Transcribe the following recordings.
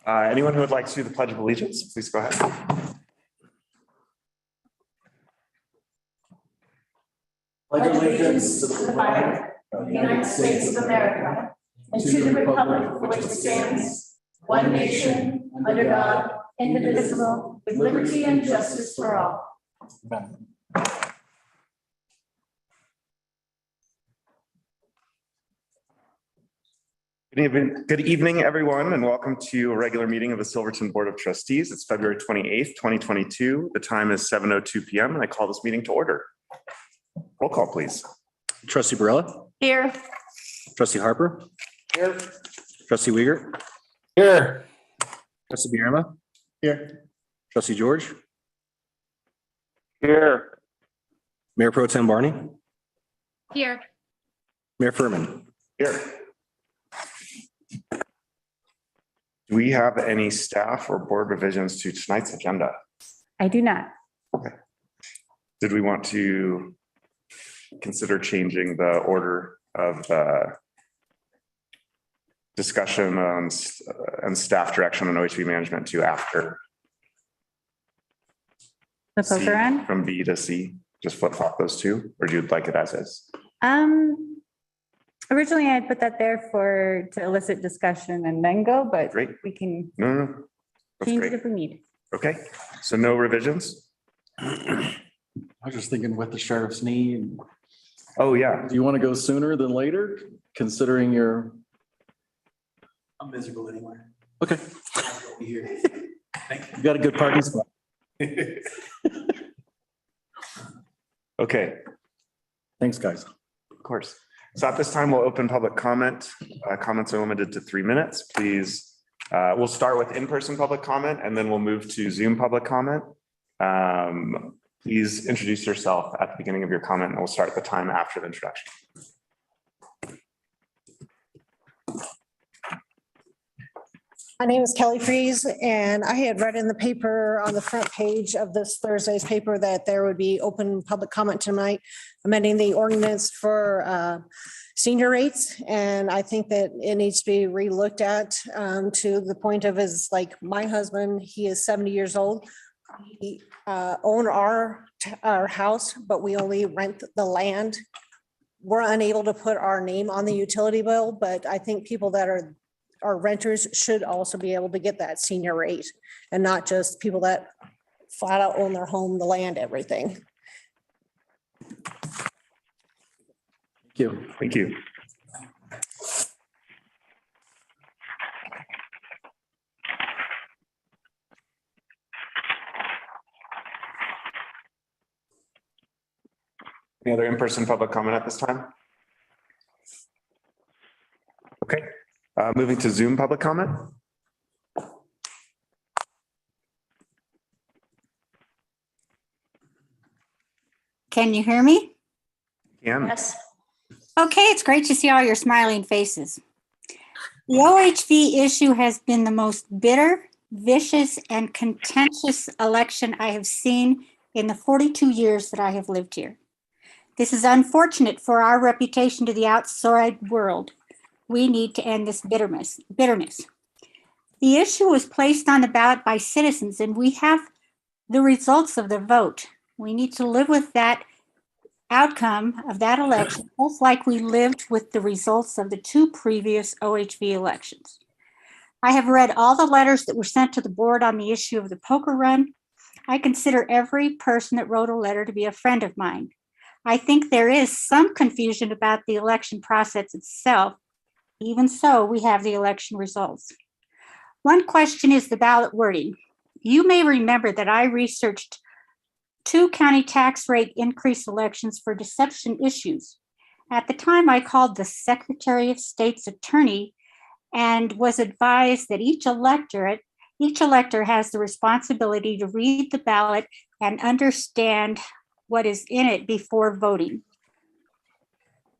Anyone who would like to do the Pledge of Allegiance, please go ahead. Pledge allegiance to the flag of the United States of America and to the republic for which it stands, one nation, under God, indivisible, with liberty and justice for all. Amen. Good evening, everyone, and welcome to a regular meeting of the Silverton Board of Trustees. It's February 28th, 2022. The time is 7:02 p.m. and I call this meeting to order. Roll call, please. Trustee Barella. Here. Trustee Harper. Here. Trustee Uyghur. Here. Trustee Bierma. Here. Trustee George. Here. Mayor Pro Tem Barney. Here. Mayor Furman. Here. Do we have any staff or board revisions to tonight's agenda? I do not. Okay. Did we want to consider changing the order of the discussion on and staff direction on OHV management to after The C, poker on? from B to C? Just flip flop those two, or do you like it as is? Originally I put that there to elicit discussion and then go, but Great. we can No. That's change it great. if we need. Okay, so no revisions? I was just thinking with the sheriff's need, Oh, yeah. do you want to go sooner than later, considering your? I'm miserable anywhere. Okay, I'll be here. you got a good parking spot. Okay, Thanks, guys. of course. So at this time, we'll open public comment. Comments are limited to 3 minutes. Please, we'll start with in-person public comment and then we'll move to Zoom public comment. Please introduce yourself at the beginning of your comment and we'll start the time after the introduction. My name is Kelly Freeze, and I had read in the paper on the front page of this Thursday's paper that there would be open public comment tonight, amending the ordinance for senior rates. And I think that it needs to be relooked at to the point of is like my husband, he is 70 years old. We own our house, but we only rent the land. We're unable to put our name on the utility bill, but I think people that are renters should also be able to get that senior rate and not just people that flat out own their home, the land, everything. Thank you. Thank you. Any other in-person public comment at this time? Okay, moving to Zoom public comment. Can you hear me? Yes. Okay, it's great to see all your smiling faces. The OHV issue has been the most bitter, vicious, and contentious election I have seen in the 42 years that I have lived here. This is unfortunate for our reputation to the outside world. We need to end this bitterness. The issue was placed on the ballot by citizens, and we have the results of the vote. We need to live with that outcome of that election, just like we lived with the results of the two previous OHV elections. I have read all the letters that were sent to the board on the issue of the poker run. I consider every person that wrote a letter to be a friend of mine. I think there is some confusion about the election process itself. Even so, we have the election results. One question is the ballot wording. You may remember that I researched 2 county tax rate increase elections for deception issues. At the time, I called the Secretary of State's attorney and was advised that each elector has the responsibility to read the ballot and understand what is in it before voting.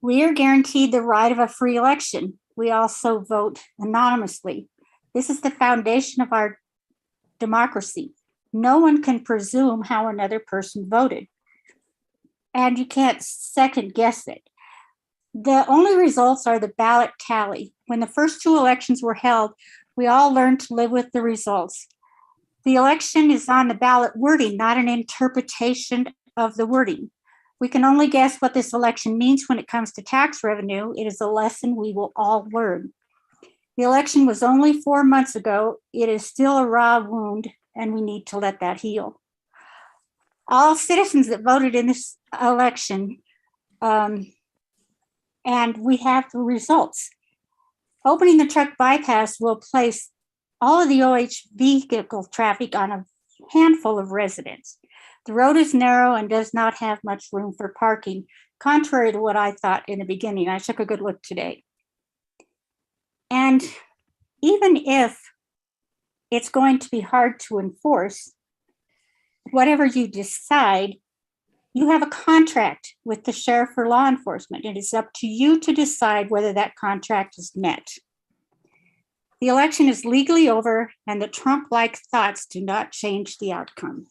We are guaranteed the right of a free election. We also vote anonymously. This is the foundation of our democracy. No one can presume how another person voted, and you can't second guess it. The only results are the ballot tally. When the first 2 elections were held, We all learned to live with the results. The election is on the ballot wording, not an interpretation of the wording. We can only guess what this election means when it comes to tax revenue. It is a lesson we will all learn. The election was only 4 months ago. It is still a raw wound, and we need to let that heal. All citizens that voted in this election, and we have the results. Opening the truck bypass will place all of the OH vehicle traffic on a handful of residents. The road is narrow and does not have much room for parking, contrary to what I thought in the beginning. I took a good look today. And even if it's going to be hard to enforce, whatever you decide, you have a contract with the sheriff for law enforcement. It is up to you to decide whether that contract is met. The election is legally over, and the Trump-like thoughts do not change the outcome.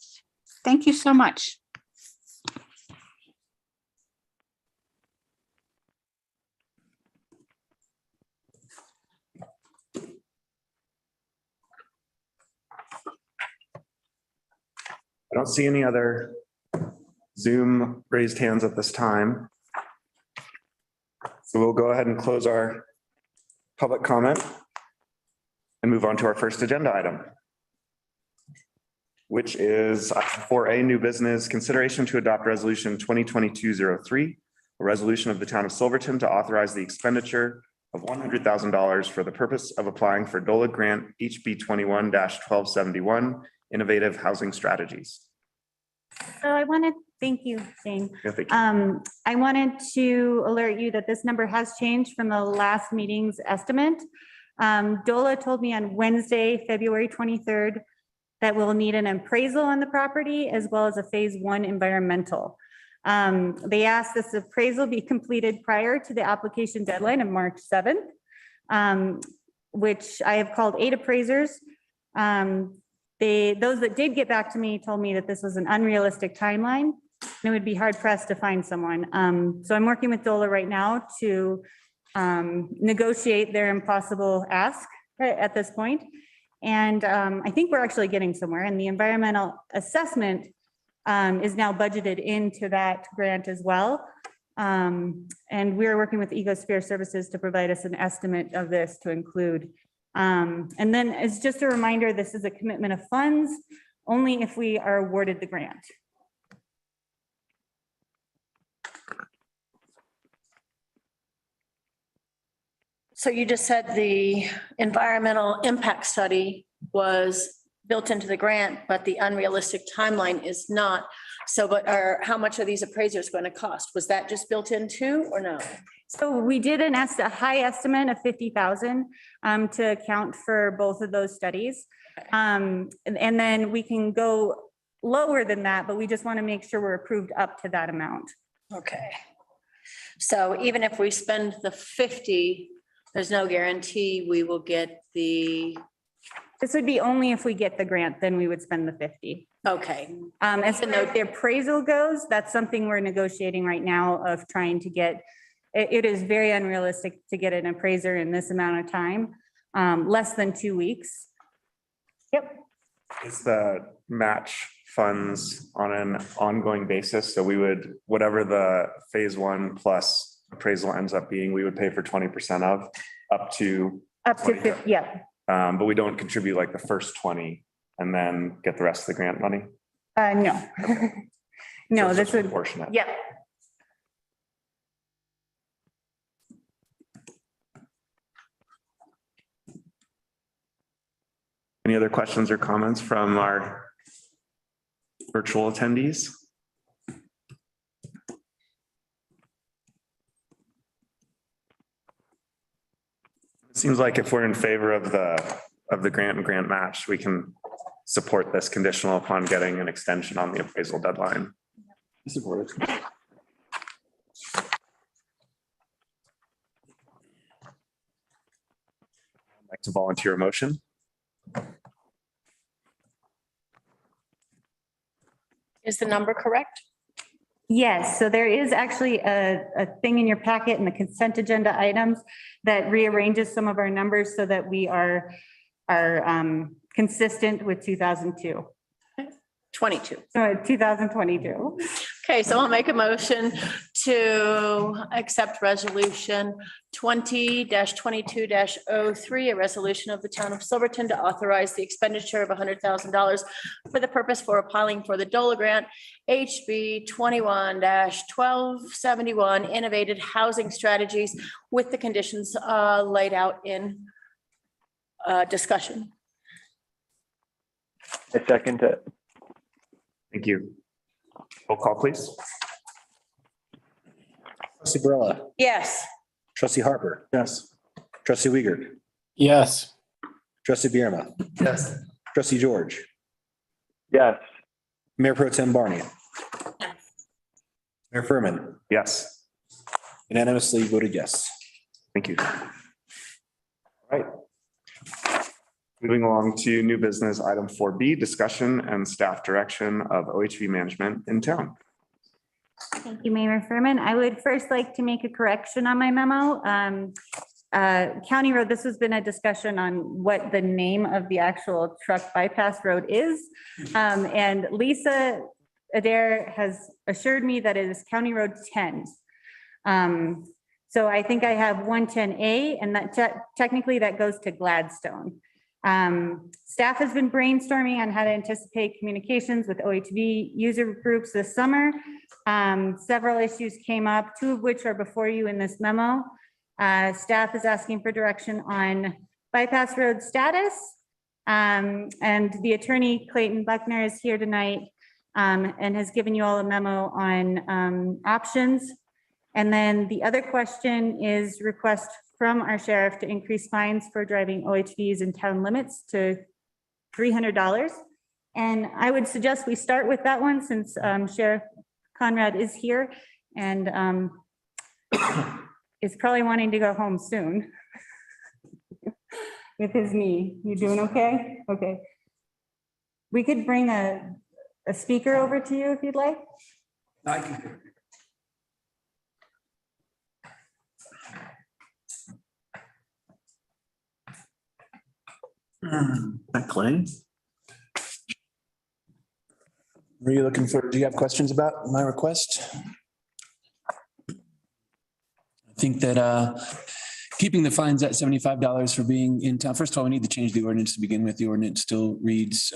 Thank you so much. I don't see any other Zoom raised hands at this time. So we'll go ahead and close our public comment and move on to our first agenda item, which is 4A, new business, consideration to adopt resolution 2022-03, a resolution of the town of Silverton to authorize the expenditure of $100,000 for the purpose of applying for DOLA grant HB 21-1271 Innovative Housing Strategies. So I want to thank you, Shane. Yeah, thank you. I wanted to alert you that this number has changed from the last meeting's estimate. DOLA told me on Wednesday, February 23rd, that we'll need an appraisal on the property as well as a phase 1 environmental. They asked this appraisal be completed prior to the application deadline of March 7th, which I have called 8 appraisers. Those that did get back to me told me that this was an unrealistic timeline and it would be hard pressed to find someone. So I'm working with DOLA right now to negotiate their impossible ask at this point. And I think we're actually getting somewhere, and the environmental assessment is now budgeted into that grant as well. And we're working with Ecosphere Services to provide us an estimate of this to include. And then as just a reminder, this is a commitment of funds only if we are awarded the grant. So you just said the environmental impact study was built into the grant, but the unrealistic timeline is not. So, but how much are these appraisers going to cost? Was that just built into or no? So we did a high estimate of 50,000 to account for both of those studies. And then we can go lower than that, but we just want to make sure we're approved up to that amount. Okay. So even if we spend the 50, there's no guarantee we will get the. This would be only if we get the grant, then we would spend the 50. Okay. As far as the appraisal goes, that's something we're negotiating right now of trying to get. It is very unrealistic to get an appraiser in this amount of time, less than 2 weeks. Yep. It's the match funds on an ongoing basis. So we would, whatever the phase 1 plus appraisal ends up being, we would pay for 20% of up to 50, yeah. But we don't contribute like the first 20 and then get the rest of the grant money. No. No, So it's this would, proportionate. yeah. Any other questions or comments from our virtual attendees? It seems like if we're in favor of the grant and grant match, we can support this conditional upon getting an extension on the appraisal deadline. Support it. I'd like to volunteer a motion. Is the number correct? Yes, so there is actually a thing in your packet in the consent agenda items that rearranges some of our numbers so that we are consistent with 2002. 22. So 2022. Okay, so I'll make a motion to accept resolution 20-22-03, a resolution of the town of Silverton to authorize the expenditure of $100,000 for the purpose for applying for the DOLA grant HB 21-1271 Innovative Housing Strategies with the conditions laid out in discussion. I second it. Thank you. Roll call, please. Trustee Barella, Yes. trustee Harper, Yes. trustee Uyghur, Yes. trustee Bierma, Yes. trustee George, Yes. Mayor Pro Tem Barney. Mayor Furman, Yes, unanimously voted yes. thank you. All right. Moving along to new business, item 4B, discussion and staff direction of OHV management in town. Thank you, Mayor Furman. I would first like to make a correction on my memo. County Road, this has been a discussion on what the name of the actual truck bypass road is. And Lisa Adair has assured me that it is County Road 10. So I think I have 110A, and that technically that goes to Gladstone. Staff has been brainstorming on how to anticipate communications with OHV user groups this summer. Several issues came up, two of which are before you in this memo. Staff is asking for direction on bypass road status. And the attorney Clayton Buckner is here tonight and has given you all a memo on options. And then the other question is request from our sheriff to increase fines for driving OHVs in town limits to $300. And I would suggest we start with that one since Sheriff Conrad is here and is probably wanting to go home soon with his knee. You doing okay? Okay. We could bring a speaker over to you if you'd like. I can. That Clay? Were you looking for, do you have questions about my request? I think that keeping the fines at $75 for being in town. First of all, we need to change the ordinance to begin with. The ordinance still reads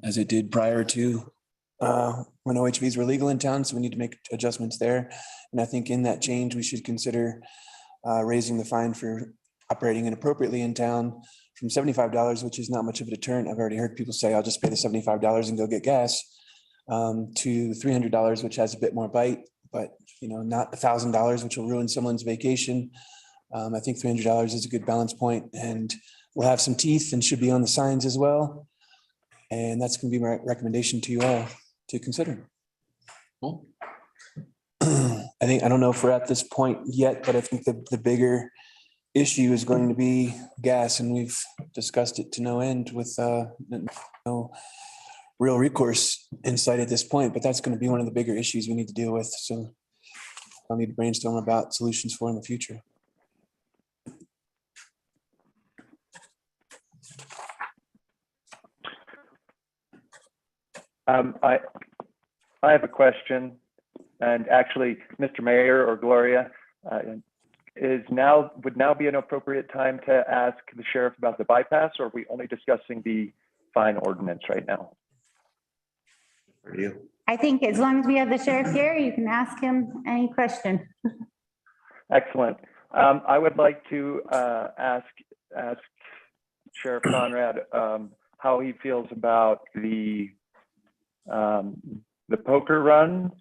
as it did prior to when OHVs were legal in town, so we need to make adjustments there. And I think in that change, we should consider raising the fine for operating inappropriately in town from $75, which is not much of a deterrent. I've already heard people say, I'll just pay the $75 and go get gas, to $300, which has a bit more bite, but not $1,000, which will ruin someone's vacation. I think $300 is a good balance point, and we'll have some teeth and should be on the signs as well. And that's going to be my recommendation to you all to consider. Cool. I don't know if we're at this point yet, but I think the bigger issue is going to be gas, and we've discussed it to no end with no real recourse in sight at this point, but that's going to be one of the bigger issues we need to deal with. So I'll need to brainstorm about solutions for in the future. I have a question, and actually, Mr. Mayor or Gloria, would now be an appropriate time to ask the sheriff about the bypass, or are we only discussing the fine ordinance right now? For you. I think as long as we have the sheriff here, you can ask him any question. Excellent. I would like to ask Sheriff Conrad how he feels about the poker run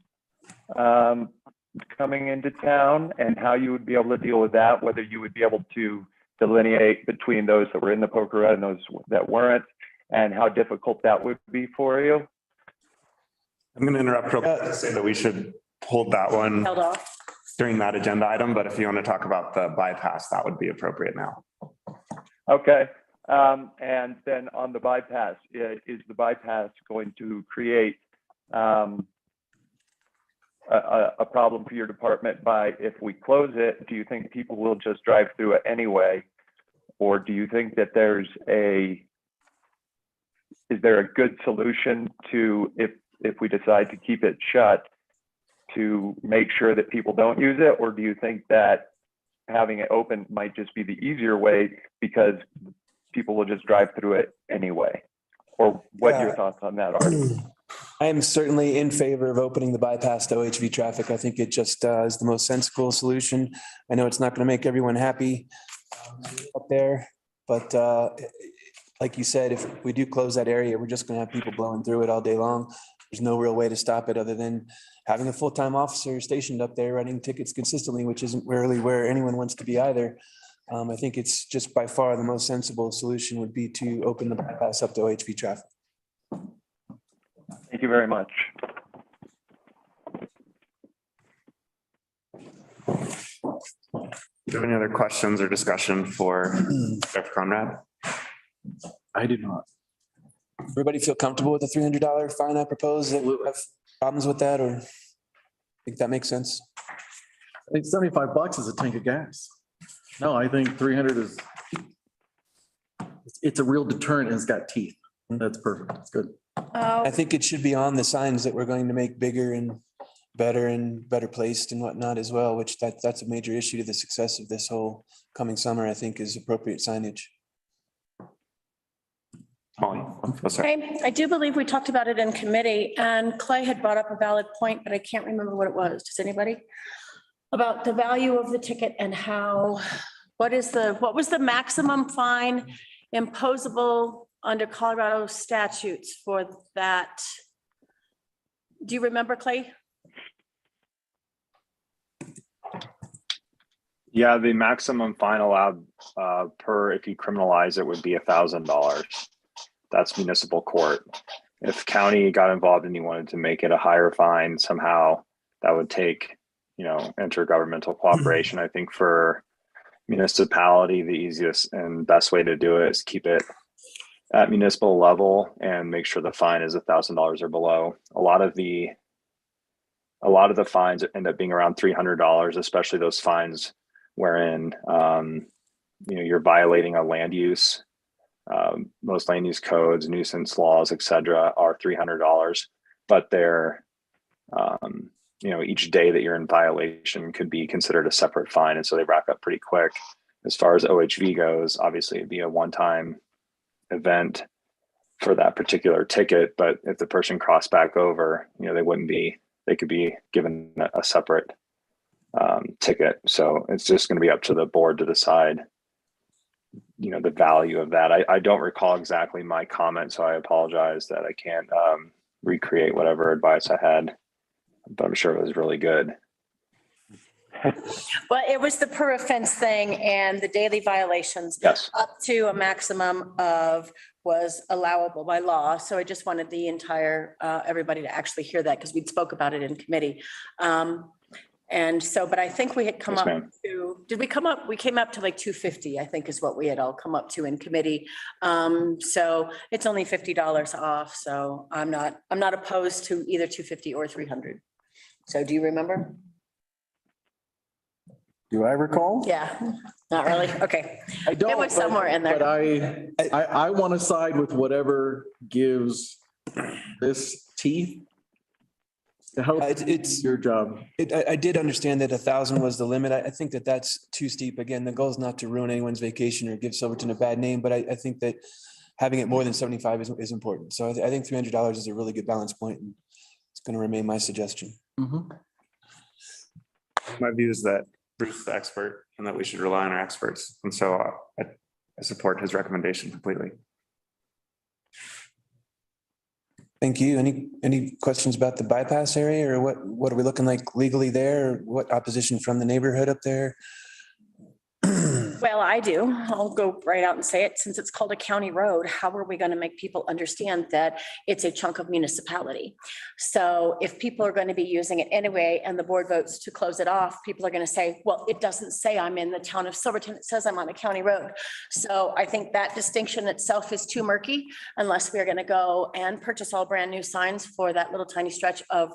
coming into town, and how you would be able to deal with that, whether you would be able to delineate between those that were in the poker run and those that weren't, and how difficult that would be for you. I'm going to interrupt real quick to say that we should hold that one Held off. during that agenda item, but if you want to talk about the bypass, that would be appropriate now. Okay. And then on the bypass, is the bypass going to create a problem for your department by, if we close it, do you think people will just drive through it anyway? Or do you think that there's a is there a good solution to, if we decide to keep it shut, to make sure that people don't use it? Or do you think that having it open might just be the easier way because people will just drive through it anyway? Or what are your thoughts on that, Art? I am certainly in favor of opening the bypass to OHV traffic. I think it just is the most sensible solution. I know it's not going to make everyone happy up there, but like you said, if we do close that area, we're just going to have people blowing through it all day long. There's no real way to stop it other than having a full-time officer stationed up there writing tickets consistently, which isn't really where anyone wants to be either. I think it's just by far the most sensible solution would be to open the bypass up to OHV traffic. Thank you very much. Do you have any other questions or discussion for Jeff Conrad? I do not. Everybody feel comfortable with the $300 fine I propose? That we have problems with that, or think that makes sense? I think $75 is a tank of gas. No, I think 300 is, it's a real deterrent and it's got teeth. That's perfect. That's good. I think it should be on the signs that we're going to make bigger and better placed and whatnot as well, which that's a major issue to the success of this whole coming summer, I think, is appropriate signage. Molly? Oh, sorry. Okay, I do believe we talked about it in committee, and Clay had brought up a valid point, but I can't remember what it was. Does anybody? About the value of the ticket and how, what was the maximum fine imposable under Colorado statutes for that? Do you remember, Clay? Yeah, the maximum fine allowed if you criminalize it would be $1,000. That's municipal court. If county got involved and you wanted to make it a higher fine somehow, that would take, intergovernmental cooperation. I think for municipality, the easiest and best way to do it is keep it at municipal level and make sure the fine is $1,000 or below. A lot of the fines end up being around $300, especially those fines wherein you're violating a land use. Most land use codes, nuisance laws, etc., are $300, but they're each day that you're in violation could be considered a separate fine, and so they rack up pretty quick. As far as OHV goes, obviously it'd be a one-time event for that particular ticket, but if the person crossed back over, they could be given a separate ticket. So it's just going to be up to the board to decide the value of that. I don't recall exactly my comment, so I apologize that I can't recreate whatever advice I had, but I'm sure it was really good. Well, it was the per offense thing and the daily violations. Yes. Up to a maximum of was allowable by law. So I just wanted the entire, everybody to actually hear that because we spoke about it in committee. But I think we had come up to, we came up to like 250, I think is what we had all come up to in committee. So it's only $50 off. So I'm not opposed to either 250 or 300. So do you remember? Do I recall? Yeah, not really. Okay. I don't. It was somewhere in there. But I want to side with whatever gives this teeth to help. It's your job. I did understand that 1,000 was the limit. I think that that's too steep. Again, the goal is not to ruin anyone's vacation or give Silverton a bad name, but I think that having it more than 75 is important. So I think $300 is a really good balance point, and it's going to remain my suggestion. Mm-hmm. My view is that Bruce is the expert and that we should rely on our experts. And so I support his recommendation completely. Thank you. Any questions about the bypass area, or what are we looking like legally there? Or what opposition from the neighborhood up there? Well, I do. I'll go right out and say it. Since it's called a county road, how are we going to make people understand that it's a chunk of municipality? So if people are going to be using it anyway, and the board votes to close it off, people are going to say, well, it doesn't say I'm in the town of Silverton. It says I'm on a county road. So I think that distinction itself is too murky unless we're going to go and purchase all brand new signs for that little tiny stretch of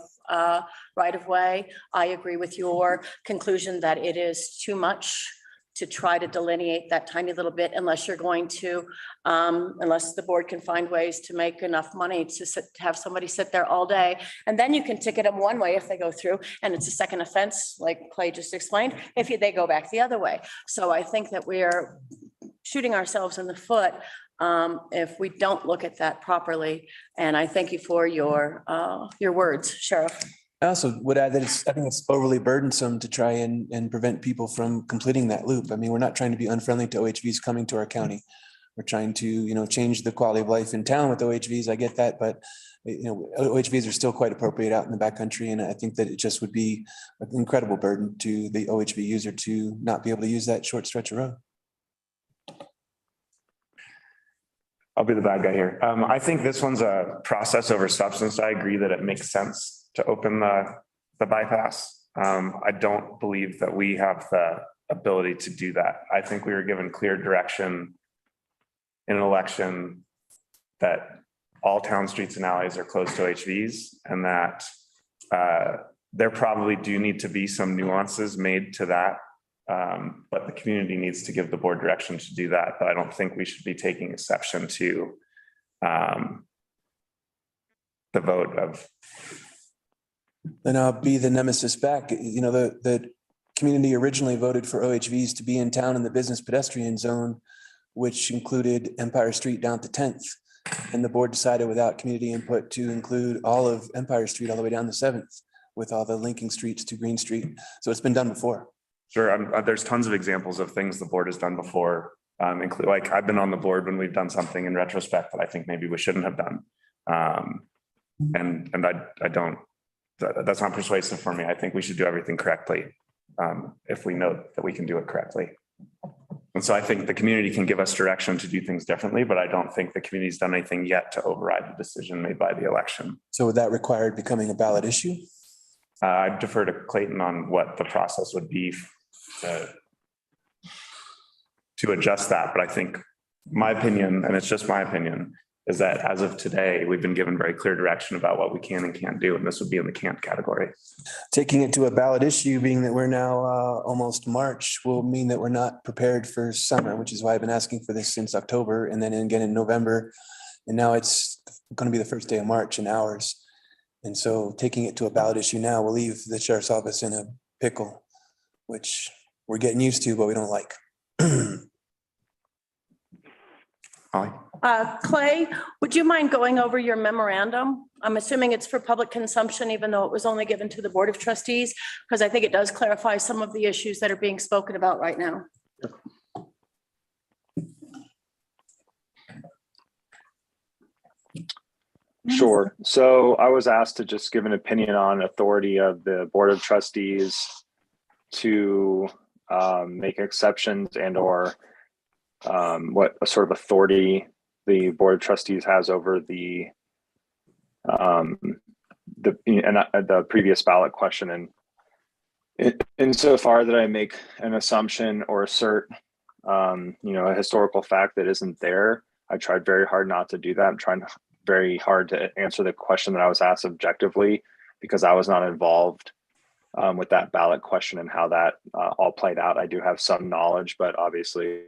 right of way. I agree with your conclusion that it is too much to try to delineate that tiny little bit unless you're going to, unless the board can find ways to make enough money to have somebody sit there all day. And then you can ticket them one way if they go through and it's a second offense, like Clay just explained, if they go back the other way. So I think that we are shooting ourselves in the foot if we don't look at that properly. And I thank you for your words, Sheriff. I also would add that I think it's overly burdensome to try and prevent people from completing that loop. I mean, we're not trying to be unfriendly to OHVs coming to our county. We're trying to, change the quality of life in town with OHVs. I get that, but OHVs are still quite appropriate out in the backcountry. And I think that it just would be an incredible burden to the OHV user to not be able to use that short stretch of road. I'll be the bad guy here. I think this one's a process over substance. I agree that it makes sense to open the bypass. I don't believe that we have the ability to do that. I think we were given clear direction in an election that all town streets and alleys are closed to OHVs, and that there probably do need to be some nuances made to that. But the community needs to give the board direction to do that. But I don't think we should be taking exception to the vote of. Then I'll be the nemesis back. The community originally voted for OHVs to be in town in the business pedestrian zone, which included Empire Street down to 10th. And the board decided without community input to include all of Empire Street all the way down to 7th with all the linking streets to Green Street. So it's been done before. Sure, there's tons of examples of things the board has done before, include like I've been on the board when we've done something in retrospect that I think maybe we shouldn't have done. And I don't, that's not persuasive for me. I think we should do everything correctly if we know that we can do it correctly. And so I think the community can give us direction to do things differently, but I don't think the community's done anything yet to override the decision made by the election. So would that require becoming a ballot issue? I defer to Clayton on what the process would be to adjust that. But I think my opinion, and it's just my opinion, is that as of today, we've been given very clear direction about what we can and can't do. And this would be in the can't category. Taking it to a ballot issue, being that we're now almost March, will mean that we're not prepared for summer, which is why I've been asking for this since October and then again in November. And now it's going to be the first day of March in hours. And so taking it to a ballot issue now will leave the sheriff's office in a pickle, which we're getting used to, but we don't like. Holly? Clay, would you mind going over your memorandum? I'm assuming it's for public consumption, even though it was only given to the Board of Trustees, because I think it does clarify some of the issues that are being spoken about right now. Sure. So I was asked to just give an opinion on authority of the Board of Trustees to make exceptions and or what sort of authority the Board of Trustees has over the previous ballot question. And insofar that I make an assumption or assert a historical fact that isn't there, I tried very hard not to do that. I'm trying very hard to answer the question that I was asked objectively, because I was not involved with that ballot question and how that all played out. I do have some knowledge, but obviously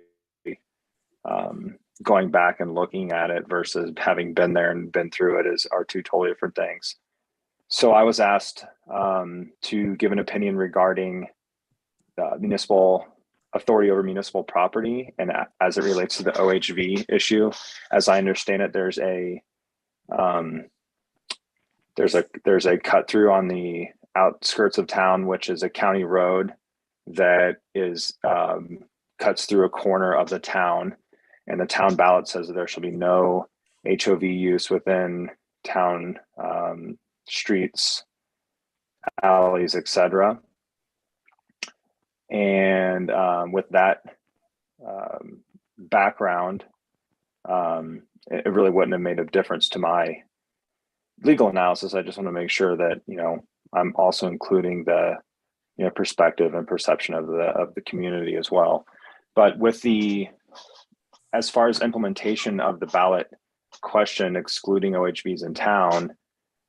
going back and looking at it versus having been there and been through it are two totally different things. So I was asked to give an opinion regarding municipal authority over municipal property, and as it relates to the OHV issue. As I understand it, there's a cut through on the outskirts of town, which is a county road that is cuts through a corner of the town, and the town ballot says that there shall be no HOV use within town streets, alleys, etc. And with that background, it really wouldn't have made a difference to my legal analysis. I just want to make sure that I'm also including the perspective and perception of the community as well. But with as far as implementation of the ballot question excluding OHVs in town,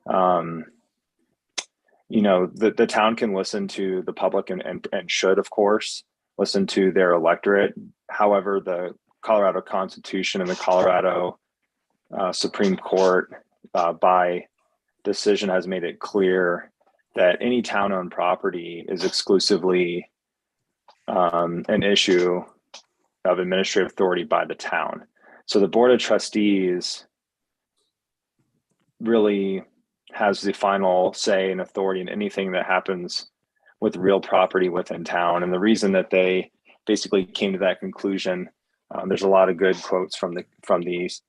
the town can listen to the public and should, of course. listen to their electorate. However, the Colorado Constitution and the Colorado Supreme Court by decision has made it clear that any town-owned property is exclusively an issue of administrative authority by the town. So the Board of Trustees really has the final say and authority in anything that happens with real property within town. And the reason that they basically came to that conclusion, there's a lot of good quotes from the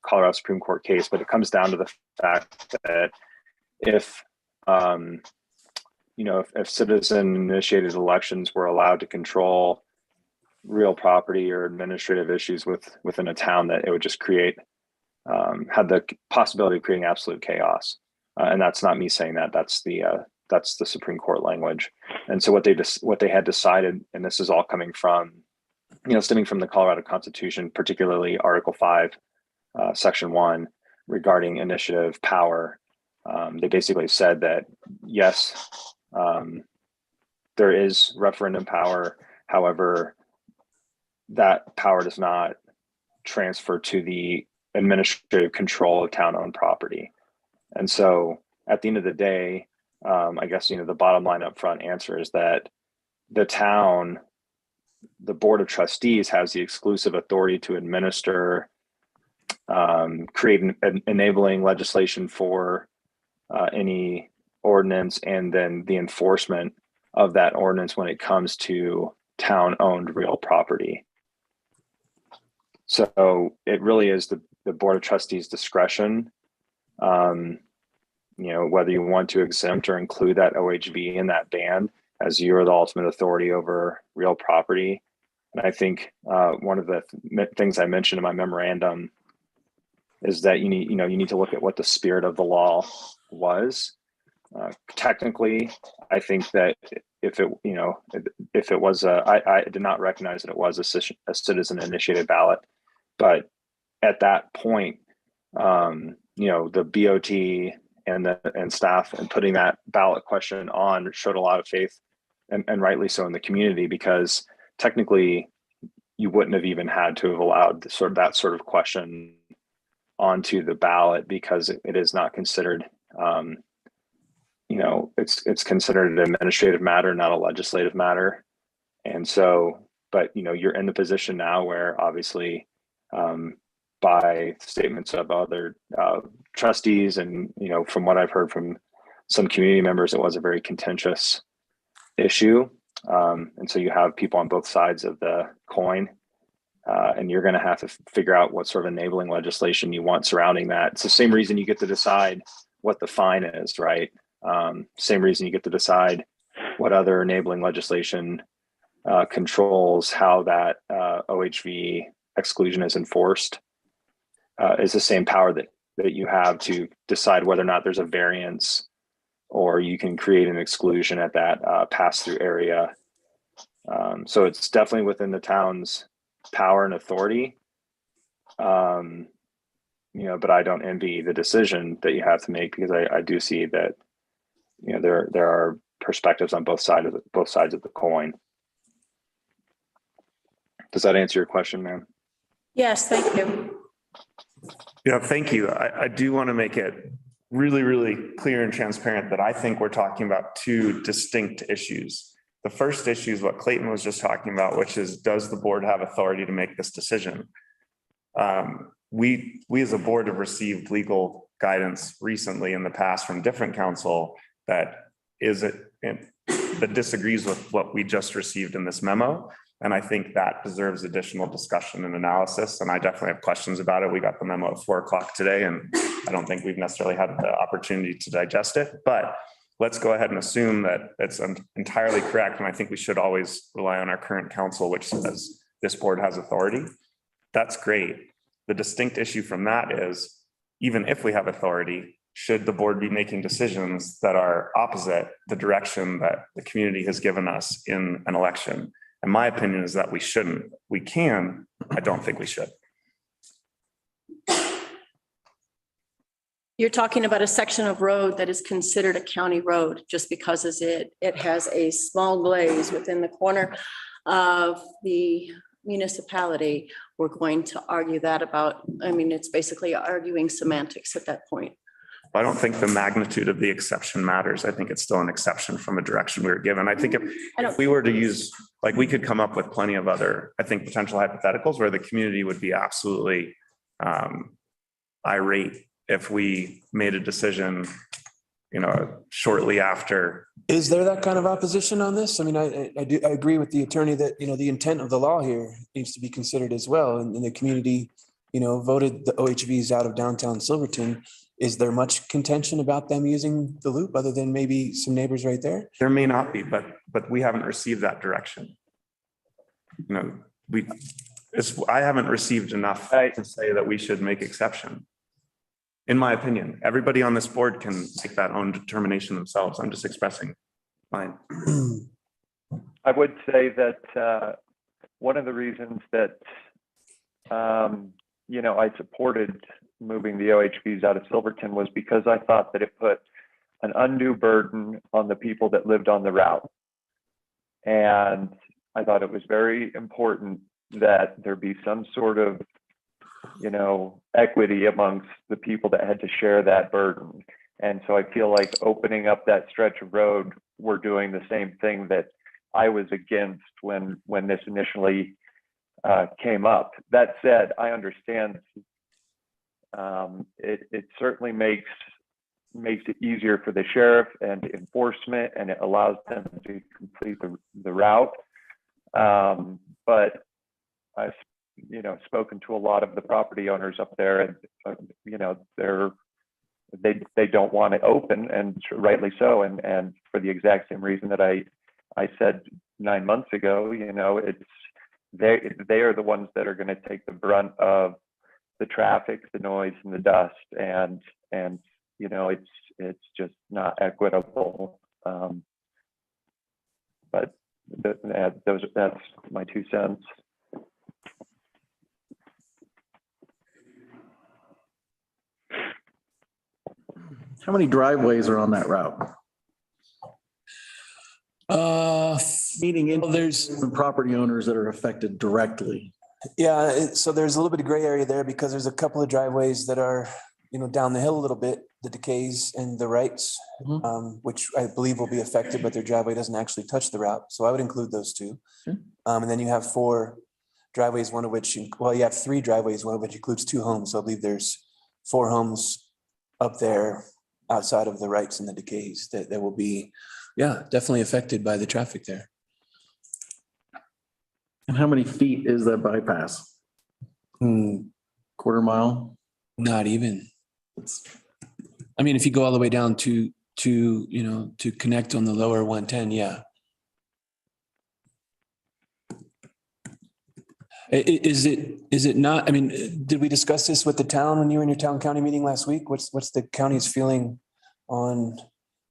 Colorado Supreme Court case, but it comes down to the fact that if if citizen initiated elections were allowed to control real property or administrative issues within a town, that it would just create had the possibility of creating absolute chaos. And that's not me saying that. That's the Supreme Court language. And so what they had decided, and this is all coming from, stemming from the Colorado Constitution, particularly Article 5, Section 1, regarding initiative power. They basically said that yes, there is referendum power. However, that power does not transfer to the administrative control of town-owned property. And so at the end of the day, I guess, the bottom line up front answer is that the town, the Board of Trustees has the exclusive authority to administer, create enabling legislation for any ordinance, and then the enforcement of that ordinance when it comes to town-owned real property. So it really is the Board of Trustees' discretion, whether you want to exempt or include that OHV in that band, as you're the ultimate authority over real property. And I think one of the things I mentioned in my memorandum is that you need to look at what the spirit of the law was. Technically, I think that if it was I did not recognize that it was a citizen initiated ballot, but at that point, the BOT and staff and putting that ballot question on showed a lot of faith, and rightly so, in the community, because technically you wouldn't have even had to have allowed that sort of question onto the ballot, because it is not considered, it's considered an administrative matter, not a legislative matter. And so, but you're in the position now where obviously, by statements of other trustees, and from what I've heard from some community members, it was a very contentious issue. And so you have people on both sides of the coin, and you're going to have to figure out what sort of enabling legislation you want surrounding that. It's the same reason you get to decide what the fine is, right? Same reason you get to decide what other enabling legislation controls how that OHV exclusion is enforced. Is the same power that you have to decide whether or not there's a variance, or you can create an exclusion at that pass-through area. So it's definitely within the town's power and authority. But I don't envy the decision that you have to make, because I do see that there are perspectives on both sides of the coin. Does that answer your question, ma'am? Yes, thank you. Yeah, thank you. I do want to make it really, really clear and transparent that I think we're talking about two distinct issues. The first issue is what Clayton was just talking about, which is, does the board have authority to make this decision? We as a board have received legal guidance recently in the past from different counsel that disagrees with what we just received in this memo. And I think that deserves additional discussion and analysis. And I definitely have questions about it. We got the memo at 4:00 today, and I don't think we've necessarily had the opportunity to digest it. But let's go ahead and assume that it's entirely correct. And I think we should always rely on our current counsel, which says this board has authority. That's great. The distinct issue from that is, even if we have authority, should the board be making decisions that are opposite the direction that the community has given us in an election? And my opinion is that we shouldn't. We can, I don't think we should. You're talking about a section of road that is considered a county road just because it has a small glaze within the corner. of the municipality, we're going to argue that about, I mean, it's basically arguing semantics at that point. I don't think the magnitude of the exception matters. I think it's still an exception from a direction we were given. I think if we were to use, like, we could come up with plenty of other, I think, potential hypotheticals where the community would be absolutely irate if we made a decision, shortly after. Is there that kind of opposition on this? I mean, I agree with the attorney that, the intent of the law here needs to be considered as well. And the community, voted the OHVs out of downtown Silverton. Is there much contention about them using the loop other than maybe some neighbors right there? There may not be, but we haven't received that direction. I haven't received enough to say that we should make exception. In my opinion, everybody on this board can make that own determination themselves. I'm just expressing mine. I would say that one of the reasons that, I supported moving the OHVs out of Silverton was because I thought that it put an undue burden on the people that lived on the route. And I thought it was very important that there be some sort of, equity amongst the people that had to share that burden. And so I feel like opening up that stretch of road, we're doing the same thing that I was against when this initially came up. That said, I understand it certainly makes it easier for the sheriff and enforcement, and it allows them to complete the route. But I've spoken to a lot of the property owners up there, and they don't want it open, and rightly so, and for the exact same reason that I said 9 months ago. It's they are the ones that are going to take the brunt of the traffic, the noise, and the dust, and it's just not equitable. But that's my 2 cents. How many driveways are on that route? Meaning there's The property owners that are affected directly. Yeah, so there's a little bit of gray area there because there's a couple of driveways that are, down the hill a little bit, the Decays and the Wrights, which I believe will be affected, but their driveway doesn't actually touch the route. So I would include those two. And then you have 4 driveways, one of which, you have 3 driveways, one of which includes 2 homes. So I believe there's 4 homes up there outside of the Wrights and the Decays that will be, definitely affected by the traffic there. And how many feet is that bypass? Quarter mile? Not even. I mean, if you go all the way down to connect on the lower 110, yeah. Is it not? I mean, did we discuss this with the town when you were in your town county meeting last week? What's the county's feeling on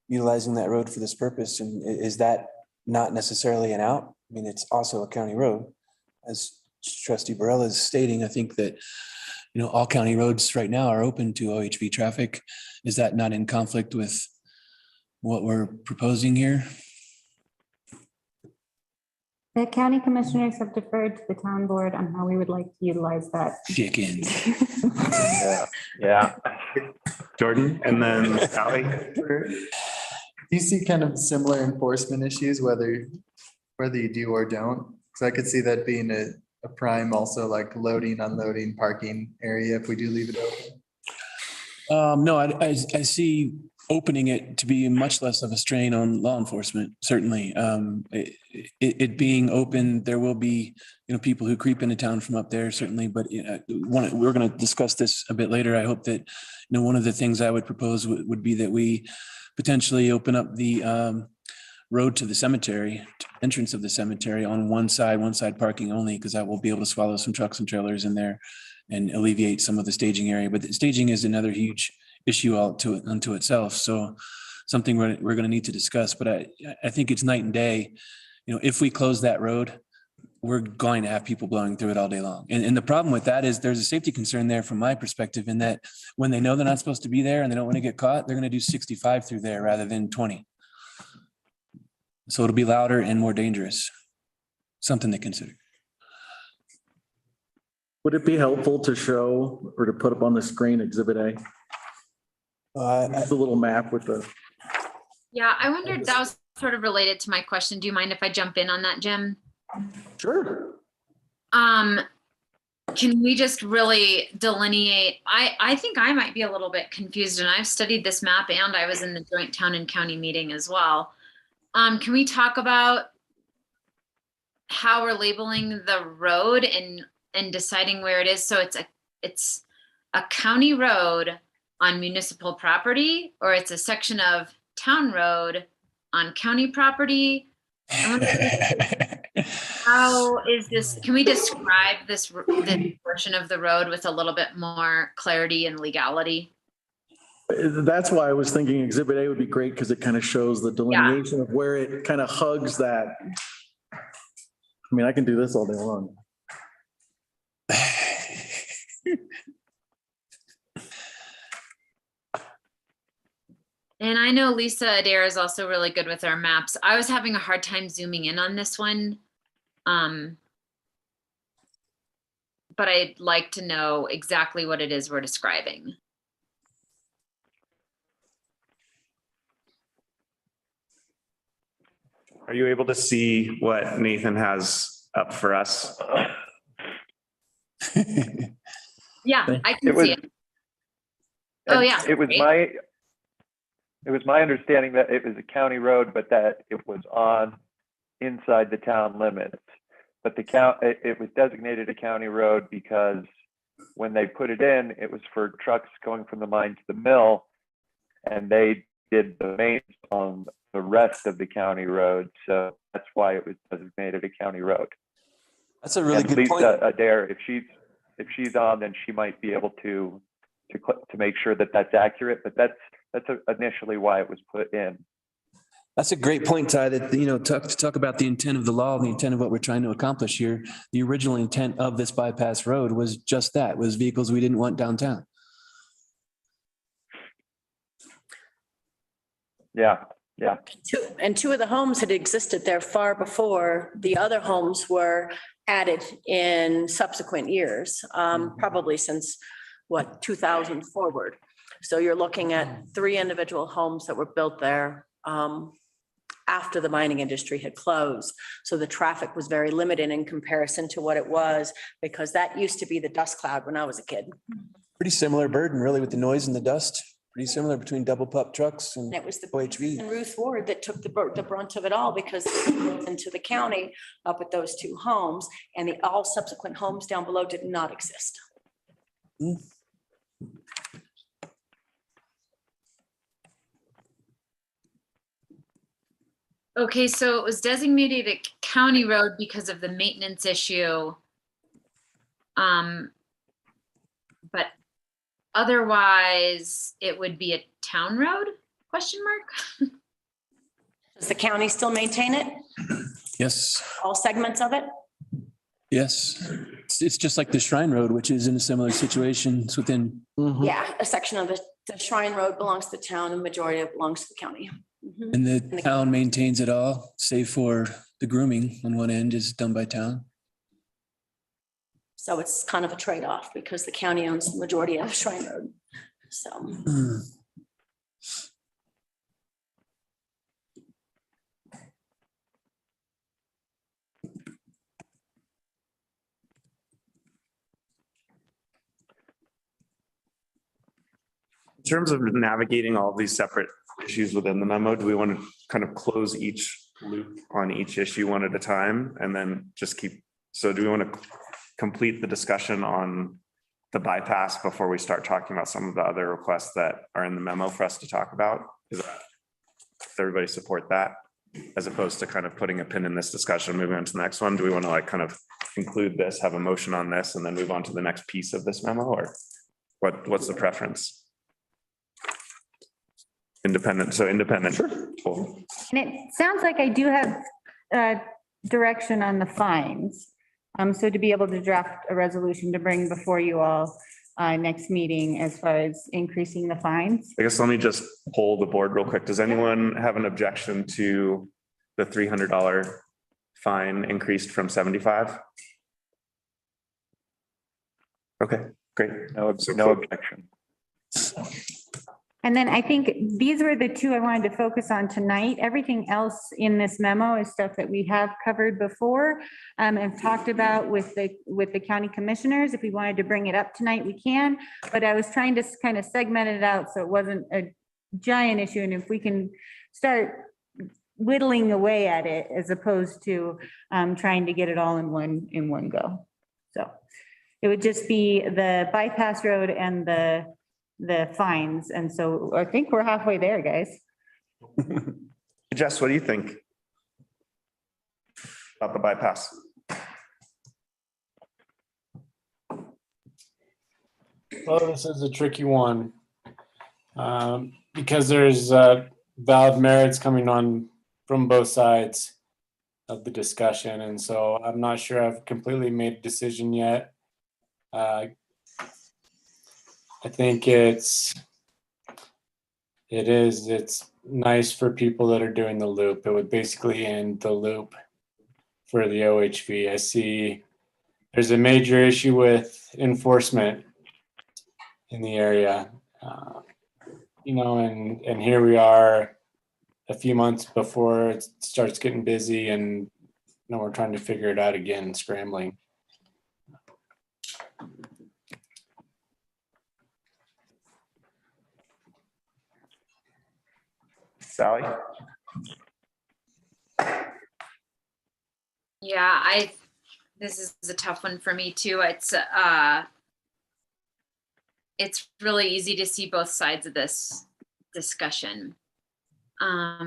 utilizing that road for this purpose? And is that not necessarily an out? I mean, it's also a county road. As Trustee Burrell is stating, I think that, all county roads right now are open to OHV traffic. Is that not in conflict with what we're proposing here? The county commissioners have deferred to the town board on how we would like to utilize that. Chickens. Yeah. Jordan, and then Sally. Do you see kind of similar enforcement issues, whether you do or don't? So I could see that being a prime, also like loading, unloading, parking area if we do leave it open. No, I see opening it to be much less of a strain on law enforcement, certainly. It being open, there will be, people who creep into town from up there, certainly, but we're going to discuss this a bit later. I hope that, one of the things I would propose would be that we potentially open up the road to the cemetery, entrance of the cemetery on one side parking only, because that will be able to swallow some trucks and trailers in there and alleviate some of the staging area. But the staging is another huge issue unto itself. So something we're going to need to discuss, but I think it's night and day. If we close that road, we're going to have people blowing through it all day long. And the problem with that is there's a safety concern there from my perspective, in that when they know they're not supposed to be there and they don't want to get caught, they're going to do 65 through there rather than 20. So it'll be louder and more dangerous. something to consider. Would it be helpful to show or to put up on the screen Exhibit A? It's a little map with the, Yeah, I wondered, that was sort of related to my question. Do you mind if I jump in on that, Jim? sure. Can we just really delineate? I think I might be a little bit confused, and I've studied this map and I was in the joint town and county meeting as well. Can we talk about how we're labeling the road and deciding where it is? So it's a county road on municipal property, or it's a section of town road on county property? How is this, can we describe this portion of the road with a little bit more clarity and legality? That's why I was thinking Exhibit A would be great because it kind of shows the delineation of where it kind of hugs that. I mean, I can do this all day long. And I know Lisa Adair is also really good with our maps. I was having a hard time zooming in on this one. But I'd like to know exactly what it is we're describing. Are you able to see what Nathan has up for us? Yeah, I can see it. Oh, yeah. It was great. my understanding that it was a county road, but that it was on inside the town limits. But it was designated a county road because when they put it in, it was for trucks going from the mine to the mill, and they did the maintenance on the rest of the county road. So that's why it was designated a county road. That's a really And good Lisa point. Adair, if she's on, then she might be able to make sure that that's accurate. But that's initially why it was put in. That's a great point, Ty, that, you know, to talk about the intent of the law and the intent of what we're trying to accomplish here. The original intent of this bypass road was just that, was vehicles we didn't want downtown. Yeah. And two of the homes had existed there far before the other homes were added in subsequent years, probably since 2000 forward. So you're looking at 3 individual homes that were built there after the mining industry had closed. So the traffic was very limited in comparison to what it was, because that used to be the dust cloud when I was a kid. Pretty similar burden, really, with the noise and the dust. Pretty similar between double pup trucks and And it was the OHV. and Ruth Ward that took the brunt of it all, because into the county up at those 2 homes, and the all subsequent homes down below did not exist. Okay, so it was designated a county road because of the maintenance issue. But otherwise it would be a town road, question mark? Does the county still maintain it? Yes, All segments of it? yes. It's just like the Shrine Road, which is in a similar situation. It's within, Yeah, a section of the Shrine Road belongs to the town, and the majority of it belongs to the county. Mhm. and the town maintains it all, save for the grooming on one end is done by town. So it's kind of a trade-off, because the county owns the majority of Shrine Road. So. In terms of navigating all of these separate issues within the memo, do we want to kind of close each loop on each issue one at a time and then just keep, so do we want to complete the discussion on the bypass before we start talking about some of the other requests that are in the memo for us to talk about? Does everybody support that? As opposed to kind of putting a pin in this discussion, moving on to the next one? Do we want to like kind of include this, have a motion on this, and then move on to the next piece of this memo, or what's the preference? Independent, so independent. Sure. Cool. And it sounds like I do have direction on the fines. So to be able to draft a resolution to bring before you all next meeting as far as increasing the fines. I guess let me just poll the board real quick. Does anyone have an objection to the $300 fine increased from 75? Okay, great. No objection. And then I think these were the two I wanted to focus on tonight. Everything else in this memo is stuff that we have covered before and talked about with the county commissioners. If we wanted to bring it up tonight, we can. But I was trying to kind of segment it out so it wasn't a giant issue. And if we can start whittling away at it as opposed to trying to get it all in one go. So it would just be the bypass road and the fines. And so I think we're halfway there, guys. Jess, what do you think about the bypass? Well, this is a tricky one because there's valid merits coming on from both sides of the discussion. And so I'm not sure I've completely made a decision yet. I think it's nice for people that are doing the loop. It would basically end the loop for the OHV. I see there's a major issue with enforcement in the area. And here we are a few months before it starts getting busy and we're trying to figure it out again, scrambling. Sally? Yeah, this is a tough one for me too. It's really easy to see both sides of this discussion. I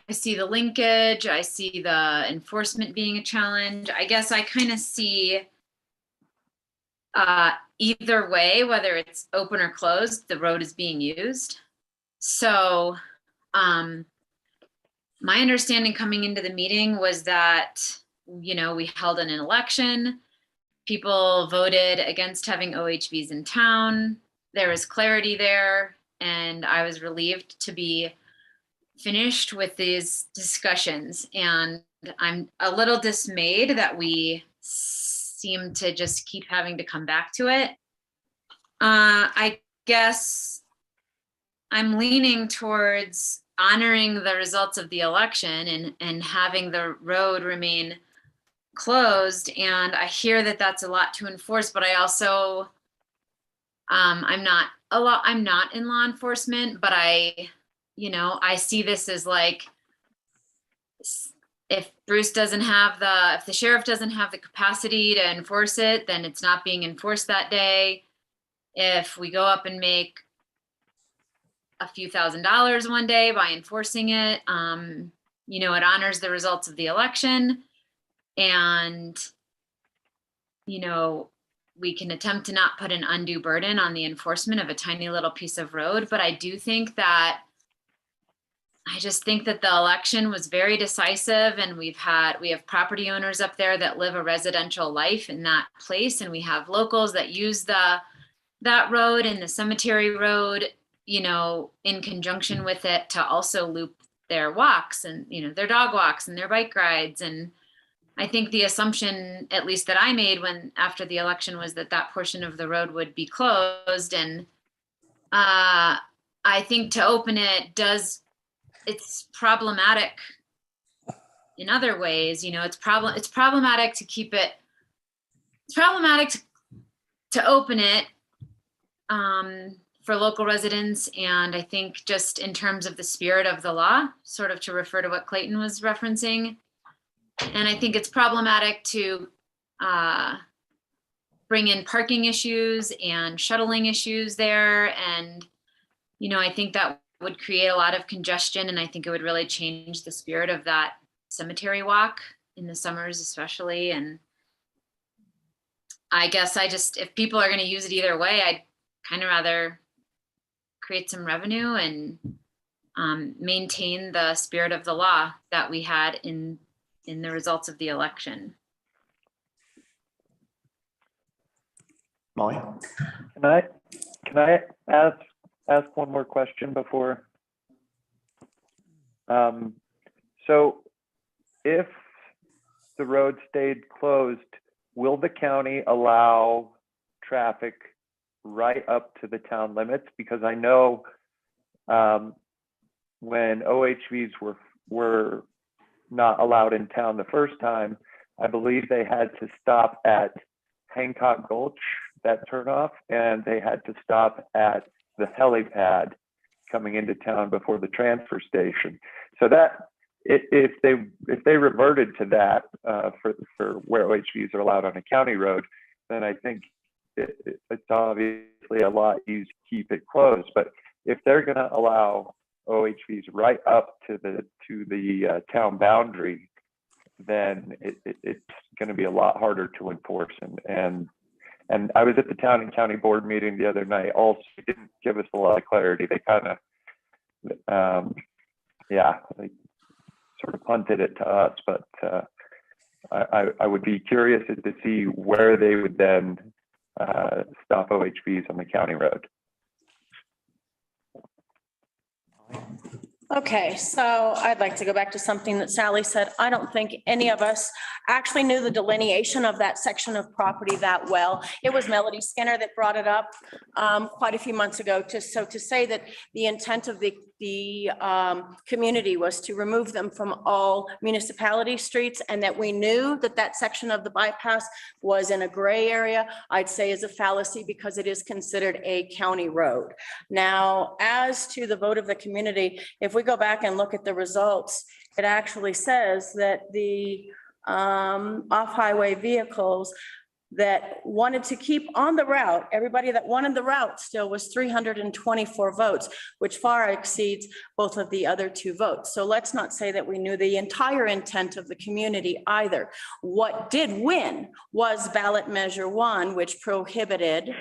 see the linkage, I see the enforcement being a challenge. I guess I kind of see either way, whether it's open or closed, the road is being used. So my understanding coming into the meeting was that, we held an election. People voted against having OHVs in town. There was clarity there. And I was relieved to be finished with these discussions. And I'm a little dismayed that we seem to just keep having to come back to it. I guess I'm leaning towards honoring the results of the election and having the road remain closed. And I hear that that's a lot to enforce, but I also, I'm not in law enforcement, but I see this as like, if if the sheriff doesn't have the capacity to enforce it, then it's not being enforced that day. If we go up and make a few $1,000s one day by enforcing it, it honors the results of the election. And, we can attempt to not put an undue burden on the enforcement of a tiny little piece of road. But I just think that the election was very decisive, and we have property owners up there that live a residential life in that place. And we have locals that use that road and the cemetery road, in conjunction with it to also loop their walks and, their dog walks and their bike rides. And I think the assumption, at least that I made after the election, was that portion of the road would be closed. And I think to open it's problematic in other ways. It's problematic to keep it. It's problematic to open it for local residents. And I think just in terms of the spirit of the law, sort of to refer to what Clayton was referencing. And I think it's problematic to bring in parking issues and shuttling issues there. And, I think that would create a lot of congestion. And I think it would really change the spirit of that cemetery walk in the summers, especially. And I guess if people are going to use it either way, I'd kind of rather create some revenue and maintain the spirit of the law that we had in the results of the election. Molly? Can I ask one more question before? So if the road stayed closed, will the county allow traffic right up to the town limits? Because I know when OHVs were not allowed in town the first time, I believe they had to stop at Hancock Gulch, that turnoff, and they had to stop at the helipad coming into town before the transfer station. So that if they reverted to that for where OHVs are allowed on a county road, then I think it's obviously a lot easier to keep it closed. But if they're going to allow OHVs right up to the town boundary, then it's going to be a lot harder to enforce. And I was at the town and county board meeting the other night. Also, didn't give us a lot of clarity. They kind of, they sort of punted it to us. But I would be curious to see where they would then stop OHVs on the county road. Okay, so I'd like to go back to something that Sally said. I don't think any of us actually knew the delineation of that section of property that well. It was Melody Skinner that brought it up quite a few months ago. To say that the intent of the community was to remove them from all municipality streets, and that we knew that that section of the bypass was in a gray area, I'd say is a fallacy, because it is considered a county road. Now, as to the vote of the community, if we go back and look at the results, it actually says that the off-highway vehicles that wanted to keep on the route, everybody that wanted the route still was 324 votes, which far exceeds both of the other two votes. So let's not say that we knew the entire intent of the community either. What did win was ballot measure 1, which prohibited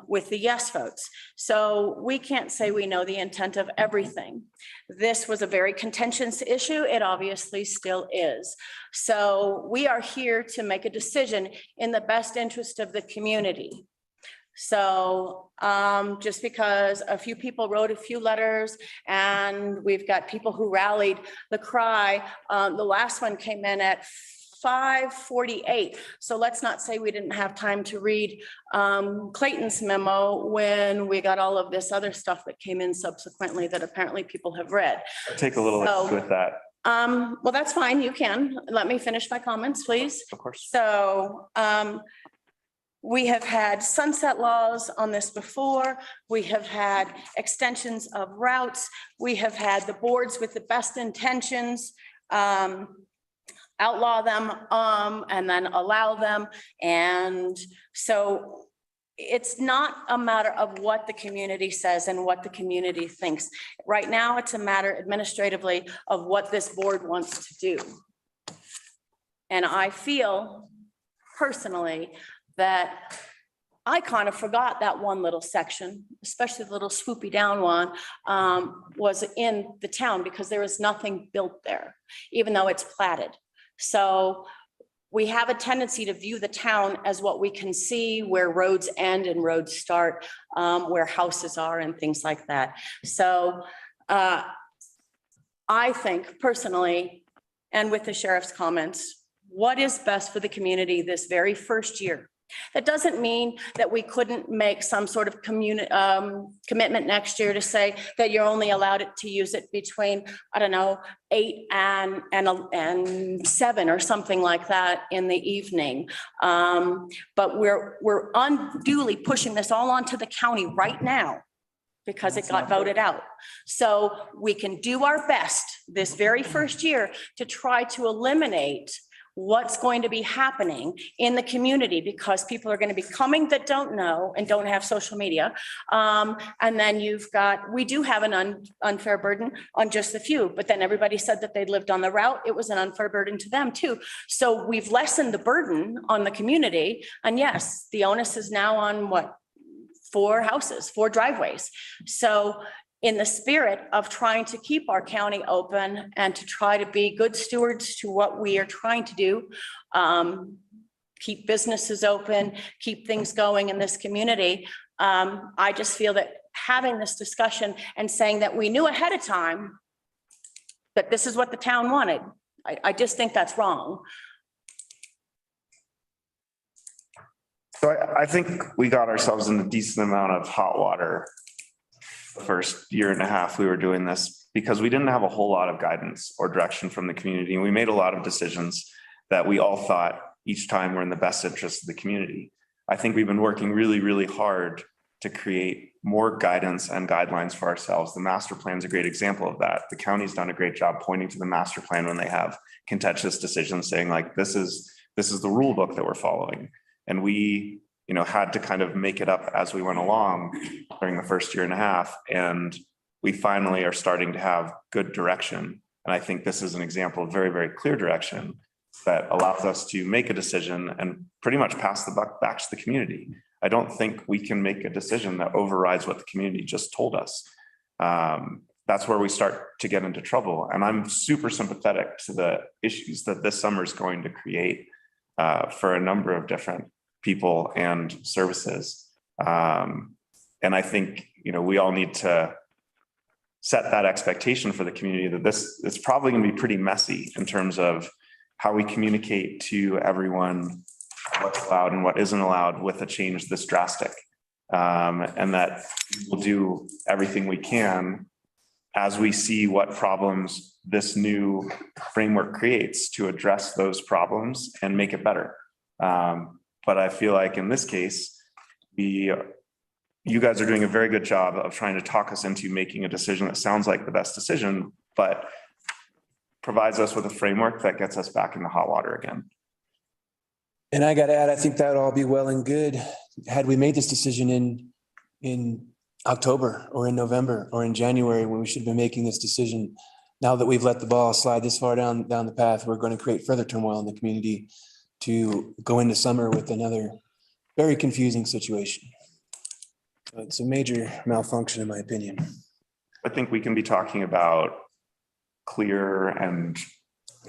with the yes votes. So we can't say we know the intent of everything. This was a very contentious issue. It obviously still is. So we are here to make a decision in the best interest of the community. So just because a few people wrote a few letters and we've got people who rallied the cry, the last one came in at 5:48. So let's not say we didn't have time to read Clayton's memo when we got all of this other stuff that came in subsequently that apparently people have read. Take a little with that. Well, that's fine. You can. Let me finish my comments, please. Of course. So we have had sunset laws on this before. We have had extensions of routes. We have had the boards with the best intentions outlaw them and then allow them. And so it's not a matter of what the community says and what the community thinks. Right now, it's a matter administratively of what this board wants to do. And I feel personally that I kind of forgot that one little section, especially the little swoopy down one, was in the town because there is nothing built there, even though it's platted. So we have a tendency to view the town as what we can see, where roads end and roads start, where houses are and things like that. So I think personally, and with the sheriff's comments, what is best for the community this very first year? That doesn't mean that we couldn't make some sort of commitment next year to say that you're only allowed to use it between, I don't know, 8 and 7 or something like that in the evening. But we're unduly pushing this all onto the county right now because it got voted out. So we can do our best this very first year to try to eliminate what's going to be happening in the community, because people are going to be coming that don't know and don't have social media. And then we do have an unfair burden on just a few, but then everybody said that they lived on the route. It was an unfair burden to them too. So we've lessened the burden on the community. And yes, the onus is now on 4 houses, 4 driveways. So in the spirit of trying to keep our county open and to try to be good stewards to what we are trying to do, keep businesses open, keep things going in this community, I just feel that having this discussion and saying that we knew ahead of time that this is what the town wanted, I just think that's wrong. So I think we got ourselves in a decent amount of hot water the first year and a half we were doing this because we didn't have a whole lot of guidance or direction from the community. And we made a lot of decisions that we all thought each time were in the best interest of the community. I think we've been working really, really hard to create more guidance and guidelines for ourselves. The master plan is a great example of that. The county's done a great job pointing to the master plan when they have contentious decisions, saying like, this is the rule book that we're following. And we, had to kind of make it up as we went along during the first year and a half. And we finally are starting to have good direction. And I think this is an example of very, very clear direction that allows us to make a decision and pretty much pass the buck back to the community. I don't think we can make a decision that overrides what the community just told us. That's where we start to get into trouble. And I'm super sympathetic to the issues that this summer is going to create for a number of different people and services. And I think, we all need to set that expectation for the community that it's probably going to be pretty messy in terms of how we communicate to everyone what's allowed and what isn't allowed with a change this drastic. And that we'll do everything we can as we see what problems this new framework creates to address those problems and make it better. But I feel like in this case, you guys are doing a very good job of trying to talk us into making a decision that sounds like the best decision, but provides us with a framework that gets us back in the hot water again. And I got to add, I think that would all be well and good had we made this decision in October or in November or in January when we should have been making this decision. Now that we've let the ball slide this far down the path, we're going to create further turmoil in the community to go into summer with another very confusing situation. It's a major malfunction, in my opinion. I think we can be talking about clear and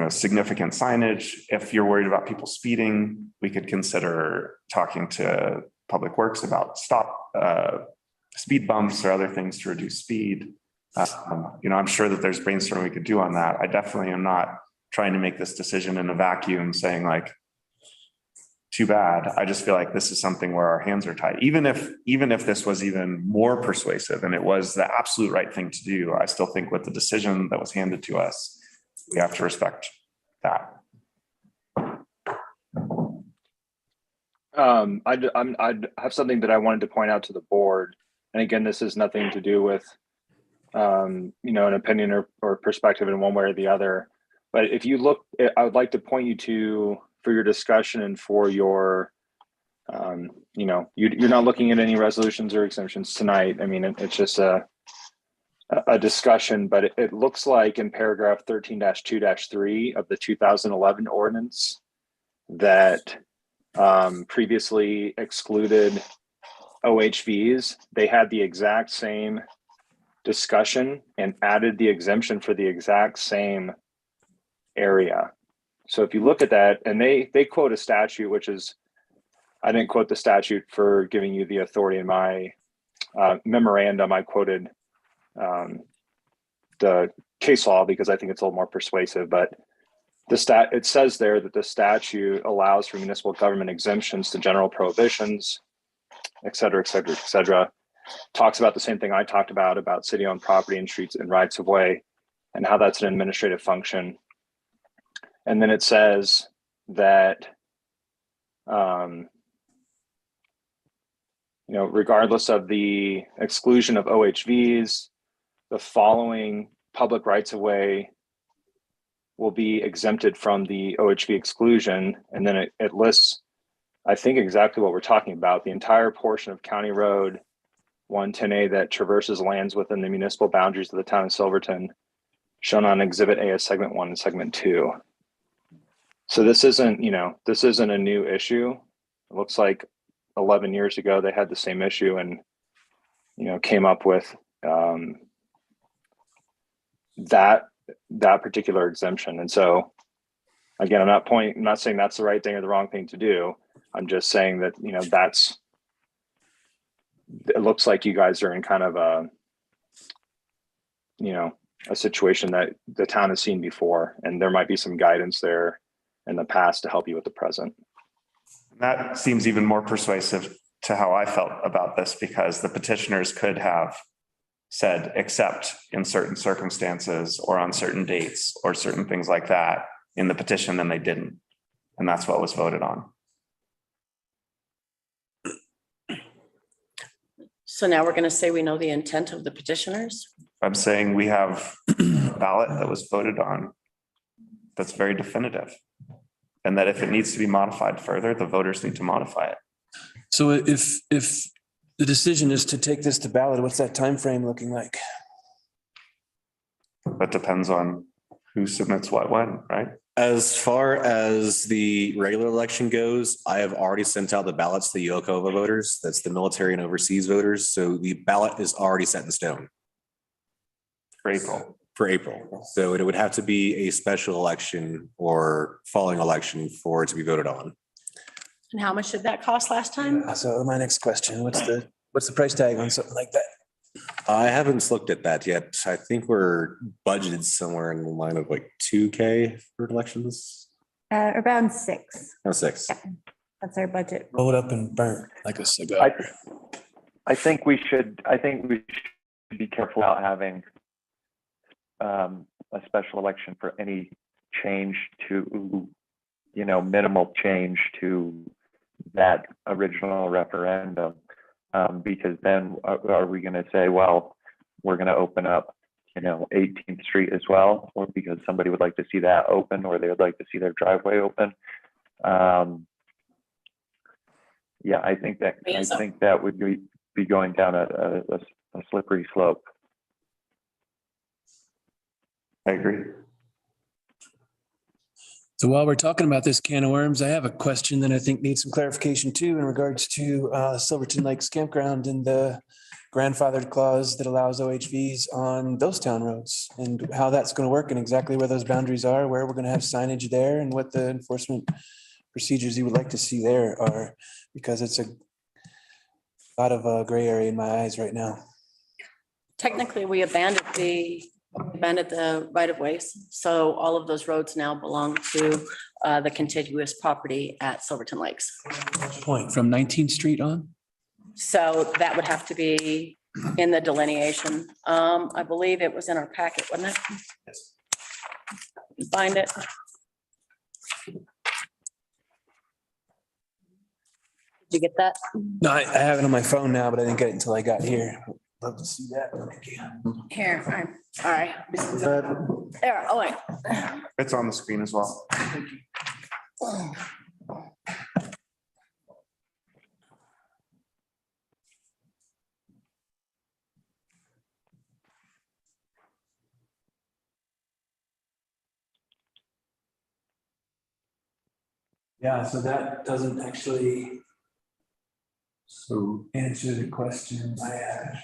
significant signage. If you're worried about people speeding, we could consider talking to Public Works about speed bumps or other things to reduce speed. I'm sure that there's brainstorming we could do on that. I definitely am not trying to make this decision in a vacuum saying like, too bad. I just feel like this is something where our hands are tied. Even if this was even more persuasive and it was the absolute right thing to do, I still think with the decision that was handed to us, we have to respect that. I'd have something that I wanted to point out to the board. And again, this has nothing to do with, an opinion or perspective in one way or the other. But if you look, I would like to point you to, for your discussion and for your, you're not looking at any resolutions or exemptions tonight. I mean, it's just a discussion, but it looks like in paragraph 13-2-3 of the 2011 ordinance that previously excluded OHVs, they had the exact same discussion and added the exemption for the exact same area. So if you look at that, and they quote a statute, which is, I didn't quote the statute for giving you the authority in my memorandum. I quoted the case law because I think it's a little more persuasive, but it says there that the statute allows for municipal government exemptions to general prohibitions, et cetera, et cetera, et cetera. Talks about the same thing I talked about city-owned property and streets and rights of way and how that's an administrative function. And then it says that, regardless of the exclusion of OHVs, the following public rights of way will be exempted from the OHV exclusion. And then it lists, I think, exactly what we're talking about. The entire portion of County Road 110A that traverses lands within the municipal boundaries of the town of Silverton, shown on Exhibit A as Segment 1 and Segment 2. So this isn't a new issue. It looks like 11 years ago they had the same issue and came up with that particular exemption. And so again, I'm not saying that's the right thing or the wrong thing to do. I'm just saying that it looks like you guys are in kind of a a situation that the town has seen before, and there might be some guidance there in the past to help you with the present. That seems even more persuasive to how I felt about this, because the petitioners could have said, except in certain circumstances or on certain dates or certain things like that in the petition, and they didn't. And that's what was voted on. So now we're going to say we know the intent of the petitioners? I'm saying we have a ballot that was voted on that's very definitive. And that if it needs to be modified further, the voters need to modify it. So if the decision is to take this to ballot, what's that time frame looking like? That depends on who submits what when, right? As far as the regular election goes, I have already sent out the ballots to the Yokova voters. That's the military and overseas voters. So the ballot is already set in stone For April. for April. So it would have to be a special election or following election for it to be voted on. And how much did that cost last time? So my next question, what's the price tag on something like that? I haven't looked at that yet. I think we're budgeted somewhere in the line of like 2K for elections. Around 6. Oh, 6. That's our budget. Roll it up and burn like a cigar. I think we should be careful about having a special election for any change to, minimal change to that original referendum. Because then are we going to say, well, we're going to open up, 18th Street as well, or because somebody would like to see that open, or they would like to see their driveway open. Yeah, I think that would be going down a slippery slope. I agree. So while we're talking about this can of worms, I have a question that I think needs some clarification too in regards to Silverton Lakes Campground and the grandfathered clause that allows OHVs on those town roads, and how that's going to work and exactly where those boundaries are, where we're going to have signage there, and what the enforcement procedures you would like to see there are, because it's a lot of gray area in my eyes right now. Technically, we abandoned the right of ways. So all of those roads now belong to the contiguous property at Silverton Lakes. Point from 19th Street on? So that would have to be in the delineation. I believe it was in our packet, wasn't it? Yes. Find it. Did you get that? No, I have it on my phone now, but I didn't get it until I got here. Love to see that. Thank you. Here, all right. There, oh wait. It's on the screen as well. Yeah, so that doesn't actually answer the question I had.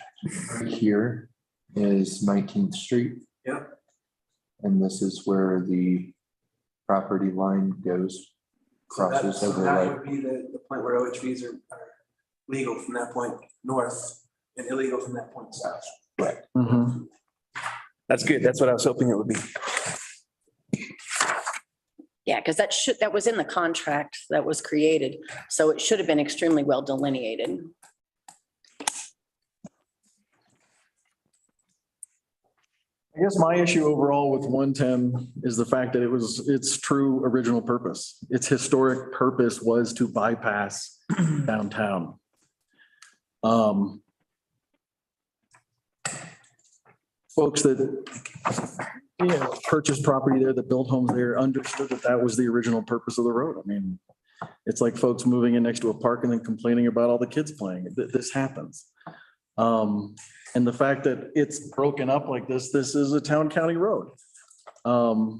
Right here is 19th Street. Yep. And this is where the property line goes, crosses over That like, would be the point where OHVs are legal from that point north and illegal from that point south. Right. Mhm. That's good. That's what I was hoping it would be. Yeah, because that was in the contract that was created. So it should have been extremely well delineated. I guess my issue overall with 110 is the fact that its true original purpose. Its historic purpose was to bypass downtown. Folks that, purchased property there, that built homes there, understood that that was the original purpose of the road. I mean, it's like folks moving in next to a park and then complaining about all the kids playing. This happens. And the fact that it's broken up like this is a town-county road. The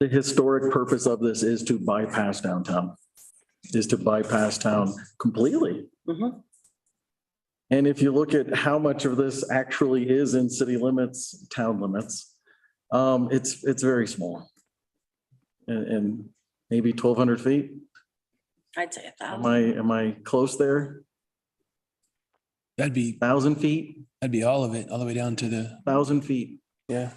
historic purpose of this is to bypass downtown, is to bypass town completely. Mhm. And if you look at how much of this actually is in city limits, town limits, it's very small. And maybe 1,200 feet. I'd say 1,000. Am I close there? That'd be 1,000 feet? That'd be all of it, all the way down to the, 1,000 feet. yeah.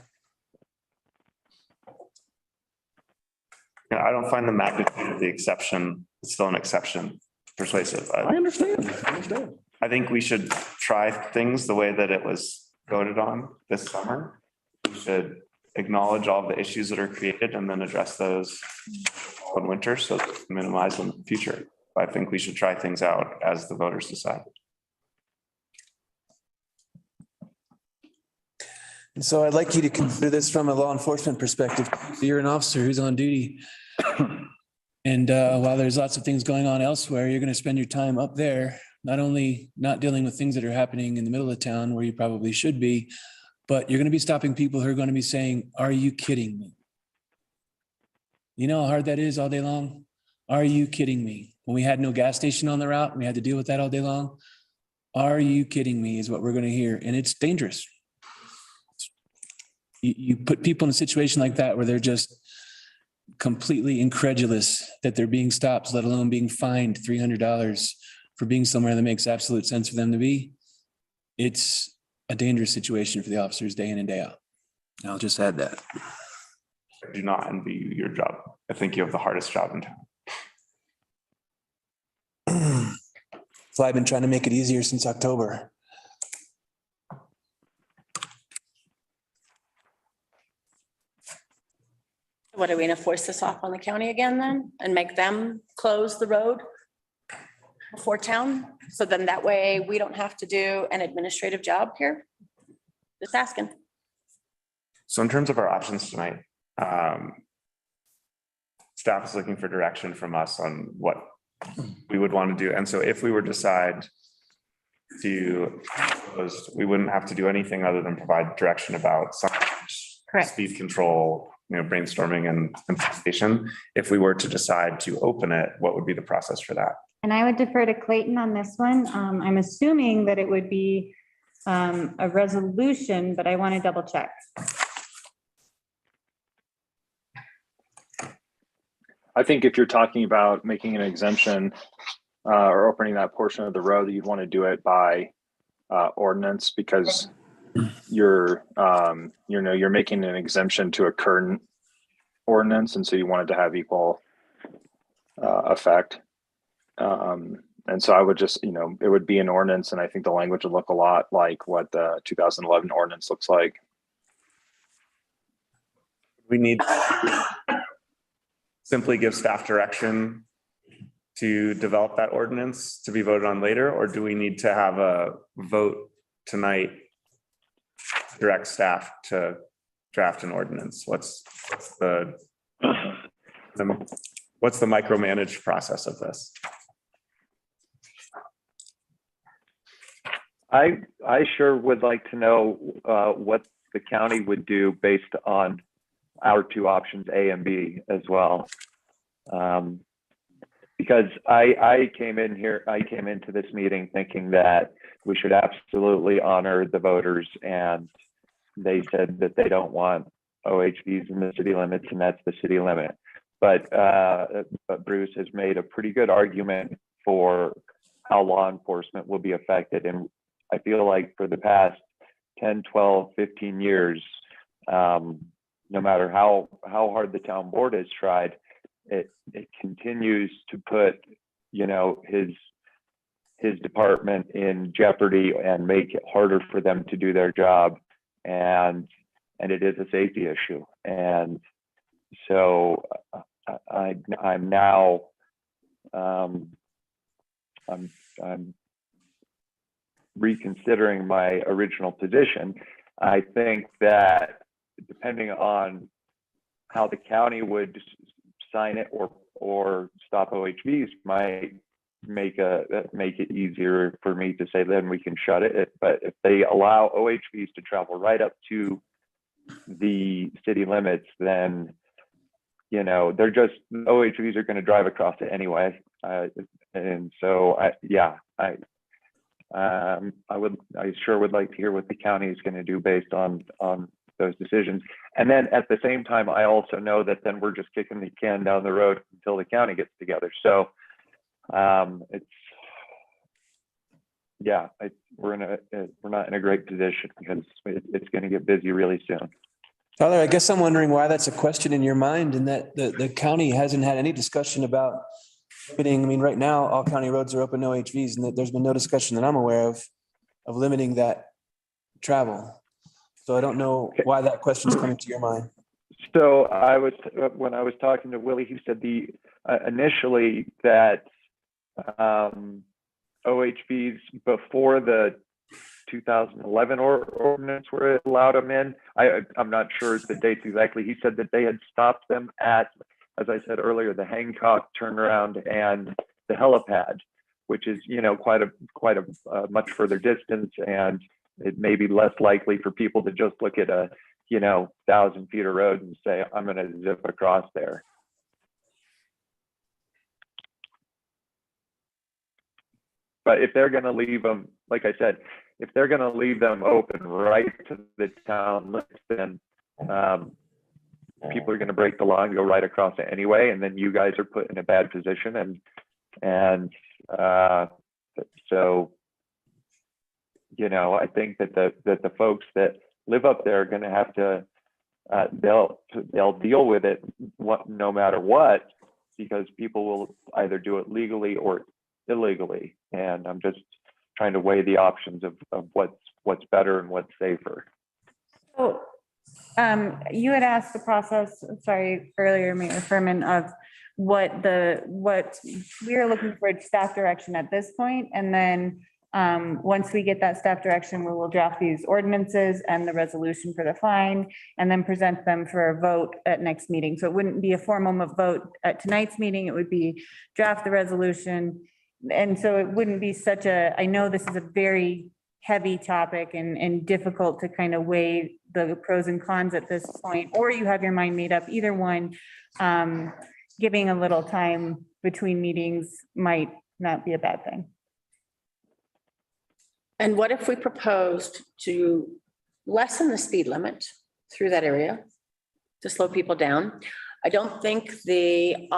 Yeah, I don't find the magnitude of the exception, it's still an exception, persuasive. I understand. I understand. I think we should try things the way that it was voted on this summer. We should acknowledge all the issues that are created and then address those in winter so that we can minimize them in the future. I think we should try things out as the voters decide. And so I'd like you to consider this from a law enforcement perspective. You're an officer who's on duty. And while there's lots of things going on elsewhere, you're going to spend your time up there, not only not dealing with things that are happening in the middle of town where you probably should be, but you're going to be stopping people who are going to be saying, "Are you kidding me?" You know how hard that is all day long? Are you kidding me? When we had no gas station on the route, and we had to deal with that all day long. Are you kidding me is what we're going to hear. And it's dangerous. You put people in a situation like that where they're just completely incredulous that they're being stopped, let alone being fined $300 for being somewhere that makes absolute sense for them to be. It's a dangerous situation for the officers day in and day out. I'll just add that. I do not envy your job. I think you have the hardest job in town. So I've been trying to make it easier since October. What, are we gonna force this off on the county again then and make them close the road before town? So then that way we don't have to do an administrative job here? Just asking. So in terms of our options tonight, staff is looking for direction from us on what we would want to do. And so if we were to decide to close, we wouldn't have to do anything other than provide direction about signage, Correct. speed control, brainstorming and implementation. If we were to decide to open it, what would be the process for that? And I would defer to Clayton on this one. I'm assuming that it would be a resolution, but I want to double check. I think if you're talking about making an exemption or opening that portion of the road, you'd want to do it by ordinance, because you're making an exemption to a current ordinance, and so you want it to have equal effect. And so I would just, it would be an ordinance, and I think the language would look a lot like what the 2011 ordinance looks like. We need simply give staff direction to develop that ordinance to be voted on later, or do we need to have a vote tonight to direct staff to draft an ordinance? What's the micromanaged process of this? I sure would like to know what the county would do based on our two options, A and B, as well. Because I came into this meeting thinking that we should absolutely honor the voters, and they said that they don't want OHVs in the city limits, and that's the city limit. But Bruce has made a pretty good argument for how law enforcement will be affected. And I feel like for the past 10, 12, 15 years, no matter how hard the town board has tried, it continues to put, his department in jeopardy and make it harder for them to do their job. And it is a safety issue. And so I'm now, I'm reconsidering my original position. I think that depending on how the county would sign it or stop OHVs might make it easier for me to say, then we can shut it. But if they allow OHVs to travel right up to the city limits, then OHVs are going to drive across it anyway. And so I sure would like to hear what the county is going to do based on those decisions. And then at the same time, I also know that then we're just kicking the can down the road until the county gets together. So we're not in a great position because it's going to get busy really soon. Tyler, I guess I'm wondering why that's a question in your mind and that the county hasn't had any discussion about limiting. I mean, right now, all county roads are open, no HVs, and that there's been no discussion that I'm aware of limiting that travel. So I don't know why that question's coming to your mind. So when I was talking to Willie, he said initially that OHVs before the 2011 ordinance where it allowed them in. I'm not sure the dates exactly. He said that they had stopped them at, as I said earlier, the Hancock turnaround and the helipad, which is, quite a much further distance, and it may be less likely for people to just look at a 1,000 feet of road and say, I'm going to zip across there. But if they're going to leave them, like I said, if they're going to leave them open right to the town limits, then people are going to break the law and go right across it anyway. And then you guys are put in a bad position. So, I think that the folks that live up there are going to have to, they'll deal with it no matter what, because people will either do it legally or illegally. And I'm just trying to weigh the options of what's better and what's safer. So, you had asked the process, earlier, Mayor Furman, of what we are looking for staff direction at this point, and then once we get that staff direction, we will draft these ordinances and the resolution for the fine, and then present them for a vote at next meeting. So it wouldn't be a formal vote at tonight's meeting. It would be draft the resolution. And so it wouldn't be I know this is a very heavy topic and difficult to kind of weigh the pros and cons at this point, or you have your mind made up. Either one, giving a little time between meetings might not be a bad thing. And what if we proposed to lessen the speed limit through that area to slow people down? I don't think the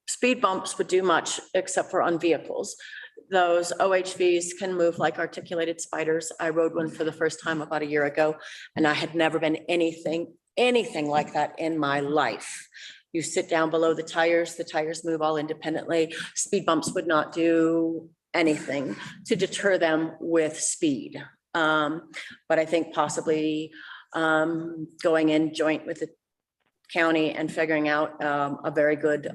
speed bumps would do much except for on vehicles. Those OHVs can move like articulated spiders. I rode one for the first time about a year ago, and I had never been anything like that in my life. You sit down below the tires move all independently. Speed bumps would not do anything to deter them with speed. But I think possibly going in joint with the county and figuring out a very good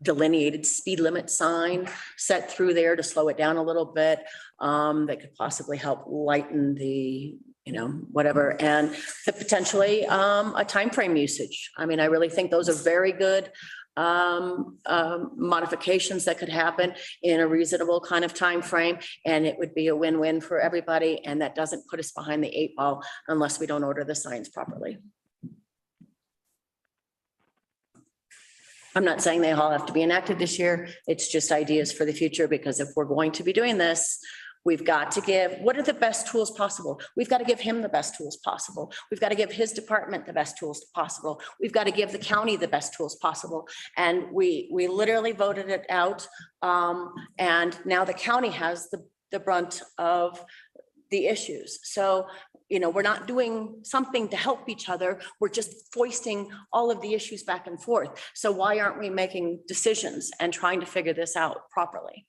delineated speed limit sign set through there to slow it down a little bit, that could possibly help lighten the whatever, and to potentially a time frame usage. I mean, I really think those are very good modifications that could happen in a reasonable kind of time frame, and it would be a win-win for everybody, and that doesn't put us behind the 8 ball unless we don't order the signs properly. I'm not saying they all have to be enacted this year. It's just ideas for the future, because if we're going to be doing this, we've got to give, what are the best tools possible? We've got to give him the best tools possible. We've got to give his department the best tools possible. We've got to give the county the best tools possible. And we literally voted it out. And now the county has the brunt of the issues. So, we're not doing something to help each other. We're just foisting all of the issues back and forth. So why aren't we making decisions and trying to figure this out properly?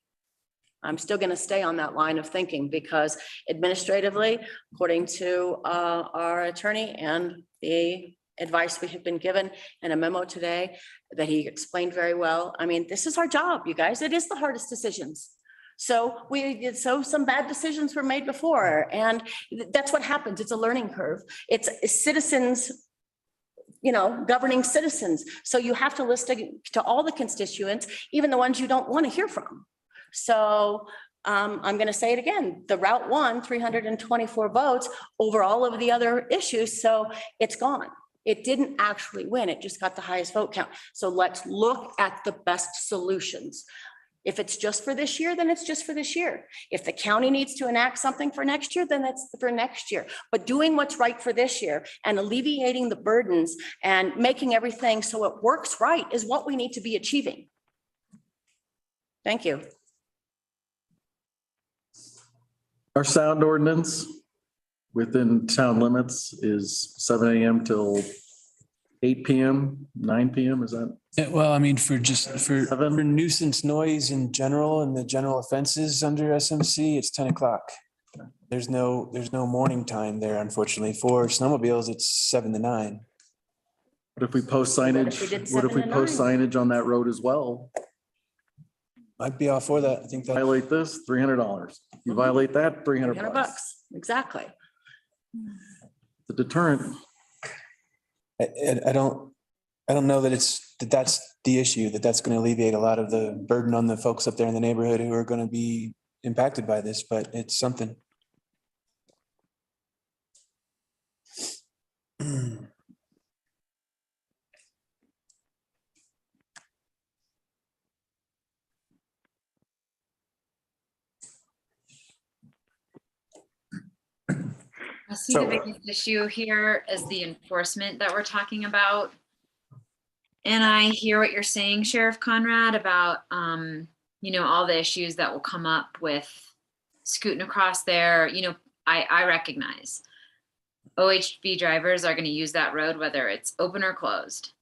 I'm still going to stay on that line of thinking, because administratively, according to our attorney and the advice we have been given in a memo today that he explained very well, I mean, this is our job, you guys. It is the hardest decisions. So some bad decisions were made before, and that's what happens. It's a learning curve. It's citizens, governing citizens. So you have to listen to all the constituents, even the ones you don't want to hear from. So I'm going to say it again. The route won 324 votes over all of the other issues. So it's gone. It didn't actually win. It just got the highest vote count. So let's look at the best solutions. If it's just for this year, then it's just for this year. If the county needs to enact something for next year, then that's for next year. But doing what's right for this year and alleviating the burdens and making everything so it works right is what we need to be achieving. Thank you. Our sound ordinance within town limits is 7 AM till 8 PM, 9 PM, is that? Yeah, well, I mean, for Seven? nuisance noise in general and the general offenses under SMC, it's 10 o'clock. There's no morning time there, unfortunately. For snowmobiles, it's 7 to 9. What if we post What if we signage, did what if we 7 to post 9? signage on that road as well? I'd be all for that. I think that, Violate this, $300. You violate that, 300 $300 bucks. bucks, exactly. The deterrent. I don't know that that's the issue, that's going to alleviate a lot of the burden on the folks up there in the neighborhood who are going to be impacted by this, but it's something. I see the biggest issue here is the enforcement that we're talking about. And I hear what you're saying, Sheriff Conrad, about, all the issues that will come up with scooting across there. I recognize OHV drivers are going to use that road, whether it's open or closed.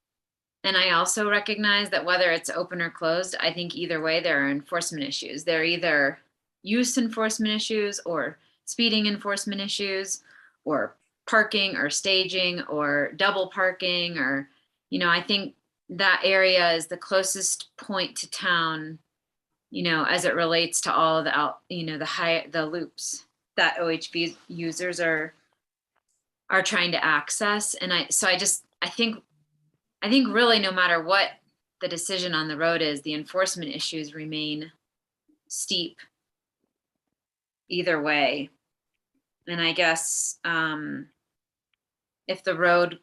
And I also recognize that whether it's open or closed, I think either way, there are enforcement issues. They're either use enforcement issues or speeding enforcement issues, or parking or staging or double parking, or, I think that area is the closest point to town, as it relates to all of the loops that OHV users are trying to access. And I think really no matter what the decision on the road is, the enforcement issues remain steep either way. And I guess if the road,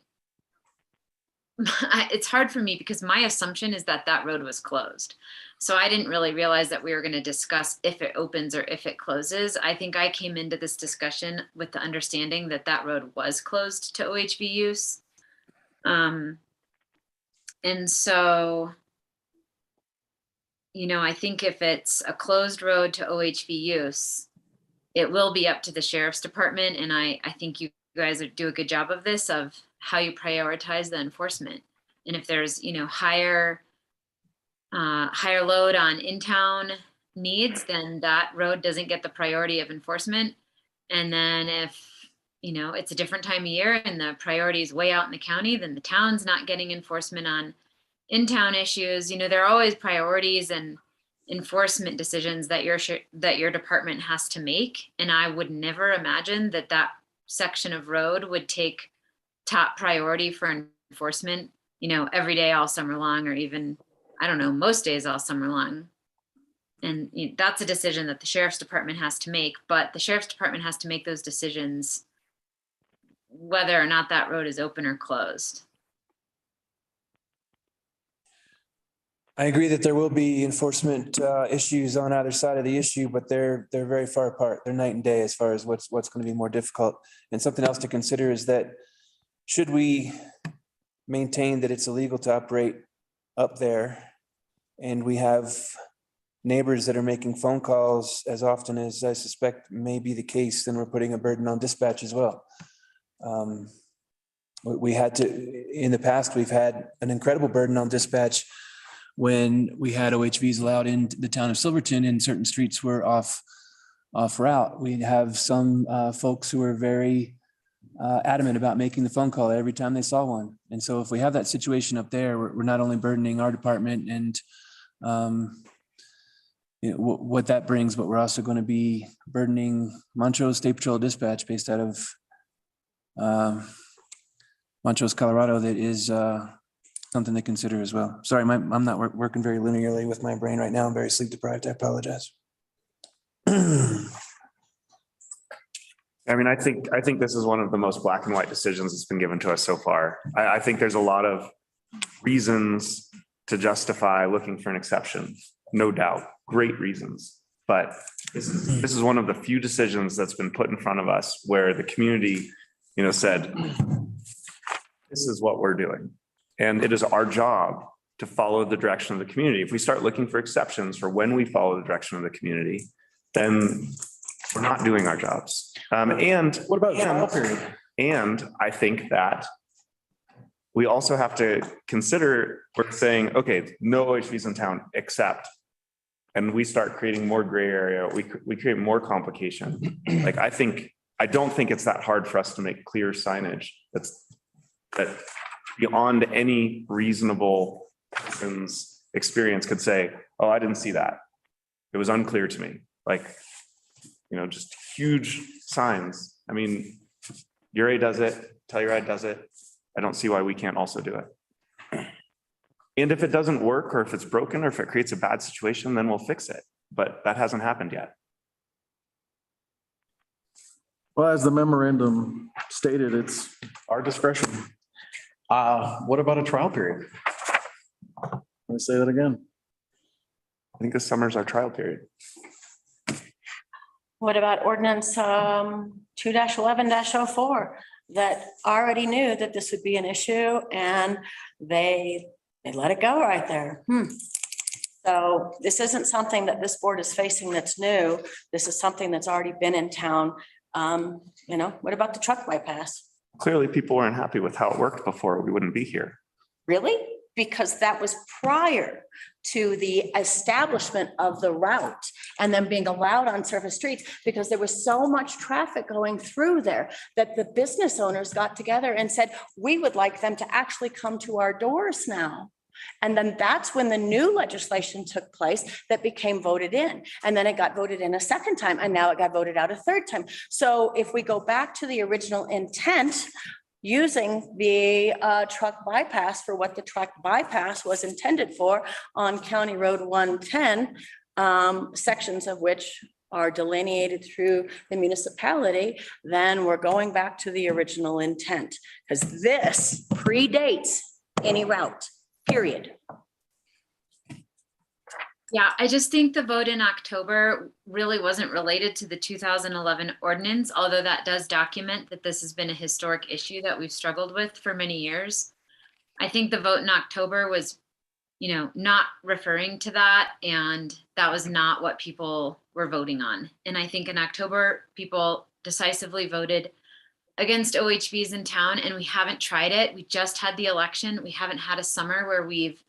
it's hard for me because my assumption is that road was closed. So I didn't really realize that we were going to discuss if it opens or if it closes. I think I came into this discussion with the understanding that road was closed to OHV use. And so, I think if it's a closed road to OHV use, it will be up to the sheriff's department. And I think you guys do a good job of this, of how you prioritize the enforcement. And if there's, higher load on in-town needs, then that road doesn't get the priority of enforcement. And then if, it's a different time of year and the priority is way out in the county, then the town's not getting enforcement on in-town issues. There are always priorities and enforcement decisions that your department has to make. And I would never imagine that section of road would take top priority for enforcement, every day all summer long, or even, I don't know, most days all summer long. And that's a decision that the sheriff's department has to make, but the sheriff's department has to make those decisions whether or not that road is open or closed. I agree that there will be enforcement issues on either side of the issue, but they're very far apart. They're night and day as far as what's going to be more difficult. And something else to consider is that should we maintain that it's illegal to operate up there, and we have neighbors that are making phone calls as often as I suspect may be the case, then we're putting a burden on dispatch as well. We had to, in the past, we've had an incredible burden on dispatch when we had OHVs allowed in the town of Silverton and certain streets were off route. We'd have some folks who were very adamant about making the phone call every time they saw one. And so if we have that situation up there, we're not only burdening our department and what that brings, but we're also going to be burdening Montrose State Patrol Dispatch based out of Montrose, Colorado. That is something to consider as well. Sorry, I'm not working very linearly with my brain right now. I'm very sleep deprived. I apologize. I mean, I think this is one of the most black and white decisions that's been given to us so far. I think there's a lot of reasons to justify looking for an exception, no doubt, great reasons. But this is one of the few decisions that's been put in front of us where the community, said, this is what we're doing. And it is our job to follow the direction of the community. If we start looking for exceptions for when we follow the direction of the community, then we're not doing our jobs. And What about trial period? And I think that we also have to consider, we're saying, okay, no OHVs in town except, and we start creating more gray area, we create more complication. Like, I don't think it's that hard for us to make clear signage that beyond any reasonable person's experience could say, oh, I didn't see that. It was unclear to me. Like, just huge signs. I mean, Uri does it, Telluride does it. I don't see why we can't also do it. And if it doesn't work, or if it's broken, or if it creates a bad situation, then we'll fix it. But that hasn't happened yet. Well, as the memorandum stated, it's our discretion. What about a trial period? Let me say that again. I think this summer's our trial period. What about ordinance 2-11-04 that already knew that this would be an issue and they let it go right there? So this isn't something that this board is facing that's new. This is something that's already been in town. What about the truck bypass? Clearly, people weren't happy with how it worked before. We wouldn't be here. Really? Because that was prior to the establishment of the route and then being allowed on surface streets, because there was so much traffic going through there that the business owners got together and said, we would like them to actually come to our doors now. And then that's when the new legislation took place that became voted in. And then it got voted in a second time, and now it got voted out a third time. So if we go back to the original intent, using the truck bypass for what the truck bypass was intended for on County Road 110, sections of which are delineated through the municipality, then we're going back to the original intent, because this predates any route, period. Yeah, I just think the vote in October really wasn't related to the 2011 ordinance, although that does document that this has been a historic issue that we've struggled with for many years. I think the vote in October was, not referring to that, and that was not what people were voting on. And I think in October, people decisively voted against OHVs in town, and we haven't tried it. We just had the election. We haven't had a summer where we've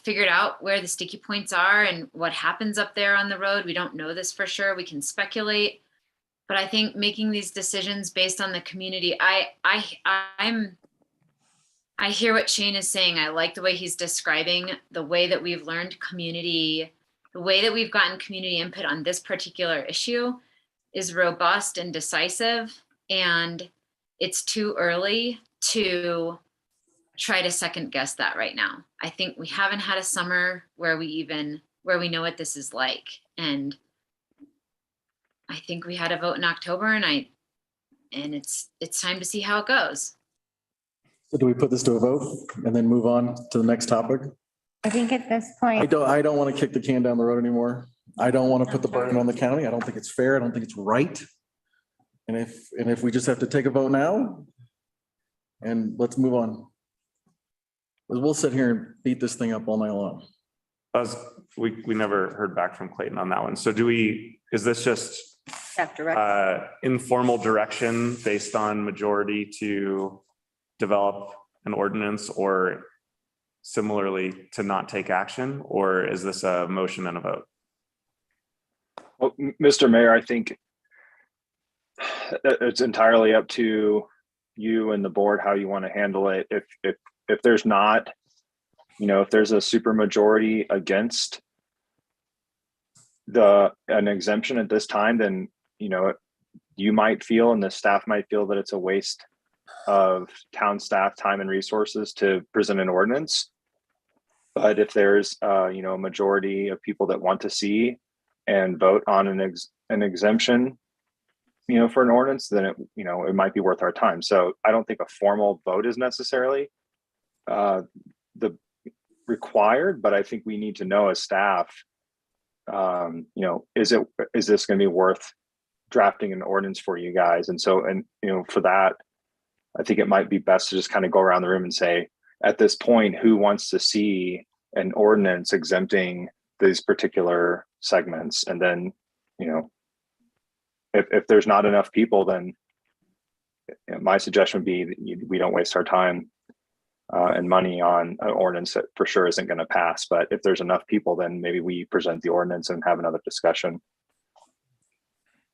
figured out where the sticky points are and what happens up there on the road. We don't know this for sure. We can speculate, but I think making these decisions based on the community, I hear what Shane is saying. I like the way he's describing the way that we've learned community, the way that we've gotten community input on this particular issue is robust and decisive, and it's too early to try to second guess that right now. I think we haven't had a summer where we know what this is like. And I think we had a vote in October, and it's time to see how it goes. So do we put this to a vote and then move on to the next topic? I think at this point. I don't want to kick the can down the road anymore. I don't want to put the burden on the county. I don't think it's fair. I don't think it's right. And if we just have to take a vote now, and let's move on. We'll sit here and beat this thing up all night long. We never heard back from Clayton on that one. So is this just informal direction based on majority to develop an ordinance, or similarly to not take action? Or is this a motion and a vote? Well, Mr. Mayor, I think it's entirely up to you and the board how you want to handle it. If there's not, if there's a super majority against an exemption at this time, then, you might feel, and the staff might feel, that it's a waste of town staff time and resources to present an ordinance. But if there's, a majority of people that want to see and vote on an exemption, for an ordinance, then it might be worth our time. So I don't think a formal vote is necessarily the required, but I think we need to know as staff, is this going to be worth drafting an ordinance for you guys? And so, for that, I think it might be best to just kind of go around the room and say, at this point, who wants to see an ordinance exempting these particular segments? And then, if there's not enough people, then my suggestion would be that we don't waste our time and money on an ordinance that for sure isn't going to pass. But if there's enough people, then maybe we present the ordinance and have another discussion.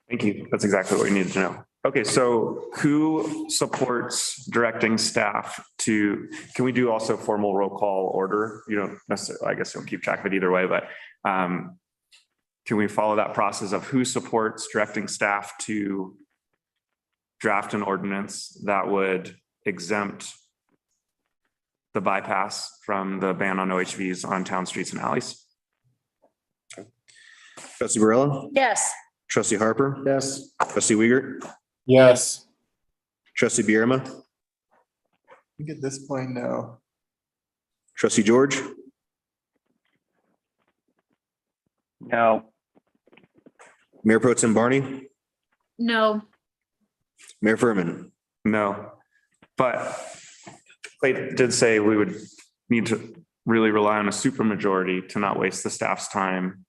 Thank you. That's exactly what we needed to know. Okay, so who supports directing staff to, can we do also formal roll call order? You don't necessarily, I guess you'll keep track of it either way, but can we follow that process of who supports directing staff to draft an ordinance that would exempt the bypass from the ban on OHVs on town streets and alleys? Trustee Barilla, Yes. trustee Harper, Yes. trustee Wiegert, Yes. trustee Bierma, I think at this point, no. trustee George, No. Mayor Pro Tem Barney, No. Mayor Furman. No, but Clay did say we would need to really rely on a supermajority to not waste the staff's time.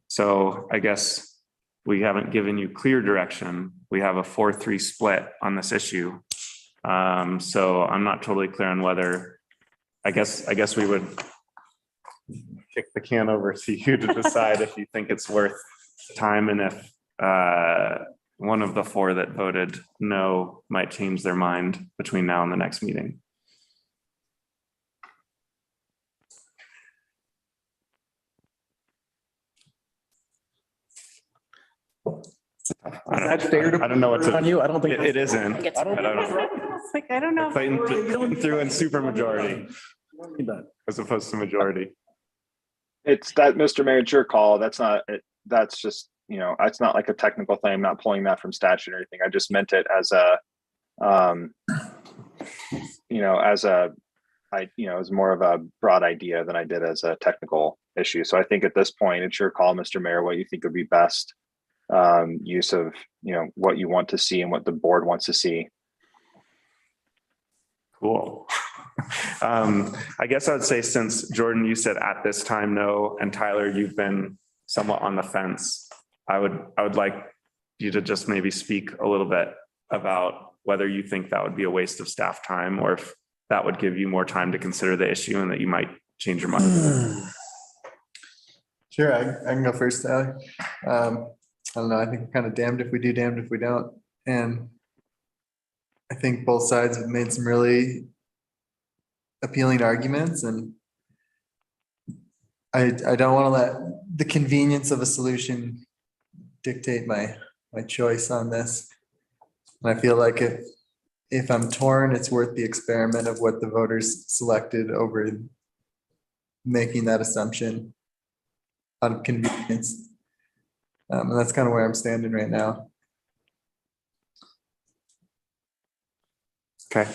So I guess we haven't given you clear direction. We have a 4-3 split on this issue. So I'm not totally clear on whether, I guess we would kick the can over to you to decide if you think it's worth time and if one of the 4 that voted no might change their mind between now and the next meeting. Is that fair to I don't know what to. on you? I don't think. It isn't. It's- I don't know. It's like, I don't know. Clayton threw in supermajority Need that. as opposed to majority. It's that, Mr. Mayor, it's your call. That's not, that's just, it's not like a technical thing. I'm not pulling that from statute or anything. I just meant it as a, as more of a broad idea than I did as a technical issue. So I think at this point, it's your call, Mr. Mayor, what you think would be best use of, what you want to see and what the board wants to see. Cool. I guess I would say, since Jordan, you said at this time, no, and Tyler, you've been somewhat on the fence. I would like you to just maybe speak a little bit about whether you think that would be a waste of staff time or if that would give you more time to consider the issue and that you might change your mind. Sure, I can go first, Tyler. I don't know, I think we're kind of damned if we do, damned if we don't. And I think both sides have made some really appealing arguments, and I don't want to let the convenience of a solution dictate my choice on this. And I feel like if I'm torn, it's worth the experiment of what the voters selected over making that assumption out of convenience. And that's kind of where I'm standing right now. Okay.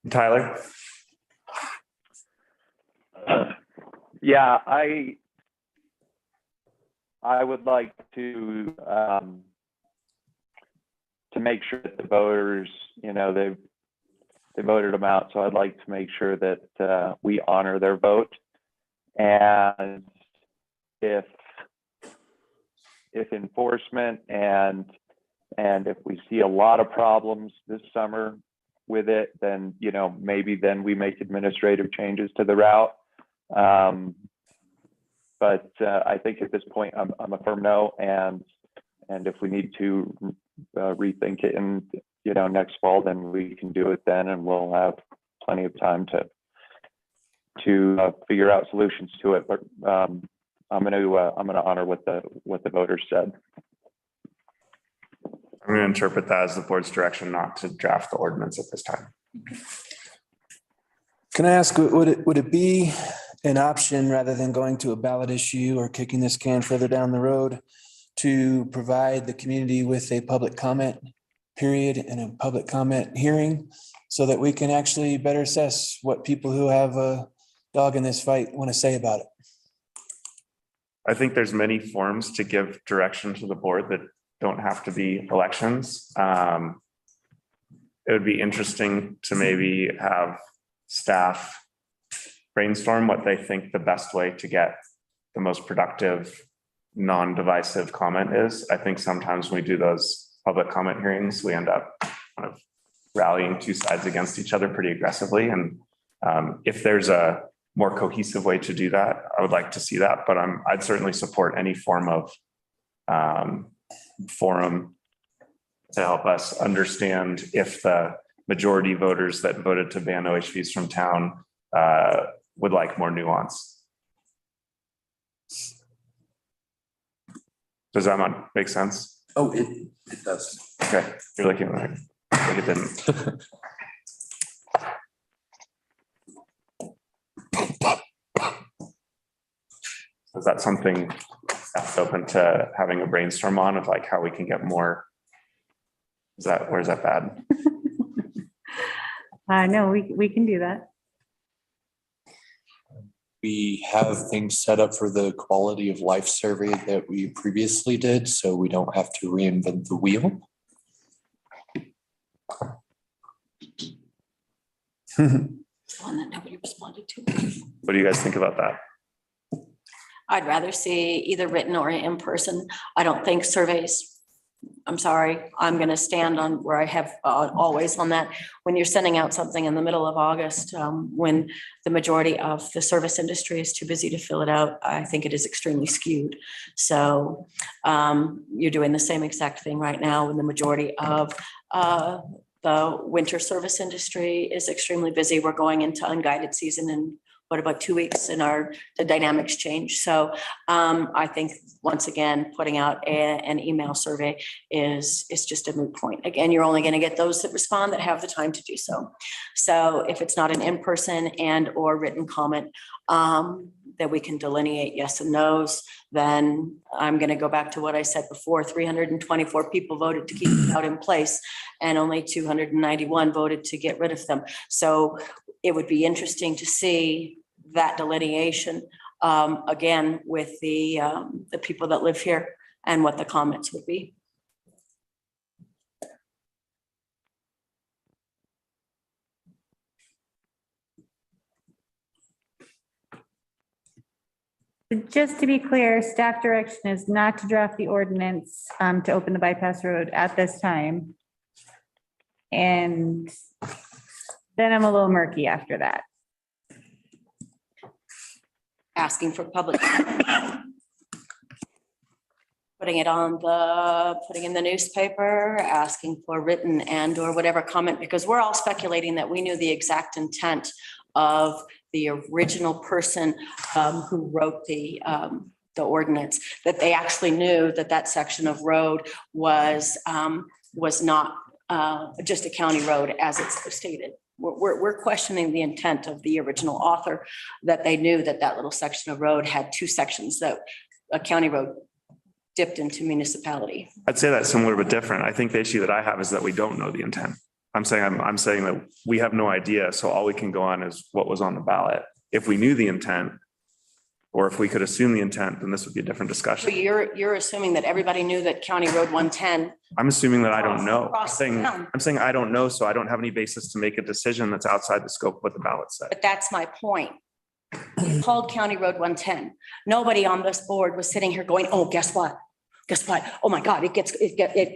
Tyler? Yeah, I would like to make sure that the voters, they voted them out. So I'd like to make sure that we honor their vote. And if enforcement and if we see a lot of problems this summer with it, then, maybe then we make administrative changes to the route. But I think at this point, I'm a firm no. And if we need to rethink it in, next fall, then we can do it then, and we'll have plenty of time to figure out solutions to it. But I'm going to honor what the voters said. I'm going to interpret that as the board's direction not to draft the ordinance at this time. Can I ask, would it be an option, rather than going to a ballot issue or kicking this can further down the road, to provide the community with a public comment period and a public comment hearing so that we can actually better assess what people who have a dog in this fight want to say about it? I think there's many forms to give direction to the board that don't have to be elections. It would be interesting to maybe have staff brainstorm what they think the best way to get the most productive non-divisive comment is. I think sometimes when we do those public comment hearings, we end up kind of rallying two sides against each other pretty aggressively. And if there's a more cohesive way to do that, I would like to see that, but I'd certainly support any form of forum to help us understand if the majority voters that voted to ban OHVs from town would like more nuance. Does that make sense? Oh, it does. Okay, you're looking at it. Like it didn't. Is that something that's open to having a brainstorm on of like how we can get more? Where's that bad? No, we can do that. We have things set up for the quality of life survey that we previously did, so we don't have to reinvent the wheel. One that nobody responded to. What do you guys think about that? I'd rather see either written or in person. I don't think surveys, I'm sorry, I'm going to stand on where I have always on that. When you're sending out something in the middle of August, when the majority of the service industry is too busy to fill it out, I think it is extremely skewed. So you're doing the same exact thing right now when the majority of the winter service industry is extremely busy. We're going into unguided season in what, about 2 weeks, and the dynamics change. So I think once again, putting out an email survey is just a moot point. Again, you're only going to get those that respond that have the time to do so. So if it's not an in-person and or written comment that we can delineate yes and no's, then I'm going to go back to what I said before. 324 people voted to keep it out in place and only 291 voted to get rid of them. So it would be interesting to see that delineation again with the people that live here and what the comments would be. Just to be clear, staff direction is not to draft the ordinance to open the bypass road at this time. And then I'm a little murky after that. Asking for public. Putting in the newspaper, asking for written and or whatever comment, because we're all speculating that we knew the exact intent of the original person who wrote the ordinance, that they actually knew that that section of road was not just a county road as it's stated. We're questioning the intent of the original author, that they knew that that little section of road had two sections, that a county road dipped into municipality. I'd say that's similar but different. I think the issue that I have is that we don't know the intent. I'm saying that we have no idea. So all we can go on is what was on the ballot. If we knew the intent, or if we could assume the intent, then this would be a different discussion. So you're assuming that everybody knew that County Road 110. I'm assuming that I don't know. I'm saying I don't know, so I don't have any basis to make a decision that's outside the scope of what the ballot said. But that's my point. It's called County Road 110. Nobody on this board was sitting here going, oh, guess what? Guess what? Oh my God, it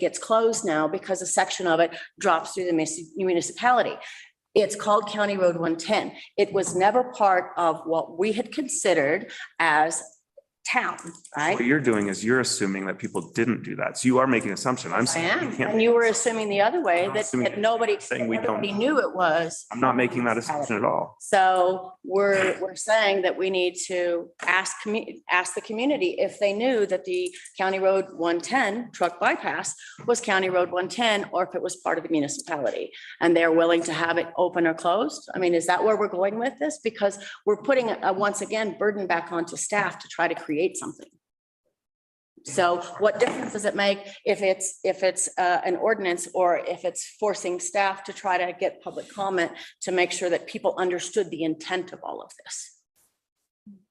gets closed now because a section of it drops through the municipality. It's called County Road 110. It was never part of what we had considered as town, right? What you're doing is you're assuming that people didn't do that. So you are making an assumption. I'm saying. And you were assuming the other way, that nobody knew it was. I'm not making that assumption at all. So we're saying that we need to ask the community if they knew that the County Road 110 truck bypass was County Road 110, or if it was part of the municipality, and they're willing to have it open or closed. I mean, is that where we're going with this? Because we're putting once again burden back onto staff to try to create something. So what difference does it make if it's an ordinance, or if it's forcing staff to try to get public comment to make sure that people understood the intent of all of this?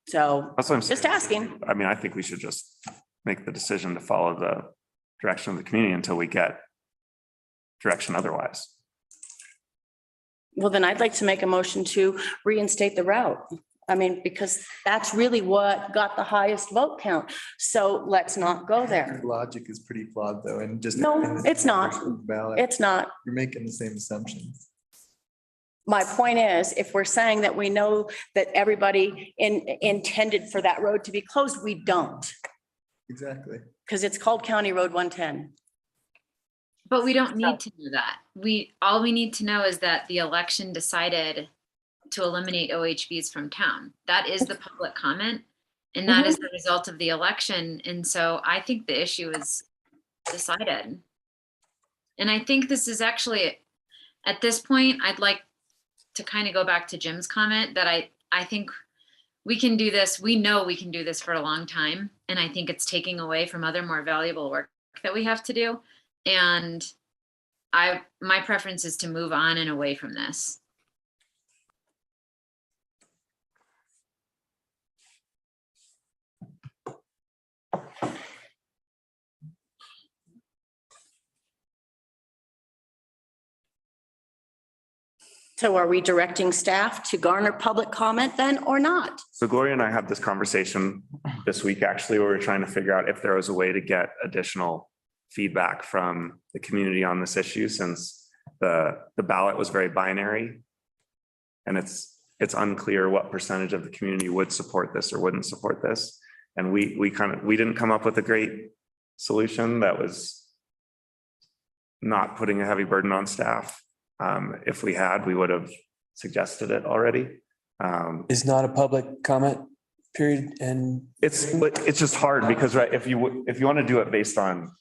So that's what I'm just asking. I mean, I think we should just make the decision to follow the direction of the community until we get direction otherwise. Well, then I'd like to make a motion to reinstate the route. I mean, because that's really what got the highest vote count. So let's not go there. Your logic is pretty flawed though, and just. No, it's not. Ballot. It's not. You're making the same assumptions. My point is, if we're saying that we know that everybody intended for that road to be closed, we don't, Exactly. because it's called County Road 110. But we don't need to know that. All we need to know is that the election decided to eliminate OHVs from town. That is the public comment, and that is the result of the election. And so I think the issue is decided. And I think this is actually, at this point, I'd like to kind of go back to Jim's comment that I think we can do this. We know we can do this for a long time. And I think it's taking away from other more valuable work that we have to do. And my preference is to move on and away from this. So are we directing staff to garner public comment then or not? So Gloria and I had this conversation this week, actually, where we were trying to figure out if there was a way to get additional feedback from the community on this issue, since the ballot was very binary. And it's unclear what percentage of the community would support this or wouldn't support this. And we didn't come up with a great solution that was not putting a heavy burden on staff. If we had, we would have suggested it already. Is not a public comment period, and it's just hard because, right, if you want to do it based on,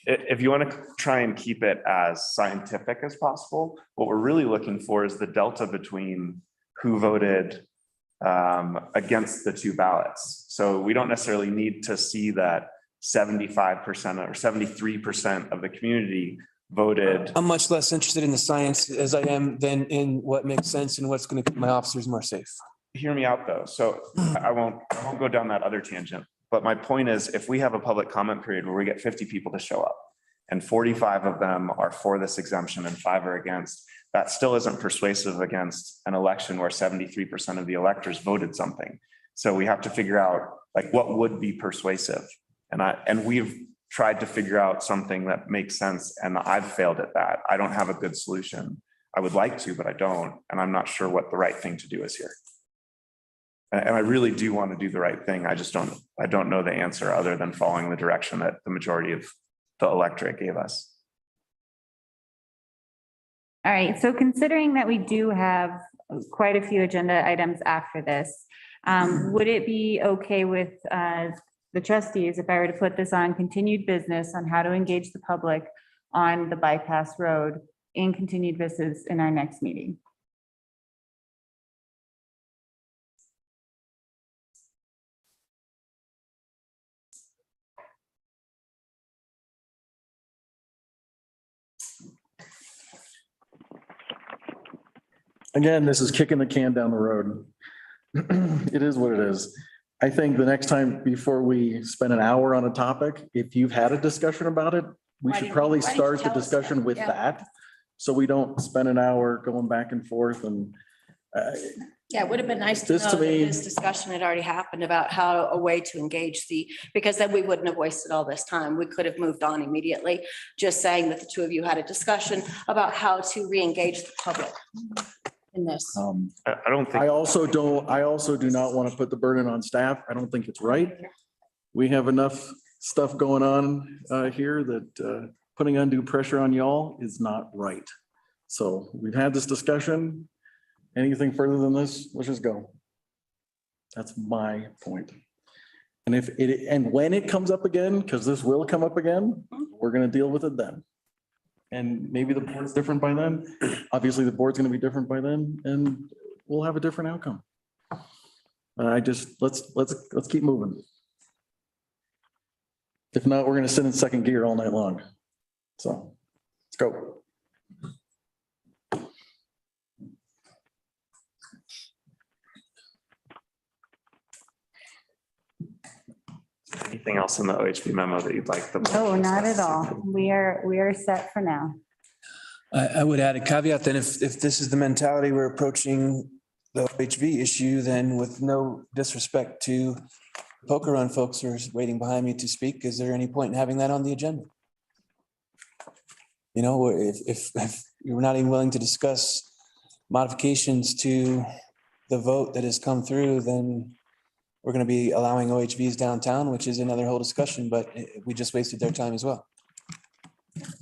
if you want to try and keep it as scientific as possible, what we're really looking for is the delta between who voted against the two ballots. So we don't necessarily need to see that 75% or 73% of the community voted. I'm much less interested in the science as I am than in what makes sense and what's going to keep my officers more safe. Hear me out though. So I won't go down that other tangent. But my point is, if we have a public comment period where we get 50 people to show up and 45 of them are for this exemption and 5 are against, that still isn't persuasive against an election where 73% of the electors voted something. So we have to figure out like what would be persuasive. And we've tried to figure out something that makes sense, and I've failed at that. I don't have a good solution. I would like to, but I don't, and I'm not sure what the right thing to do is here. And I really do want to do the right thing. I don't know the answer other than following the direction that the majority of the electorate gave us. All right, so considering that we do have quite a few agenda items after this, would it be okay with the trustees if I were to put this on continued business on how to engage the public on the bypass road in continued business in our next meeting? Again, this is kicking the can down the road. It is what it is. I think the next time, before we spend an hour on a topic, if you've had a discussion about it, we should probably start the discussion with that. So we don't spend an hour going back and forth and. Yeah, it would have been nice to know that this discussion had already happened about how a way to engage because then we wouldn't have wasted all this time. We could have moved on immediately, just saying that the two of you had a discussion about how to re-engage the public in this. I don't think. I also do not want to put the burden on staff. I don't think it's right. We have enough stuff going on here that putting undue pressure on y'all is not right. So we've had this discussion. Anything further than this, let's just go. That's my point. And when it comes up again, because this will come up again, we're going to deal with it then. And maybe the board's different by then. Obviously, the board's going to be different by then, and we'll have a different outcome. Let's keep moving. If not, we're going to sit in second gear all night long. So let's go. Anything else in the OHB memo that you'd like them? No, not at all. We are set for now. I would add a caveat then if this is the mentality we're approaching the OHV issue, then with no disrespect to Poker Run folks who are waiting behind me to speak, is there any point in having that on the agenda? You know, if you're not even willing to discuss modifications to the vote that has come through, then we're going to be allowing OHVs downtown, which is another whole discussion, but we just wasted their time as well.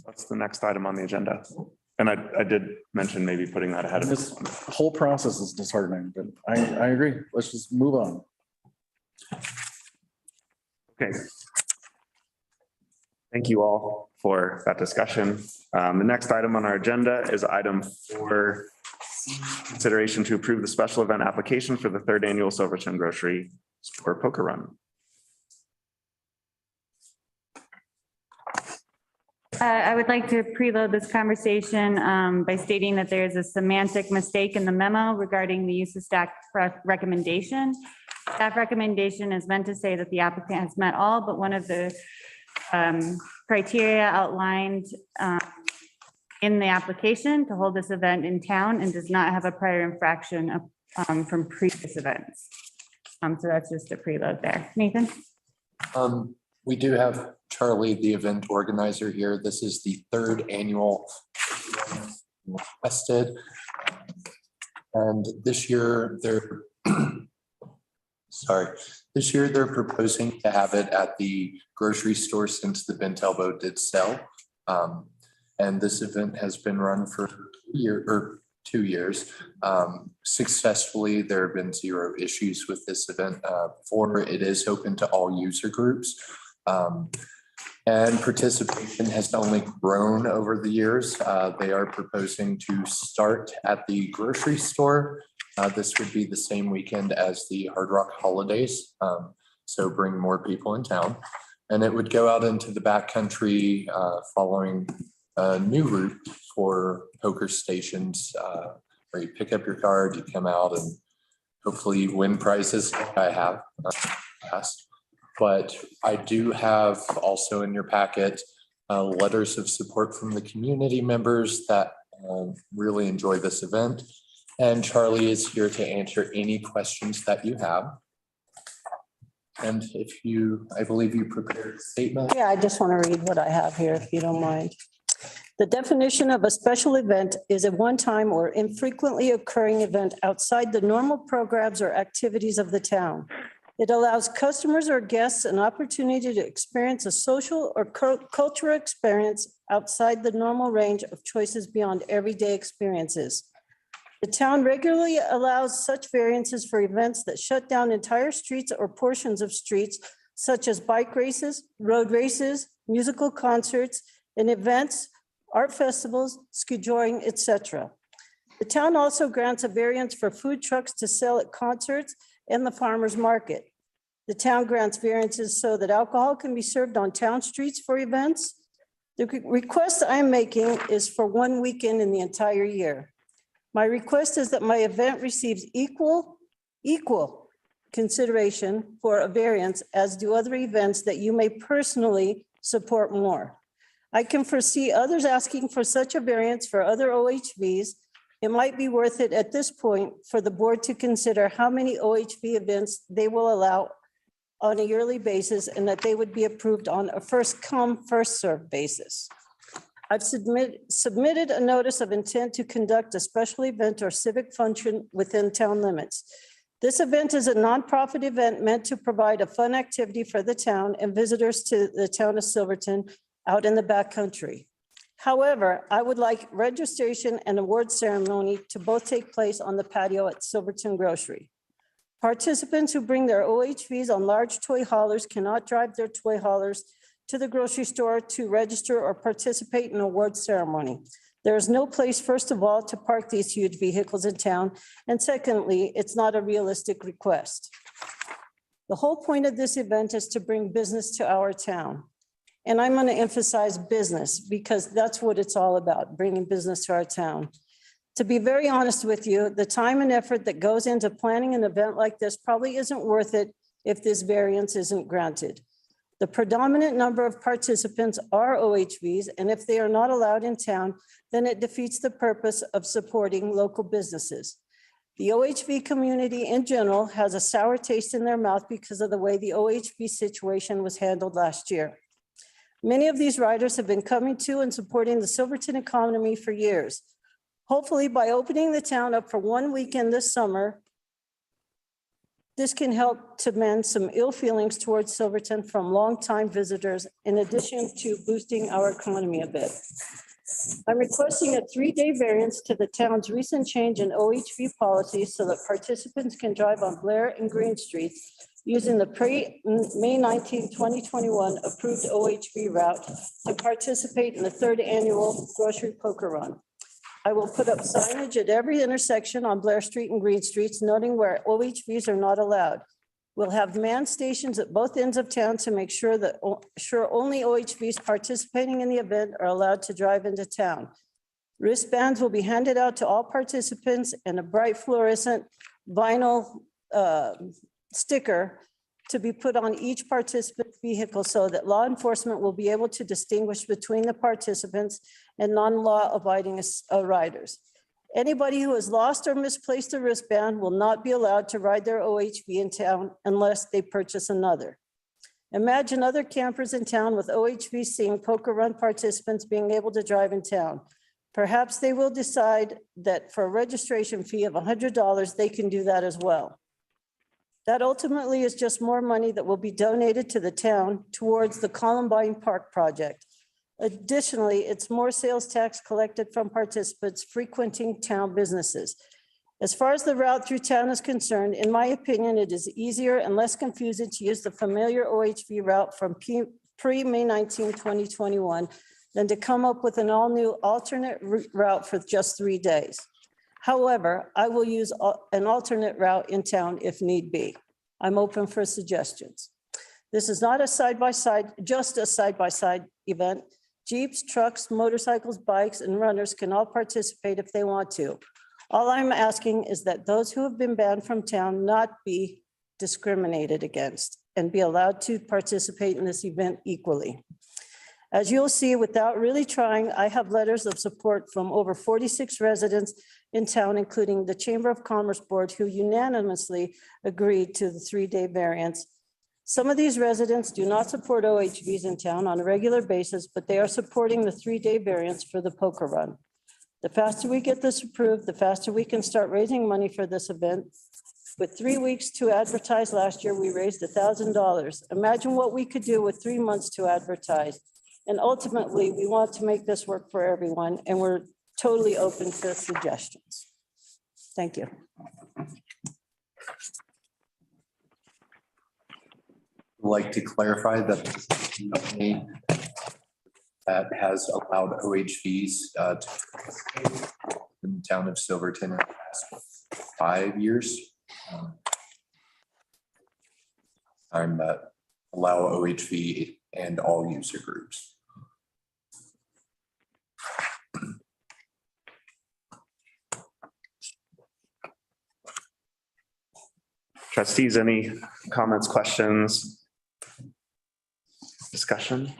That's the next item on the agenda. And I did mention maybe putting that ahead of This this. whole process is disheartening, but I agree. Let's just move on. Okay. Thank you all for that discussion. The next item on our agenda is item 4, consideration to approve the special event application for the 3rd annual Silverton Grocery Store Poker Run. I would like to preload this conversation by stating that there is a semantic mistake in the memo regarding the use of staff recommendation. Staff recommendation is meant to say that the applicant has met all, but one of the criteria outlined in the application to hold this event in town and does not have a prior infraction from previous events. So that's just a preload there. Nathan? We do have Charlie, the event organizer here. This is the 3rd annual requested. And this year they're this year they're proposing to have it at the grocery store since the Bent Elbow did sell. And this event has been run for 2 years. Successfully, there have been 0 issues with this event. For it is open to all user groups. And participation has only grown over the years. They are proposing to start at the grocery store. This would be the same weekend as the Hard Rock holidays. So bring more people in town. And it would go out into the backcountry following a new route for poker stations where you pick up your card, you come out and hopefully win prizes like I have past. But I do have also in your packet letters of support from the community members that really enjoy this event. And Charlie is here to answer any questions that you have. And if you, I believe you prepared a statement. Yeah, I just want to read what I have here, if you don't mind. The definition of a special event is a one-time or infrequently occurring event outside the normal programs or activities of the town. It allows customers or guests an opportunity to experience a social or cultural experience outside the normal range of choices beyond everyday experiences. The town regularly allows such variances for events that shut down entire streets or portions of streets, such as bike races, road races, musical concerts, and events, art festivals, skijoring, etc. The town also grants a variance for food trucks to sell at concerts and the farmers market. The town grants variances so that alcohol can be served on town streets for events. The request I'm making is for one weekend in the entire year. My request is that my event receives equal consideration for a variance as do other events that you may personally support more. I can foresee others asking for such a variance for other OHVs. It might be worth it at this point for the board to consider how many OHV events they will allow on a yearly basis and that they would be approved on a first come, first served basis. I've submitted a notice of intent to conduct a special event or civic function within town limits. This event is a nonprofit event meant to provide a fun activity for the town and visitors to the town of Silverton out in the backcountry. However, I would like registration and award ceremony to both take place on the patio at Silverton Grocery. Participants who bring their OHVs on large toy haulers cannot drive their toy haulers to the grocery store to register or participate in an award ceremony. There is no place, first of all, to park these huge vehicles in town. And secondly, it's not a realistic request. The whole point of this event is to bring business to our town. And I'm going to emphasize business because that's what it's all about, bringing business to our town. To be very honest with you, the time and effort that goes into planning an event like this probably isn't worth it if this variance isn't granted. The predominant number of participants are OHVs, and if they are not allowed in town, then it defeats the purpose of supporting local businesses. The OHV community in general has a sour taste in their mouth because of the way the OHV situation was handled last year. Many of these riders have been coming to and supporting the Silverton economy for years. Hopefully, by opening the town up for one weekend this summer, this can help to mend some ill feelings towards Silverton from longtime visitors, in addition to boosting our economy a bit. I'm requesting a 3-day variance to the town's recent change in OHV policy so that participants can drive on Blair and Green Streets using the May 19, 2021 approved OHV route to participate in the 3rd annual grocery poker run. I will put up signage at every intersection on Blair Street and Green Streets noting where OHVs are not allowed. We'll have man stations at both ends of town to make sure that only OHVs participating in the event are allowed to drive into town. Wristbands will be handed out to all participants and a bright fluorescent vinyl sticker to be put on each participant's vehicle so that law enforcement will be able to distinguish between the participants and non-law abiding riders. Anybody who has lost or misplaced a wristband will not be allowed to ride their OHV in town unless they purchase another. Imagine other campers in town with OHV seeing poker run participants being able to drive in town. Perhaps they will decide that for a registration fee of $100, they can do that as well. That ultimately is just more money that will be donated to the town towards the Columbine Park project. Additionally, it's more sales tax collected from participants frequenting town businesses. As far as the route through town is concerned, in my opinion, it is easier and less confusing to use the familiar OHV route from pre-May 19, 2021 than to come up with an all-new alternate route for just 3 days. However, I will use an alternate route in town if need be. I'm open for suggestions. This is not a side-by-side, just a side-by-side event. Jeeps, trucks, motorcycles, bikes, and runners can all participate if they want to. All I'm asking is that those who have been banned from town not be discriminated against and be allowed to participate in this event equally. As you'll see, without really trying, I have letters of support from over 46 residents in town, including the Chamber of Commerce Board, who unanimously agreed to the 3-day variance. Some of these residents do not support OHVs in town on a regular basis, but they are supporting the 3-day variance for the poker run. The faster we get this approved, the faster we can start raising money for this event. With 3 weeks to advertise last year, we raised $1,000. Imagine what we could do with 3 months to advertise. And ultimately, we want to make this work for everyone, and we're totally open to suggestions. Thank you. Like to clarify that the company that has allowed OHVs to participate in the town of Silverton in the past 5 years. Time that allow OHV and all user groups. Trustees, any comments, questions? Discussion?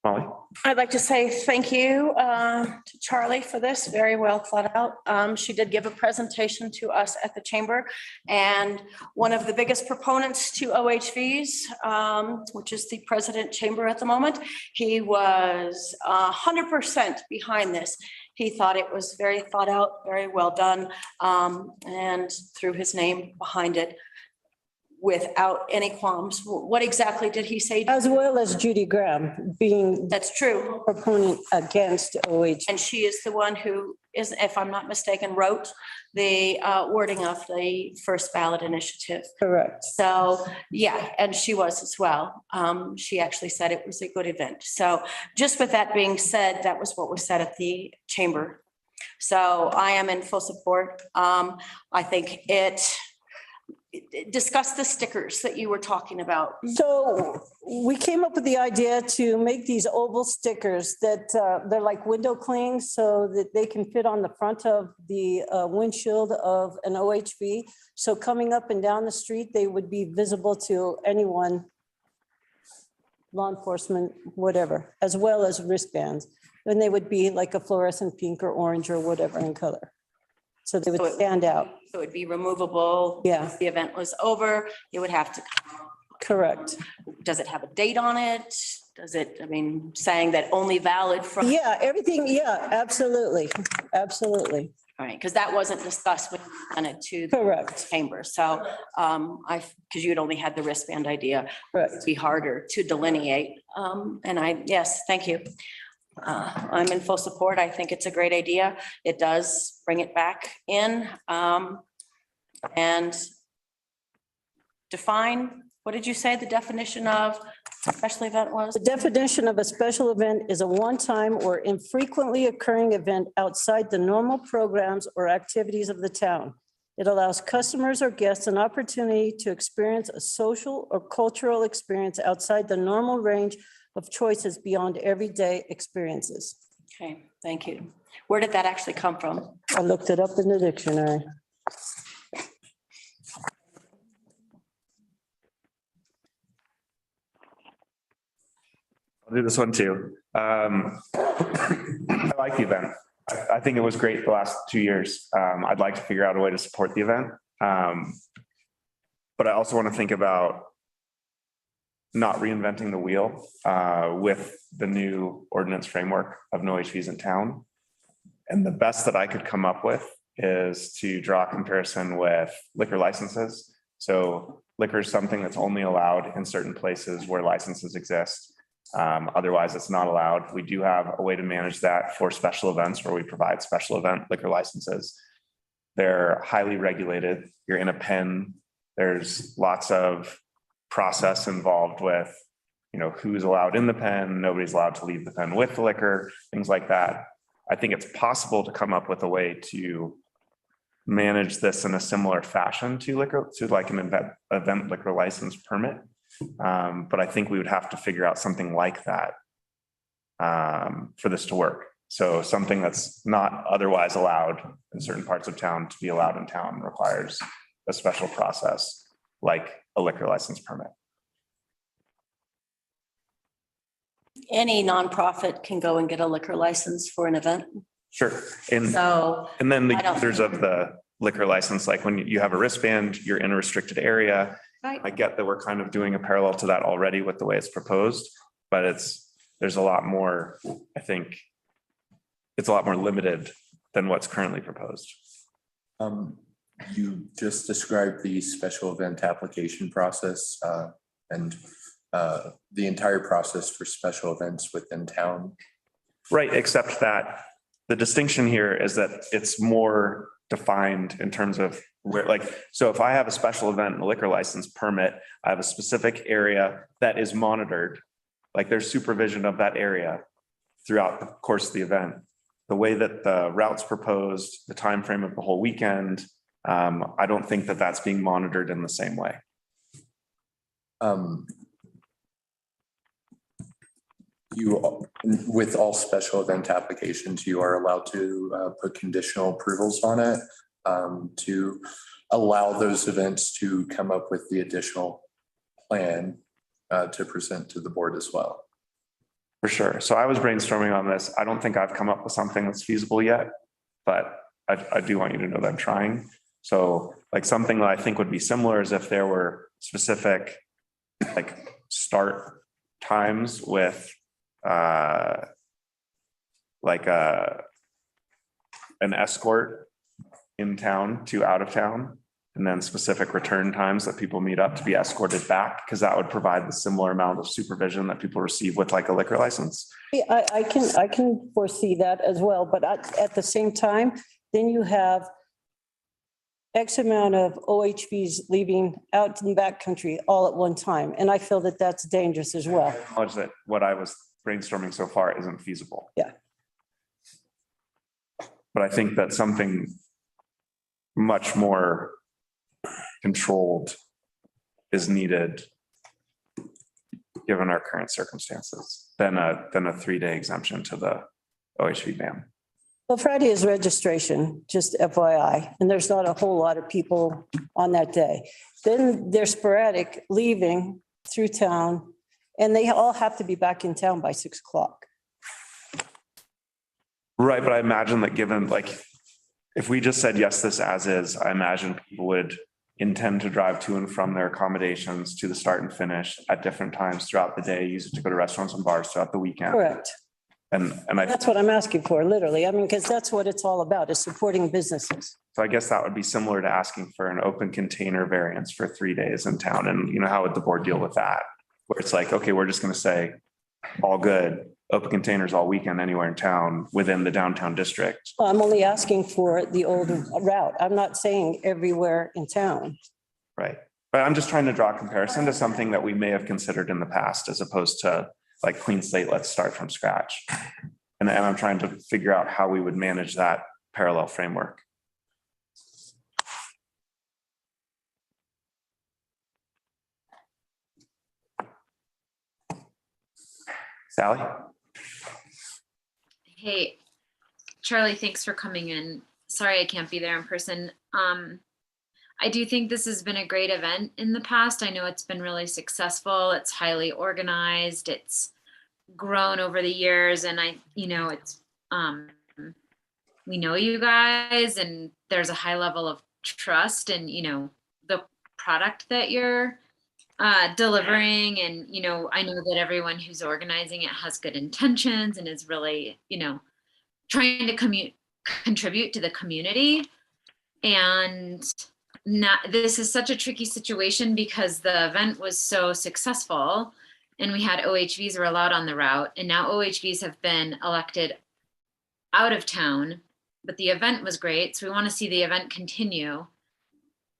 Molly? I'd like to say thank you to Charlie for this, very well thought out. She did give a presentation to us at the chamber, and one of the biggest proponents to OHVs, which is the president chamber at the moment, he was 100% behind this. He thought it was very thought out, very well done, and threw his name behind it without any qualms. What exactly did he say? As well as Judy Graham being. That's true. Proponent against OH. And she is the one who is, if I'm not mistaken, wrote the wording of the first ballot initiative. Correct. So, yeah, and she was as well. She actually said it was a good event. So just with that being said, that was what was said at the chamber. So I am in full support. I think discuss the stickers that you were talking about. So we came up with the idea to make these oval stickers that they're like window clings so that they can fit on the front of the windshield of an OHV. So coming up and down the street, they would be visible to anyone, law enforcement, whatever, as well as wristbands. and they would be like a fluorescent pink or orange or whatever in color. So they would stand out. So it'd be removable. Yeah. If the event was over, it would have to. Correct. Does it have a date on it? Does it, I mean, saying that only valid from? Yeah, everything, yeah, absolutely, absolutely. All right, because that wasn't discussed when you sent it to the Correct. chamber. So because you'd only had the wristband idea, Correct. it'd be harder to delineate. Yes, thank you. I'm in full support. I think it's a great idea. It does bring it back in and define, what did you say the definition of special event was? The definition of a special event is a one-time or infrequently occurring event outside the normal programs or activities of the town. It allows customers or guests an opportunity to experience a social or cultural experience outside the normal range of choices beyond everyday experiences. Okay, thank you. Where did that actually come from? I looked it up in the dictionary. I'll do this one too. I like the event. I think it was great the last 2 years. I'd like to figure out a way to support the event. But I also want to think about not reinventing the wheel with the new ordinance framework of no HVs in town. And the best that I could come up with is to draw a comparison with liquor licenses. So liquor is something that's only allowed in certain places where licenses exist. Otherwise, it's not allowed. We do have a way to manage that for special events where we provide special event liquor licenses. They're highly regulated. You're in a pen. There's lots of process involved with, you know, who's allowed in the pen, nobody's allowed to leave the pen with the liquor, things like that. I think it's possible to come up with a way to manage this in a similar fashion to liquor, to like an event liquor license permit. But I think we would have to figure out something like that for this to work. So something that's not otherwise allowed in certain parts of town to be allowed in town requires a special process like a liquor license permit. Any nonprofit can go and get a liquor license for an event. Sure. And then the users of the liquor license, like when you have a wristband, you're in a restricted area. Right. I get that we're kind of doing a parallel to that already with the way it's proposed, but there's a lot more, I think it's a lot more limited than what's currently proposed. You just described the special event application process and the entire process for special events within town. Right, except that the distinction here is that it's more defined in terms of where, like, so if I have a special event and a liquor license permit, I have a specific area that is monitored, like there's supervision of that area throughout the course of the event. The way that the route's proposed, the time frame of the whole weekend, I don't think that that's being monitored in the same way. With all special event applications, you are allowed to put conditional approvals on it to allow those events to come up with the additional plan to present to the board as well. For sure. So I was brainstorming on this. I don't think I've come up with something that's feasible yet, but I do want you to know that I'm trying. So like something that I think would be similar is if there were specific like start times with like an escort in town to out of town, and then specific return times that people meet up to be escorted back, because that would provide the similar amount of supervision that people receive with like a liquor license. I can foresee that as well, but at the same time, then you have X amount of OHVs leaving out in the backcountry all at one time. And I feel that that's dangerous as well. I acknowledge that what I was brainstorming so far isn't feasible. Yeah. But I think that something much more controlled is needed given our current circumstances than a 3-day exemption to the OHV ban. Well, Friday is registration, just FYI, and there's not a whole lot of people on that day. Then they're sporadic leaving through town, and they all have to be back in town by 6 o'clock. Right, but I imagine that given like, if we just said yes, this as is, I imagine people would intend to drive to and from their accommodations to the start and finish at different times throughout the day, use it to go to restaurants and bars throughout the weekend. Correct. And I, That's what I'm asking for, literally. I mean, because that's what it's all about, is supporting businesses. so I guess that would be similar to asking for an open container variance for 3 days in town. And you know, how would the board deal with that? Where it's like, okay, we're just going to say all good, open containers all weekend anywhere in town within the downtown district. Well, I'm only asking for the old route. I'm not saying everywhere in town. Right. But I'm just trying to draw a comparison to something that we may have considered in the past, as opposed to like clean slate, let's start from scratch. And I'm trying to figure out how we would manage that parallel framework. Sally? Hey, Charlie, thanks for coming in. Sorry I can't be there in person. I do think this has been a great event in the past. I know it's been really successful. It's highly organized. It's grown over the years, and it's we know you guys, and there's a high level of trust and the product that you're delivering. And I know that everyone who's organizing it has good intentions and is really trying to contribute to the community. And this is such a tricky situation because the event was so successful and we had OHVs were allowed on the route, and now OHVs have been elected out of town, but the event was great. So we want to see the event continue.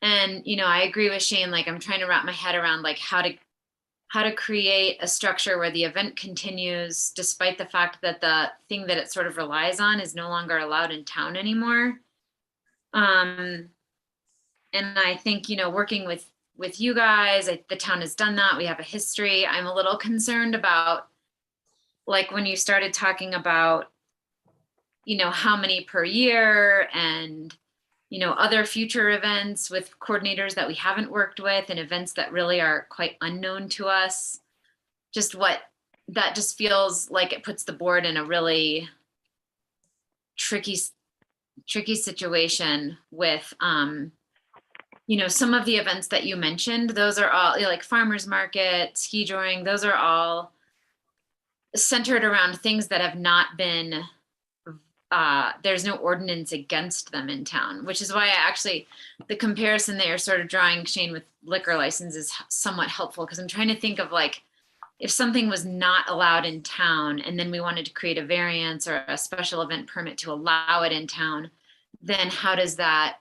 And, I agree with Shane, like I'm trying to wrap my head around like how to create a structure where the event continues despite the fact that the thing that it sort of relies on is no longer allowed in town anymore. And I think, working with you guys, the town has done that. We have a history. I'm a little concerned about like when you started talking about, how many per year and, other future events with coordinators that we haven't worked with and events that really are quite unknown to us. That just feels like it puts the board in a really tricky situation with, some of the events that you mentioned. Those are all like farmers market, ski joring. Those are all centered around things that have not been, there's no ordinance against them in town, which is why the comparison that you're sort of drawing, Shane, with liquor license is somewhat helpful, because I'm trying to think of like, if something was not allowed in town and then we wanted to create a variance or a special event permit to allow it in town, then how does that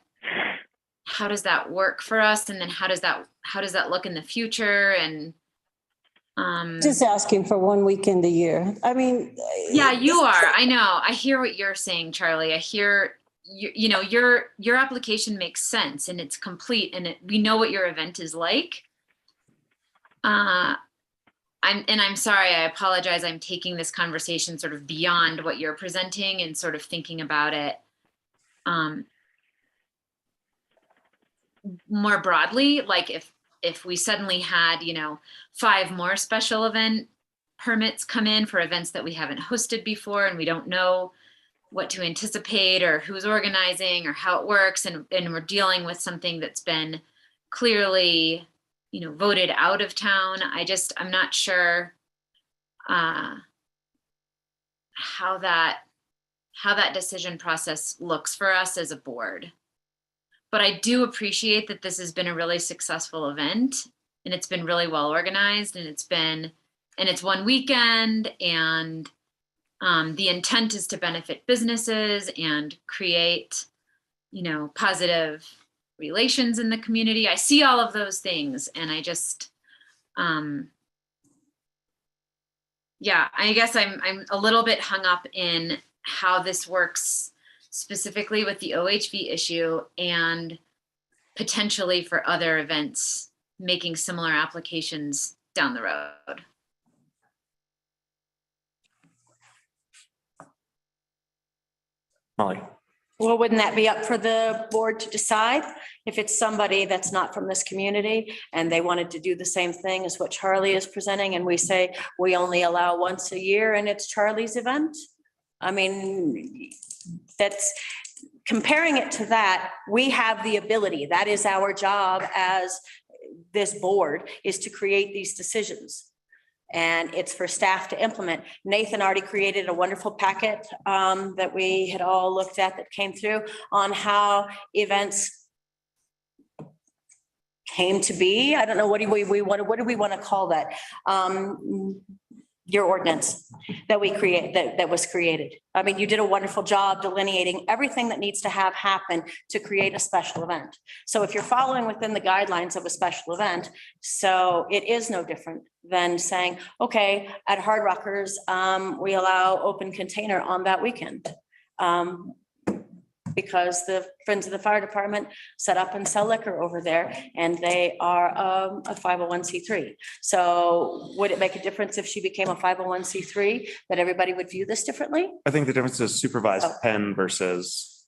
work for us? And then how does that look in the future? And Just asking for 1 weekend a year. I mean. Yeah, you are. I know. I hear what you're saying, Charlie. I hear your application makes sense and it's complete and we know what your event is like. I'm sorry, I apologize. I'm taking this conversation sort of beyond what you're presenting and sort of thinking about it more broadly. Like if we suddenly had, 5 more special event permits come in for events that we haven't hosted before and we don't know what to anticipate or who's organizing or how it works, and we're dealing with something that's been clearly voted out of town. I'm not sure how that decision process looks for us as a board. But I do appreciate that this has been a really successful event and it's been really well organized and it's 1 weekend, and the intent is to benefit businesses and create, positive relations in the community. I see all of those things, and I just, I guess I'm a little bit hung up in how this works specifically with the OHV issue and potentially for other events making similar applications down the road. Molly. Well, wouldn't that be up for the board to decide? If it's somebody that's not from this community and they wanted to do the same thing as what Charlie is presenting, and we say we only allow once a year and it's Charlie's event? I mean, that's, comparing it to that, we have the ability, that is our job as this board, is to create these decisions. And it's for staff to implement. Nathan already created a wonderful packet that we had all looked at that came through on how events came to be. I don't know, what do we want to call that? Your ordinance that we create, that was created. I mean, you did a wonderful job delineating everything that needs to have happen to create a special event. So if you're following within the guidelines of a special event, so it is no different than saying, okay, at Hard Rockers, we allow open container on that weekend. Because the Friends of the Fire Department set up and sell liquor over there, and they are a 501c3. So would it make a difference if she became a 501c3, that everybody would view this differently? I think the difference is supervised Oh. pen versus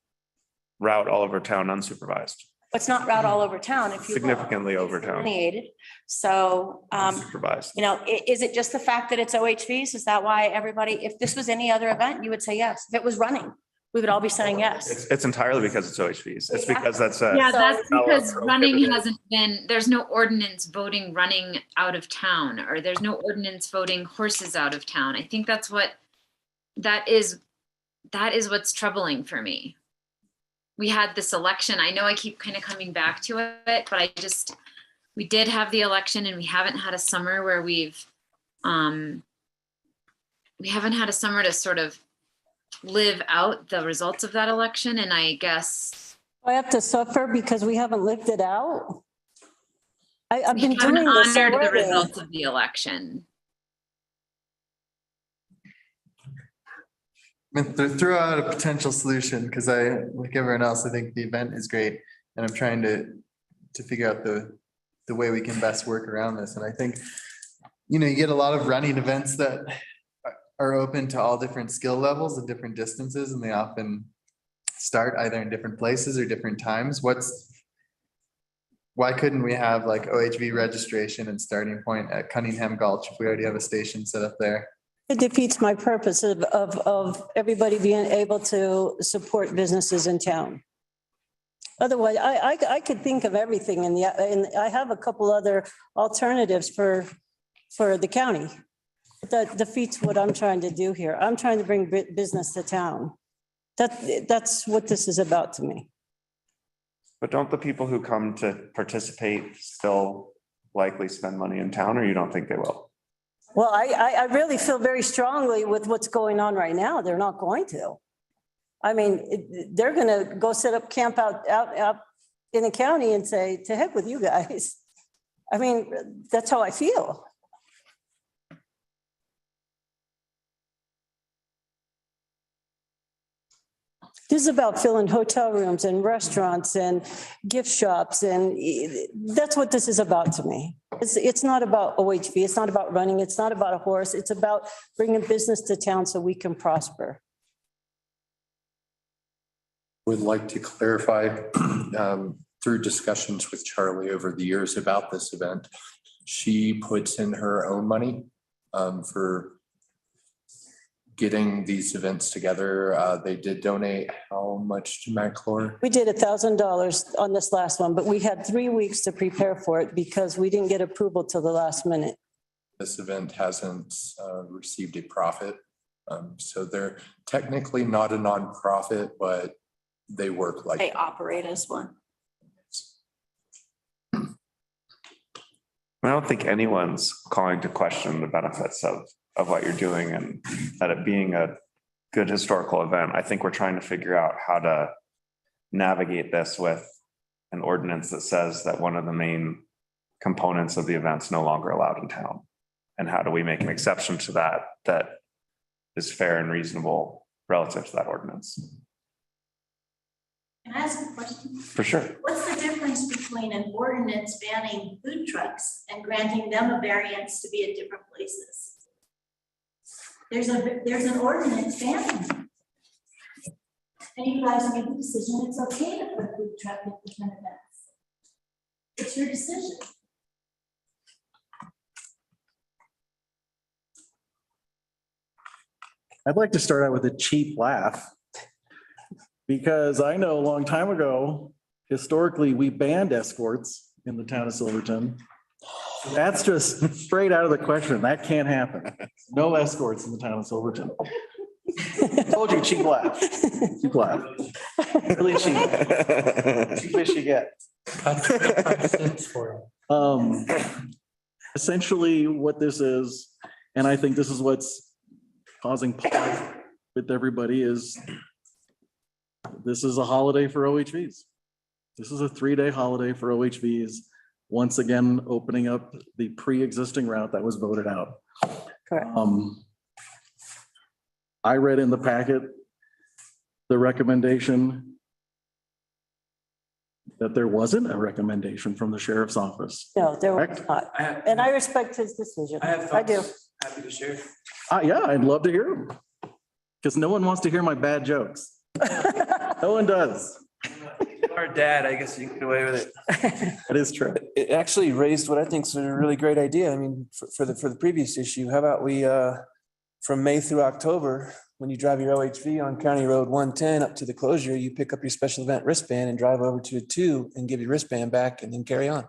route all over town unsupervised. It's not route all over town if you. look. Significantly It's over town. delineated. So, Unsupervised. you know, is it just the fact that it's OHVs? Is that why everybody, if this was any other event, you would say yes? If it was running, we would all be saying yes. It's entirely because it's OHVs. It's because that's a. Yeah, that's because So- running hasn't been, there's no ordinance voting running out of town, or there's no ordinance voting horses out of town. I think that's what, that is what's troubling for me. We had this election. I know I keep kind of coming back to it, but we did have the election, and we haven't had a summer where we haven't had a summer to sort of live out the results of that election. And I guess I have to suffer because we haven't lived it out. I've we been haven't doing this honored the already. results of the election. I mean, throw out a potential solution, because like everyone else, I think the event is great, and I'm trying to figure out the way we can best work around this. And I think, you get a lot of running events that are open to all different skill levels and different distances, and they often start either in different places or different times. Why couldn't we have like OHV registration and starting point at Cunningham Gulch if we already have a station set up there? It defeats my purpose of everybody being able to support businesses in town. Otherwise, I could think of everything and I have a couple other alternatives for the county. That defeats what I'm trying to do here. I'm trying to bring business to town. That's what this is about to me. But don't the people who come to participate still likely spend money in town, or you don't think they will? Well, I really feel very strongly with what's going on right now. They're not going to. I mean, they're going to go set up camp out in the county and say, to heck with you guys. I mean, that's how I feel. This is about filling hotel rooms and restaurants and gift shops, and that's what this is about to me. It's not about OHV, it's not about running, it's not about a horse, it's about bringing business to town so we can prosper. Would like to clarify, through discussions with Charlie over the years about this event, she puts in her own money for getting these events together. They did donate how much to McClure? We did $1,000 on this last one, but we had 3 weeks to prepare for it because we didn't get approval till the last minute. This event hasn't received a profit. So they're technically not a nonprofit, but they work like. They operate as one. I don't think anyone's calling to question the benefits of what you're doing and that it being a good historical event. I think we're trying to figure out how to navigate this with an ordinance that says that one of the main components of the event's no longer allowed in town. And how do we make an exception to that is fair and reasonable relative to that ordinance? Can I ask a question? For sure. What's the difference between an ordinance banning food trucks and granting them a variance to be at different places? There's an ordinance banning them. And you guys make the decision, it's okay to put a food truck at different events. It's your decision. I'd like to start out with a cheap laugh. Because I know a long time ago, historically, we banned escorts in the town of Silverton. That's just straight out of the question. That can't happen. No escorts in the town of Silverton. Told you, cheap laugh. Cheap laugh. Really cheap. Cheapest you get. Essentially what this is, and I think this is what's causing pause with everybody, is this is a holiday for OHVs. This is a 3-day holiday for OHVs. Once again, opening up the pre-existing route that was voted out. Correct. I read in the packet the recommendation that there wasn't a recommendation from the sheriff's office. No, there was Correct? not. And I respect his decision. I do. Happy to share. Yeah, I'd love to hear them. Because no one wants to hear my bad jokes. No one does. Our dad, I guess you can get away with it. That is true. It actually raised what I think is a really great idea. I mean, for the previous issue, how about we, from May through October, when you drive your OHV on County Road 110 up to the closure, you pick up your special event wristband and drive over to a 2 and give your wristband back and then carry on.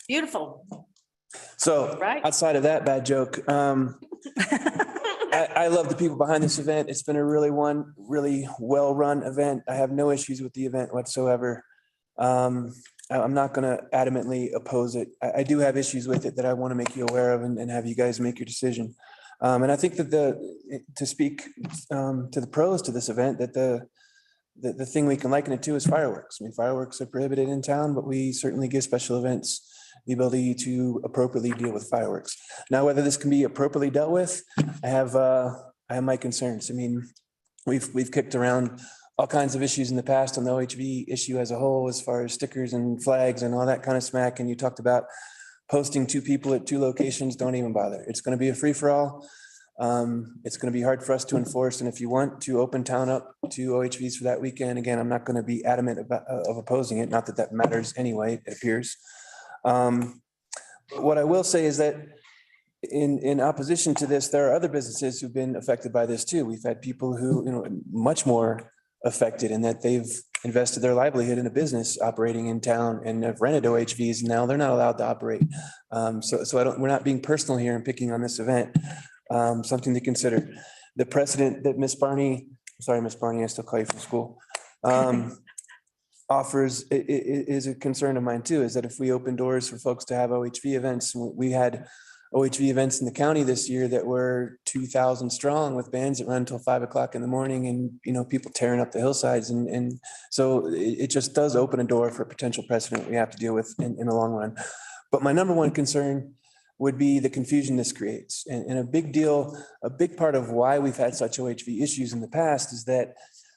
Beautiful. So outside of that bad joke, I love the people behind this event. It's been a really well-run event. I have no issues with the event whatsoever. I'm not going to adamantly oppose it. I do have issues with it that I want to make you aware of and have you guys make your decision. And I think that to speak to the pros to this event, that the thing we can liken it to is fireworks. I mean, fireworks are prohibited in town, but we certainly give special events the ability to appropriately deal with fireworks. Now, whether this can be appropriately dealt with, I have my concerns. I mean, we've kicked around all kinds of issues in the past on the OHV issue as a whole, as far as stickers and flags and all that kind of smack. And you talked about posting 2 people at 2 locations. Don't even bother. It's going to be a free-for-all. It's going to be hard for us to enforce. And if you want to open town up to OHVs for that weekend, again, I'm not going to be adamant of opposing it. Not that that matters anyway, it appears. What I will say is that in opposition to this, there are other businesses who've been affected by this too. We've had people who, much more affected in that they've invested their livelihood in a business operating in town and have rented OHVs. And now they're not allowed to operate. So we're not being personal here and picking on this event. Something to consider. The precedent that Miss Barney, I still call you from school, offers is a concern of mine too, is that if we open doors for folks to have OHV events, we had OHV events in the county this year that were 2,000 strong with bands that run until 5 o'clock in the morning and, people tearing up the hillsides. And so it just does open a door for potential precedent we have to deal with in the long run. But my number one concern would be the confusion this creates. And a big part of why we've had such OHV issues in the past is that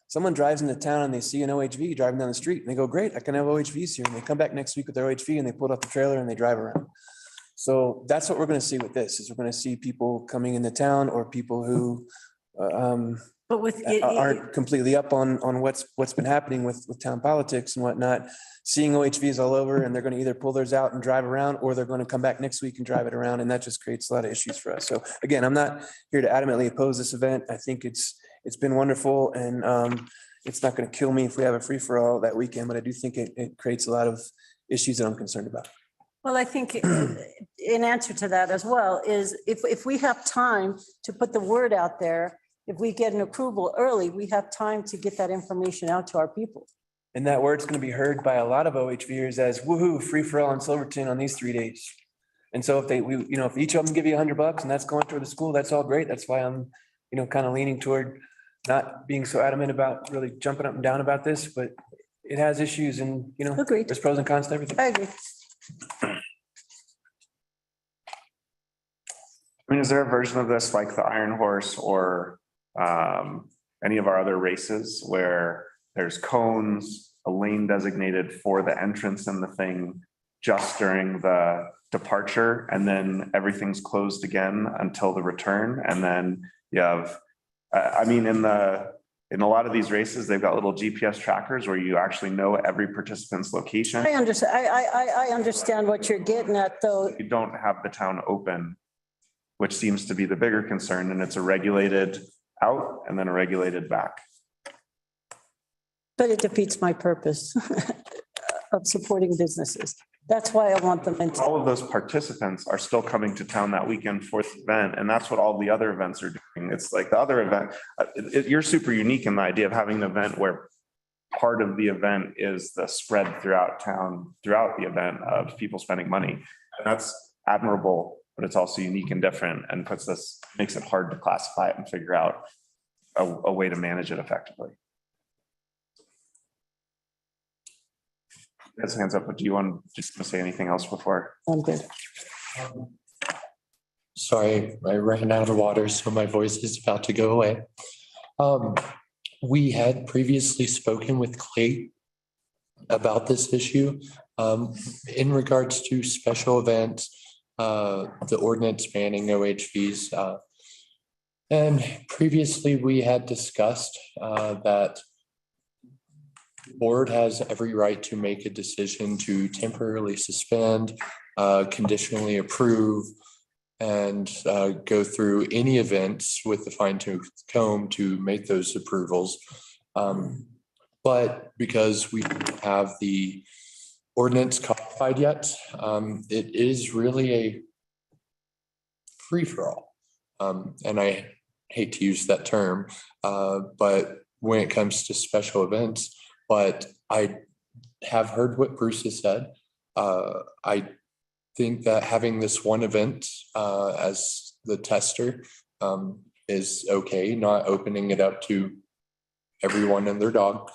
someone drives into town and they see an OHV driving down the street and they go, great, I can have OHVs here. And they come back next week with their OHV and they pull off the trailer and they drive around. So that's what we're going to see with this, is we're going to see people coming into town or people who aren't completely up on what's been happening with town politics and whatnot, seeing OHVs all over, and they're going to either pull theirs out and drive around, or they're going to come back next week and drive it around. And that just creates a lot of issues for us. So again, I'm not here to adamantly oppose this event. I think it's been wonderful, and it's not going to kill me if we have a free for all that weekend, but I do think it creates a lot of issues that I'm concerned about. Well, I think in answer to that as well is if we have time to put the word out there, if we get an approval early, we have time to get that information out to our people. And that word's going to be heard by a lot of OHVers as woohoo, free for all in Silverton on these 3 days. And so if each of them give you $100 and that's going toward the school, that's all great. That's why I'm, kind of leaning toward not being so adamant about really jumping up and down about this, but it has issues and, Agreed. There's pros and cons to everything. I agree. I mean, is there a version of this like the Iron Horse or any of our other races where there's cones, a lane designated for the entrance and the thing just during the departure, and then everything's closed again until the return? And then you have, in a lot of these races, they've got little GPS trackers where you actually know every participant's location. I understand. I understand what you're getting at, though. You don't have the town open which seems to be the bigger concern, and it's a regulated out and then a regulated back. But it defeats my purpose of supporting businesses. That's why I want them into. All of those participants are still coming to town that weekend for the event, and that's what all the other events are doing. It's like the other event, you're super unique in the idea of having an event where part of the event is the spread throughout town, throughout the event of people spending money. And that's admirable, but it's also unique and different and makes it hard to classify it and figure out a way to manage it effectively. That's hands up, but do you want to say anything else before? I'm good. Sorry, I ran out of water, so my voice is about to go away. We had previously spoken with Clay about this issue in regards to special events, the ordinance banning OHVs. And previously we had discussed that the board has every right to make a decision to temporarily suspend, conditionally approve, and go through any events with the fine-tooth comb to make those approvals. But because we don't have the ordinance codified yet, it is really a free-for-all. And I hate to use that term, but when it comes to special events, but I have heard what Bruce has said. I think that having this one event as the tester is okay, not opening it up to everyone and their dog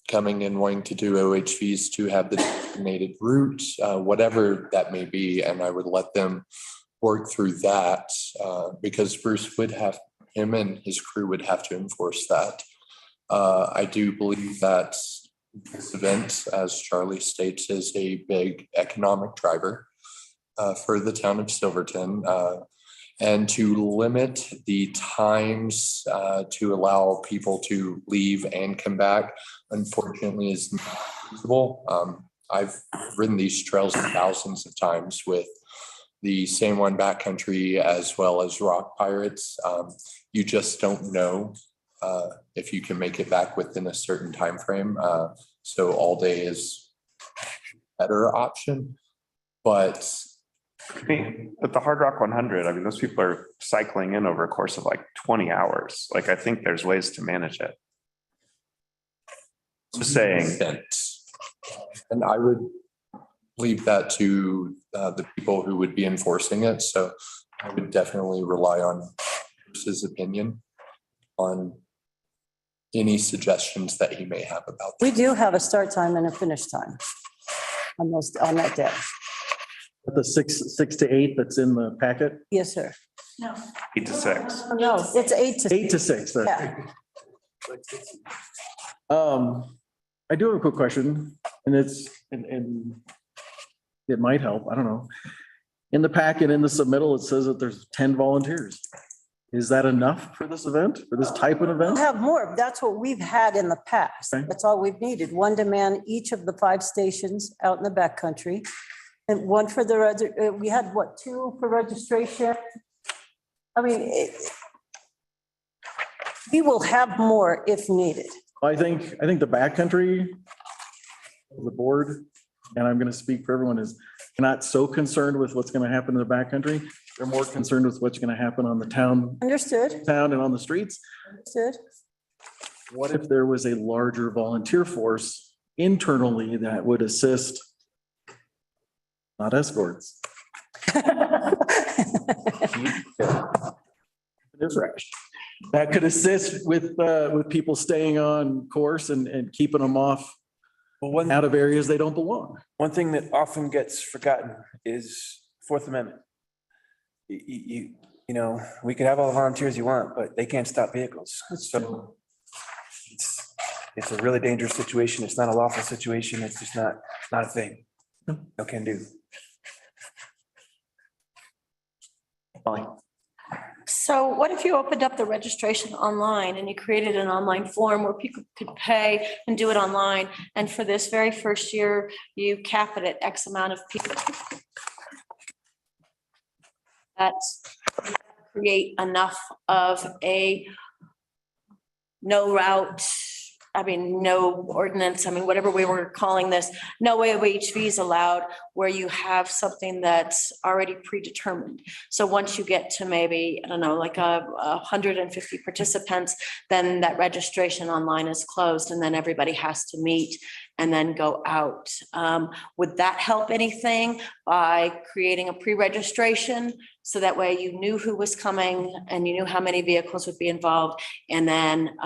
coming and wanting to do OHVs to have the designated route, whatever that may be. And I would let them work through that because Bruce would have, him and his crew would have to enforce that. I do believe that this event, as Charlie states, is a big economic driver for the town of Silverton. And to limit the times to allow people to leave and come back, unfortunately, is not feasible. I've ridden these trails thousands of times with the San Juan backcountry as well as rock pirates. You just don't know if you can make it back within a certain time frame. So all day is a better option, but the Hard Rock 100, I mean, those people are cycling in over a course of like 20 hours. Like, I think there's ways to manage it. Just saying. And I would leave that to the people who would be enforcing it. So I would definitely rely on Bruce's opinion on any suggestions that he may have about that. We do have a start time and a finish time on that day. The 6 to 8 that's in the packet? Yes, sir. No. 8 to 6. No, it's 8 to. 8 to 6. Yeah. I do have a quick question, and and it might help. I don't know. In the packet, in the submittal, it says that there's 10 volunteers. Is that enough for this event, for this type of event? We'll have more. That's what we've had in the past. Okay. That's all we've needed. One to man each of the 5 stations out in the backcountry. And one for the, we had what, 2 for registration? I mean, we will have more if needed. I think the backcountry, the board, and I'm going to speak for everyone, is not so concerned with what's going to happen in the backcountry. They're more concerned with what's going to happen on the town. Understood. Town and on the streets. Understood. What if there was a larger volunteer force internally that would assist? Not escorts. That could assist with people staying on course and keeping them off out of areas they don't belong. One thing that often gets forgotten is Fourth Amendment. You know, we could have all the volunteers you want, but they can't stop vehicles. So it's a really dangerous situation. It's not a lawful situation. It's just not a thing. No can do. So what if you opened up the registration online and you created an online form where people could pay and do it online? And for this very first year, you cap it at X amount of people. That's create enough of a no route, no ordinance, whatever we were calling this, no OHVs allowed, where you have something that's already predetermined. So once you get to maybe, I don't know, like 150 participants, then that registration online is closed and then everybody has to meet and then go out. Would that help anything by creating a pre-registration? So that way you knew who was coming and you knew how many vehicles would be involved, and then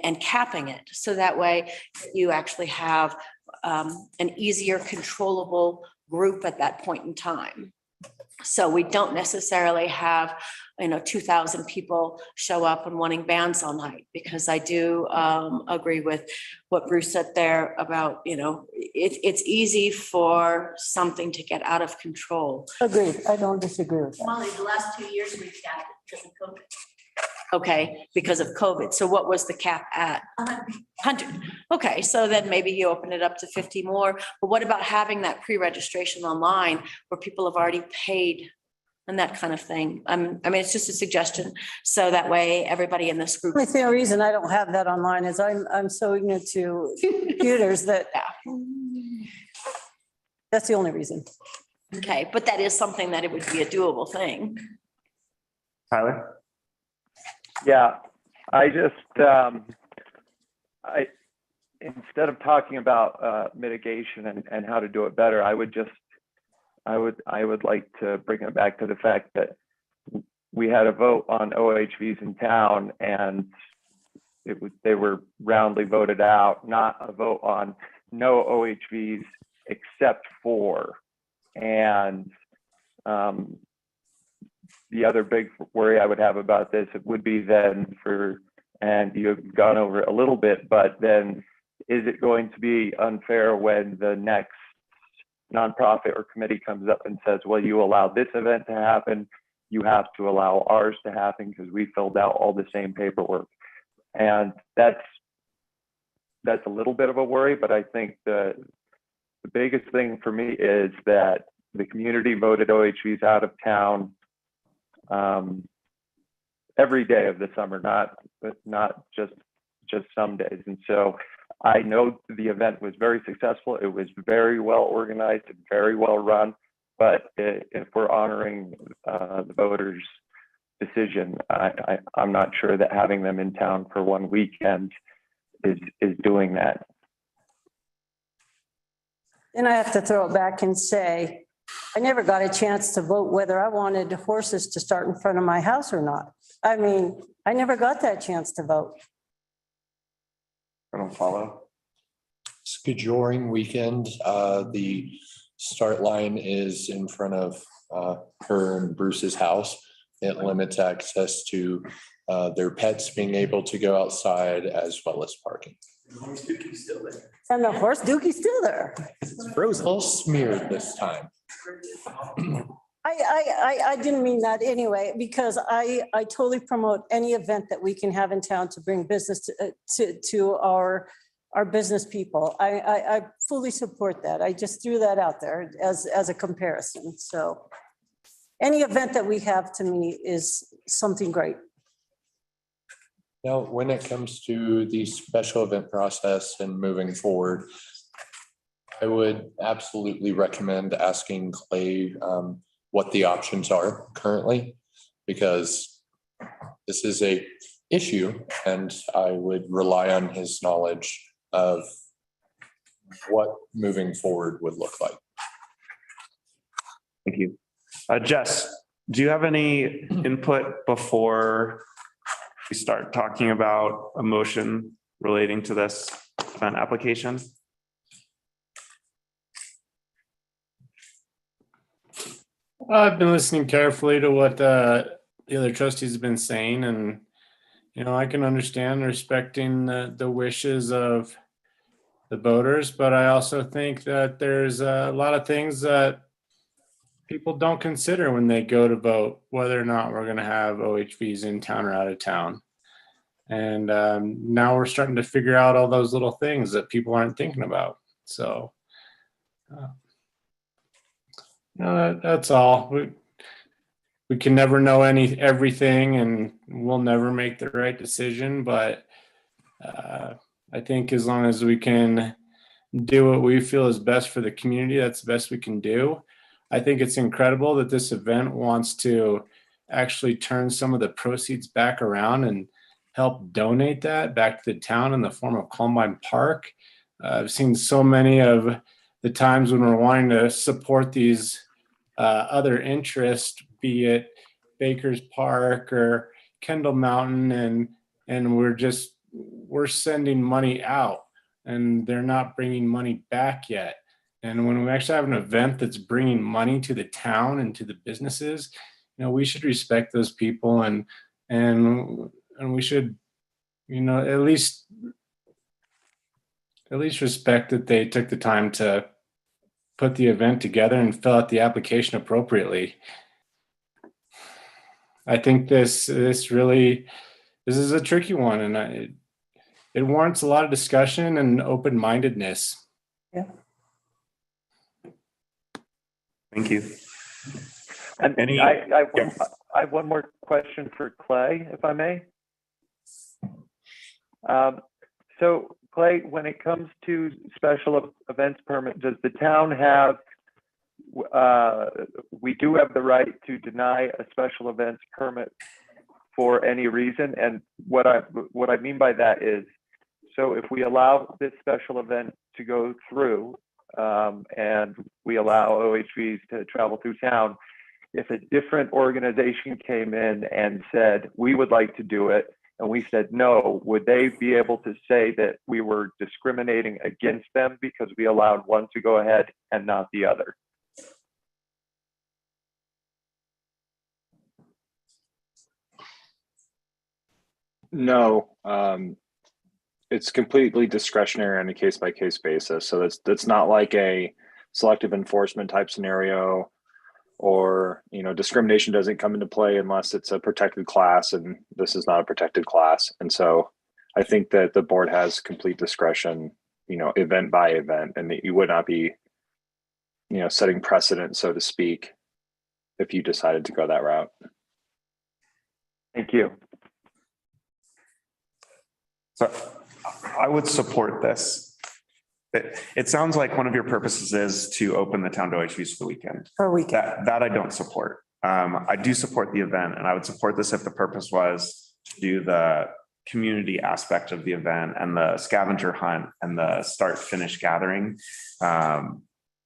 and capping it. So that way you actually have an easier controllable group at that point in time. So we don't necessarily have, 2,000 people show up and wanting bands all night, because I do agree with what Bruce said there about, it's easy for something to get out of control. Agreed. I don't disagree with that. Molly, the last 2 years we've capped it because of COVID. Okay, because of COVID. So what was the cap at? 100. Okay, so then maybe you open it up to 50 more. But what about having that pre-registration online where people have already paid and that kind of thing? It's just a suggestion. So that way everybody in this group. The only reason I don't have that online is I'm so ignorant to computers that that's the only reason. Okay, but that is something that it would be a doable thing. Tyler? Yeah, I just, instead of talking about mitigation and how to do it better, I would like to bring it back to the fact that we had a vote on OHVs in town, and they were roundly voted out, not a vote on no OHVs except for. And the other big worry I would have about this would be then and you've gone over it a little bit, but then is it going to be unfair when the next nonprofit or committee comes up and says, well, you allow this event to happen, you have to allow ours to happen because we filled out all the same paperwork. And that's a little bit of a worry, but I think the biggest thing for me is that the community voted OHVs out of town every day of the summer, not just some days. And so I know the event was very successful. It was very well organized and very well run. But if we're honoring the voters' decision, I'm not sure that having them in town for one weekend is doing that. Then I have to throw it back and say, I never got a chance to vote whether I wanted horses to start in front of my house or not. I never got that chance to vote. I don't follow. Scheduling weekend, the start line is in front of her and Bruce's house. It limits access to their pets being able to go outside as well as parking. And the horse Dookie's still there. It's frozen. All smeared this time. I didn't mean that anyway, because I totally promote any event that we can have in town to bring business to our business people. I fully support that. I just threw that out there as a comparison. So any event that we have, to me, is something great. Now, when it comes to the special event process and moving forward, I would absolutely recommend asking Clay what the options are currently, because this is a issue and I would rely on his knowledge of what moving forward would look like. Thank you. Jess, do you have any input before we start talking about a motion relating to this event application? I've been listening carefully to what the other trustees have been saying, and I can understand respecting the wishes of the voters, but I also think that there's a lot of things that people don't consider when they go to vote, whether or not we're going to have OHVs in town or out of town. And now we're starting to figure out all those little things that people aren't thinking about. So no, that's all. we can never know everything, and we'll never make the right decision. But I think as long as we can do what we feel is best for the community, that's the best we can do. I think it's incredible that this event wants to actually turn some of the proceeds back around and help donate that back to the town in the form of Columbine Park. I've seen so many of the times when we're wanting to support these other interests, be it Baker's Park or Kendall Mountain, and we're sending money out and they're not bringing money back yet. And when we actually have an event that's bringing money to the town and to the businesses, we should respect those people and we should, at least respect that they took the time to put the event together and fill out the application appropriately. I think this is a tricky one, and it warrants a lot of discussion and open-mindedness. Yeah. Thank you. And I have one more question for Clay, if I may. So Clay, when it comes to special events permit, does the town have, we do have the right to deny a special events permit for any reason? And what I mean by that is, so if we allow this special event to go through and we allow OHVs to travel through town, if a different organization came in and said, we would like to do it, and we said no, would they be able to say that we were discriminating against them because we allowed one to go ahead and not the other? No, it's completely discretionary on a case-by-case basis. So that's not like a selective enforcement type scenario, or discrimination doesn't come into play unless it's a protected class, and this is not a protected class. And so I think that the board has complete discretion, event by event, and that you would not be setting precedent, so to speak, if you decided to go that route. Thank you. So I would support this. It sounds like one of your purposes is to open the town to OHVs for the weekend. For a weekend. That I don't support. I do support the event, and I would support this if the purpose was to do the community aspect of the event and the scavenger hunt and the start finish gathering.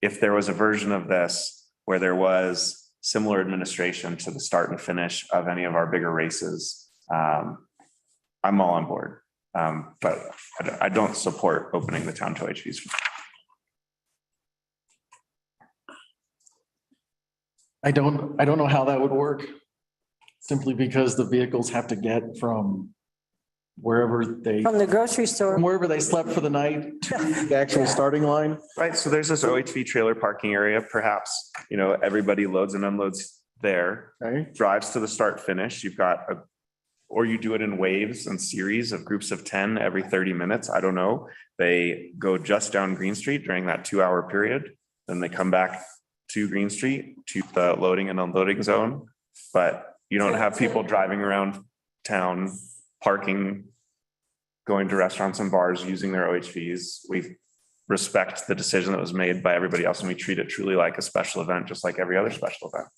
If there was a version of this where there was similar administration to the start and finish of any of our bigger races, I'm all on board. But I don't support opening the town to OHVs. I don't know how that would work. Simply because the vehicles have to get from wherever From the grocery store. from wherever they slept for the night to the actual starting line. Right, so there's this OHV trailer parking area, perhaps, everybody loads and unloads there, Okay. drives to the start finish. You've got or you do it in waves and series of groups of 10 every 30 minutes. I don't know. They go just down Green Street during that 2-hour period. Then they come back to Green Street to the loading and unloading zone. But you don't have people driving around town, parking, going to restaurants and bars, using their OHVs. We respect the decision that was made by everybody else, and we treat it truly like a special event, just like every other special event.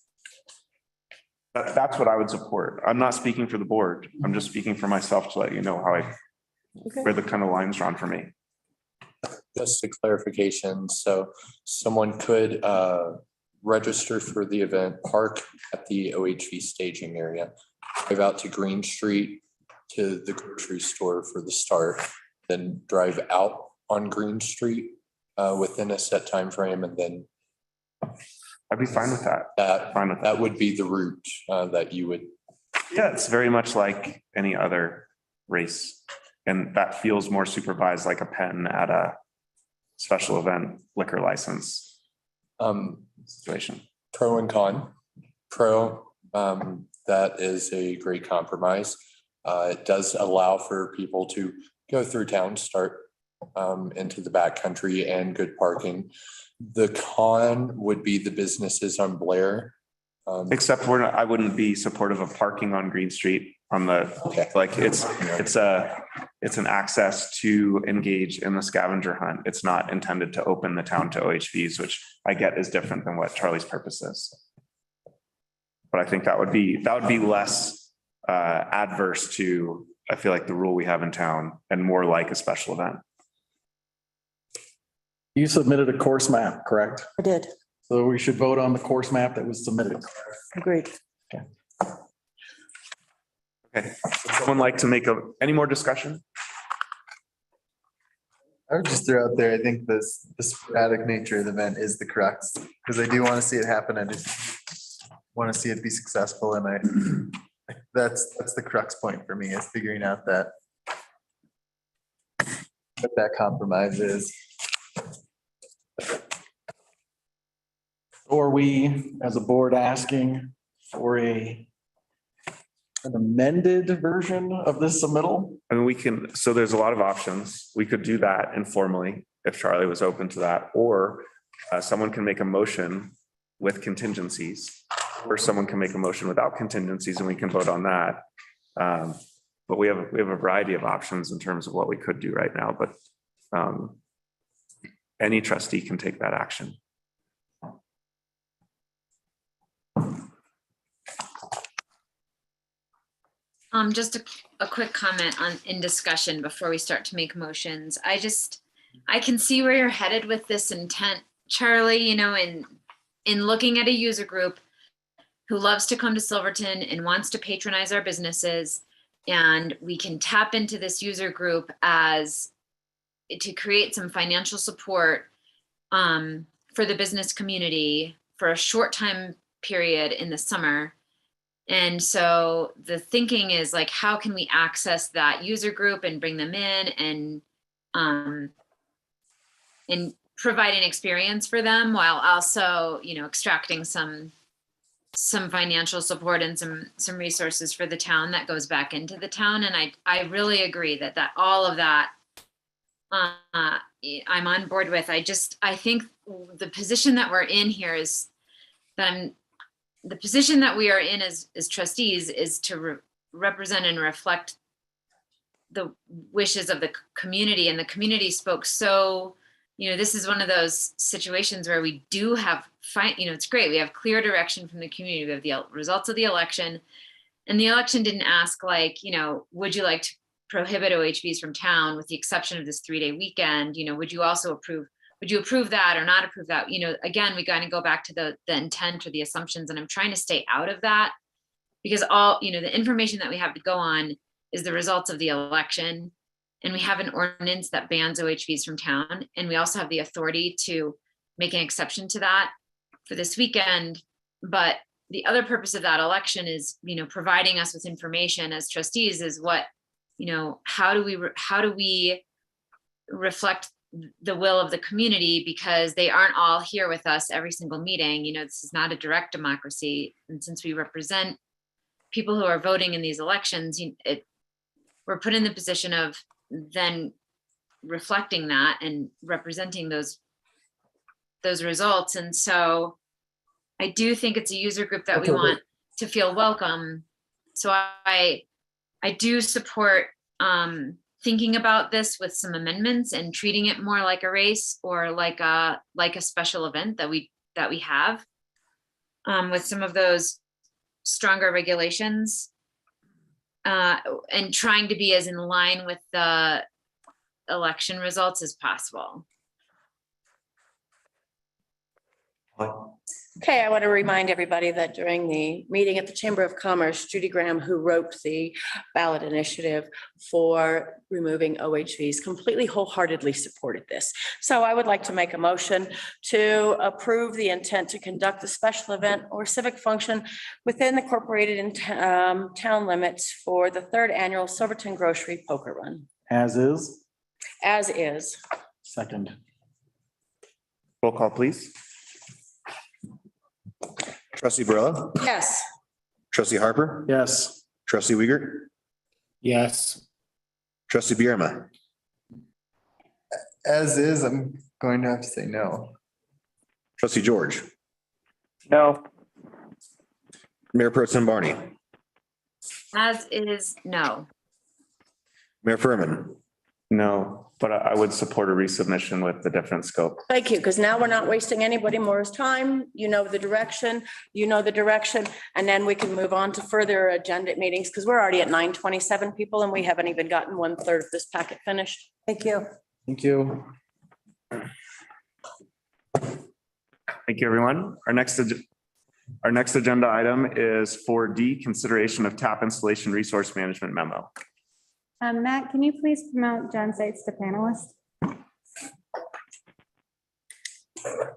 That's what I would support. I'm not speaking for the board. I'm just speaking for myself to let you know where the kind of lines drawn for me. Just a clarification. So someone could register for the event, park at the OHV staging area, drive out to Green Street to the grocery store for the start, then drive out on Green Street within a set time frame, and then I'd be fine with that. That would be the route that you would. Yeah, it's very much like any other race. And that feels more supervised, like a pen at a special event liquor license situation. Pro and con. Pro, that is a great compromise. It does allow for people to go through town, start into the backcountry, and good parking. The con would be the businesses on Blair Except I wouldn't be supportive of parking on Green Street on the, like, it's an access to engage in the scavenger hunt. It's not intended to open the town to OHVs, which I get is different than what Charlie's purpose is. But I think that would be less adverse to, I feel like, the rule we have in town and more like a special event. You submitted a course map, correct? I did. So we should vote on the course map that was submitted. Agreed. Okay, would someone like to make any more discussion? I would just throw out there, I think the sporadic nature of the event is the crux, because I do want to see it happen. I just want to see it be successful, and that's the crux point for me, is figuring out what that compromise is. Or we, as a board, asking for an amended version of this submittal? I mean, so there's a lot of options. We could do that informally if Charlie was open to that, or someone can make a motion with contingencies, or someone can make a motion without contingencies and we can vote on that. But we have a variety of options in terms of what we could do right now, but any trustee can take that action. Just a quick comment in discussion before we start to make motions. I can see where you're headed with this intent, Charlie, you know, in looking at a user group who loves to come to Silverton and wants to patronize our businesses. And we can tap into this user group to create some financial support for the business community for a short time period in the summer. And so the thinking is like, how can we access that user group and bring them in and provide an experience for them while also, you know, extracting some financial support and some resources for the town that goes back into the town. And I really agree that all of that I'm on board with. I think the position that we're in here is that the position that we are in as trustees is to represent and reflect the wishes of the community, and the community spoke. So, you know, this is one of those situations where we do have it's great. We have clear direction from the community. We have the results of the election, and the election didn't ask, like, you know, would you like to prohibit OHVs from town with the exception of this 3-day weekend? You know, would you approve that or not approve that? You know, again, we got to go back to the intent or the assumptions, and I'm trying to stay out of that, because the information that we have to go on is the results of the election. And we have an ordinance that bans OHVs from town. And we also have the authority to make an exception to that for this weekend. But the other purpose of that election is, you know, providing us with information as trustees is what, you know, how do we reflect the will of the community, because they aren't all here with us every single meeting. You know, this is not a direct democracy. And since we represent people who are voting in these elections, we're put in the position of then reflecting that and representing those results. And so I do think it's a user group that we want to feel welcome. So I do support thinking about this with some amendments and treating it more like a race or like a special event that we have with some of those stronger regulations and trying to be as in line with the election results as possible. Okay, I want to remind everybody that during the meeting at the Chamber of Commerce, Judy Graham, who wrote the ballot initiative for removing OHVs, completely wholeheartedly supported this. So I would like to make a motion to approve the intent to conduct a special event or civic function within the corporated town limits for the 3rd annual Silverton Grocery Poker Run. As is. As is. Second. Roll call, please. Trustee Barilla, Yes. trustee Harper, Yes. trustee Wiegert, Yes. trustee Bierma, As is, I'm going to have to say no. trustee George, No. Mayor Pro Tem Barney, As is, no. Mayor Furman, No, but I would support a resubmission with the different scope. Thank you, because now we're not wasting anybody more's time. You know the direction, and then we can move on to further agenda meetings, because we're already at 9:27 people and we haven't even gotten 1/3 of this packet finished. Thank you. Thank you. Thank you, everyone. Our next agenda item is 4D, consideration of tap installation resource management memo. Matt, can you please promote John Seitz to panelist? I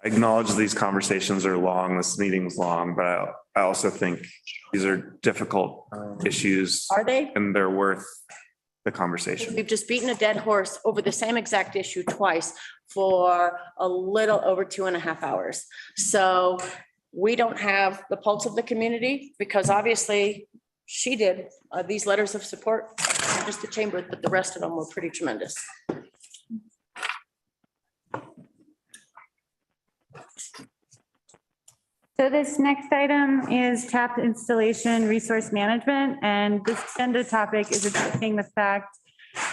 acknowledge these conversations are long, this meeting's long, but I also think these are difficult issues. Are they? And they're worth the conversation. We've just beaten a dead horse over the same exact issue twice for a little over 2.5 hours. So we don't have the pulse of the community, because obviously she did these letters of support, not just the chamber, but the rest of them were pretty tremendous. So this next item is tap installation resource management, and this agenda topic is addressing the fact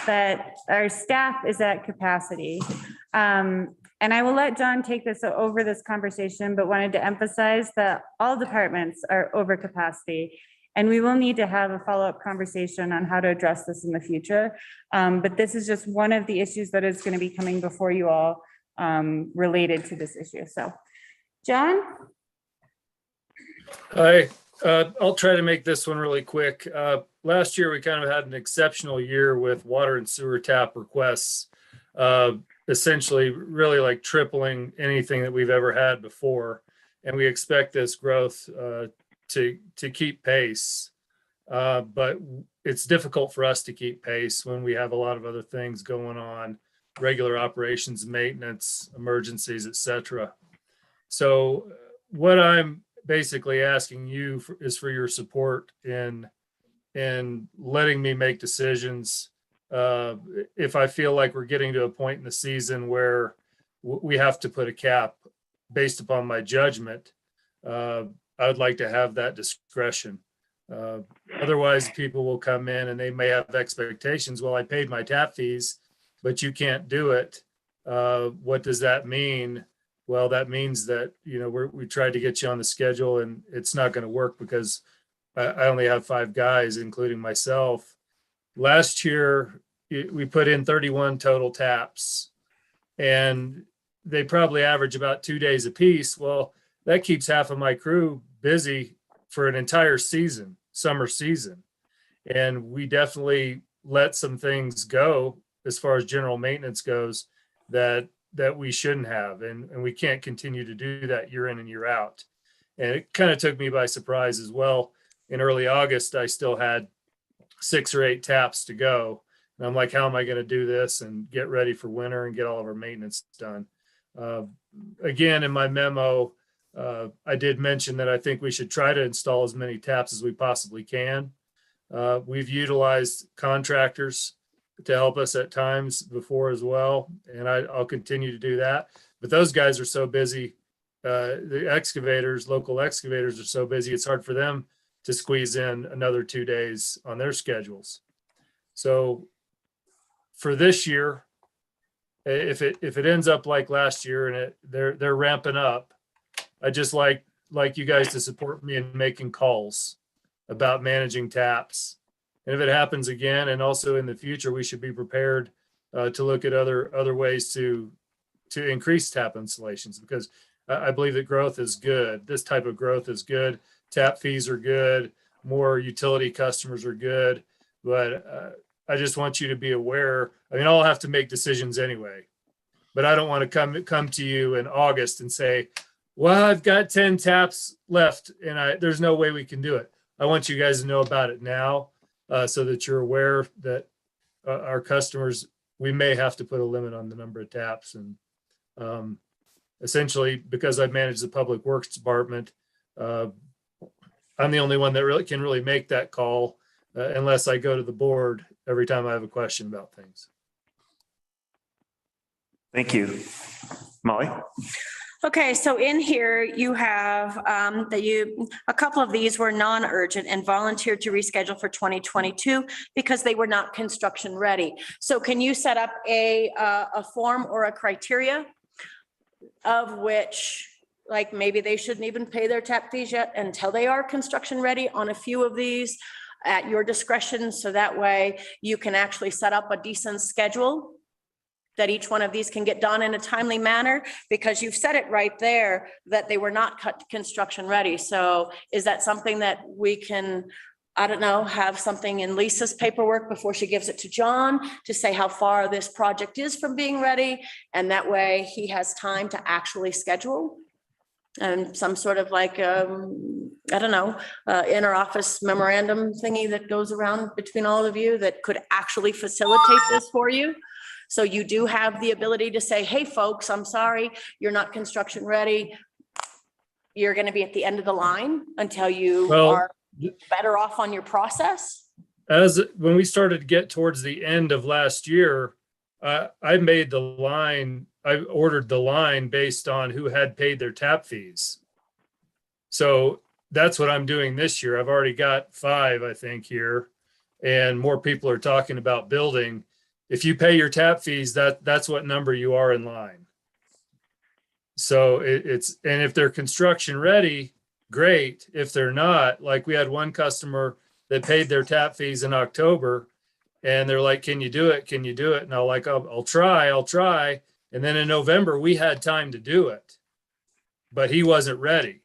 that our staff is at capacity. And I will let John take this over this conversation, but wanted to emphasize that all departments are over capacity. And we will need to have a follow-up conversation on how to address this in the future. But this is just one of the issues that is going to be coming before you all related to this issue. So, John? Hi, I'll try to make this one really quick. Last year, we kind of had an exceptional year with water and sewer tap requests, essentially really like tripling anything that we've ever had before. And we expect this growth to keep pace. But it's difficult for us to keep pace when we have a lot of other things going on, regular operations, maintenance, emergencies, et cetera. So what I'm basically asking you is for your support in letting me make decisions. If I feel like we're getting to a point in the season where we have to put a cap based upon my judgment, I would like to have that discretion. Otherwise, people will come in and they may have expectations. Well, I paid my tap fees, but you can't do it. What does that mean? Well, that means that, you know, we tried to get you on the schedule and it's not going to work because I only have 5 guys, including myself. Last year, we put in 31 total taps and they probably average about 2 days apiece. Well, that keeps half of my crew busy for an entire season, summer season. And we definitely let some things go as far as general maintenance goes that we shouldn't have. And we can't continue to do that year in and year out. And it kind of took me by surprise as well. In early August, I still had 6 or 8 taps to go. And I'm like, how am I going to do this and get ready for winter and get all of our maintenance done? Again, in my memo, I did mention that I think we should try to install as many taps as we possibly can. We've utilized contractors to help us at times before as well, and I'll continue to do that. But those guys are so busy. The excavators, local excavators are so busy, it's hard for them to squeeze in another 2 days on their schedules. So for this year, if it ends up like last year and they're ramping up, I just like you guys to support me in making calls about managing taps. And if it happens again, and also in the future, we should be prepared to look at other ways to increase tap installations, because I believe that growth is good. This type of growth is good. Tap fees are good. More utility customers are good. But I just want you to be aware. I mean, I'll have to make decisions anyway, but I don't want to come to you in August and say, well, I've got 10 taps left and there's no way we can do it. I want you guys to know about it now so that you're aware that our customers, we may have to put a limit on the number of taps. And essentially, because I manage the Public Works Department, I'm the only one that really can make that call unless I go to the board every time I have a question about things. Thank you. Molly? Okay, so in here you have a couple of these were non-urgent and volunteered to reschedule for 2022 because they were not construction ready. So can you set up a form or a criteria of which, like, maybe they shouldn't even pay their tap fees yet until they are construction ready on a few of these at your discretion, so that way you can actually set up a decent schedule that each one of these can get done in a timely manner, because you've said it right there that they were not construction ready. So is that something that we can, I don't know, have something in Lisa's paperwork before she gives it to John to say how far this project is from being ready? And that way he has time to actually schedule. And some sort of like, I don't know, inter-office memorandum thingy that goes around between all of you that could actually facilitate this for you. So you do have the ability to say, hey, folks, I'm sorry, you're not construction ready. You're going to be at the end of the line until you are better off on your process. As when we started to get towards the end of last year, I made the line, I ordered the line based on who had paid their tap fees. So that's what I'm doing this year. I've already got 5, I think, here, and more people are talking about building. If you pay your tap fees, that's what number you are in line. So and if they're construction ready, great. If they're not, like we had one customer that paid their tap fees in October, and they're like, can you do it? Can you do it? And I'm like, I'll try. And then in November, we had time to do it, but he wasn't ready.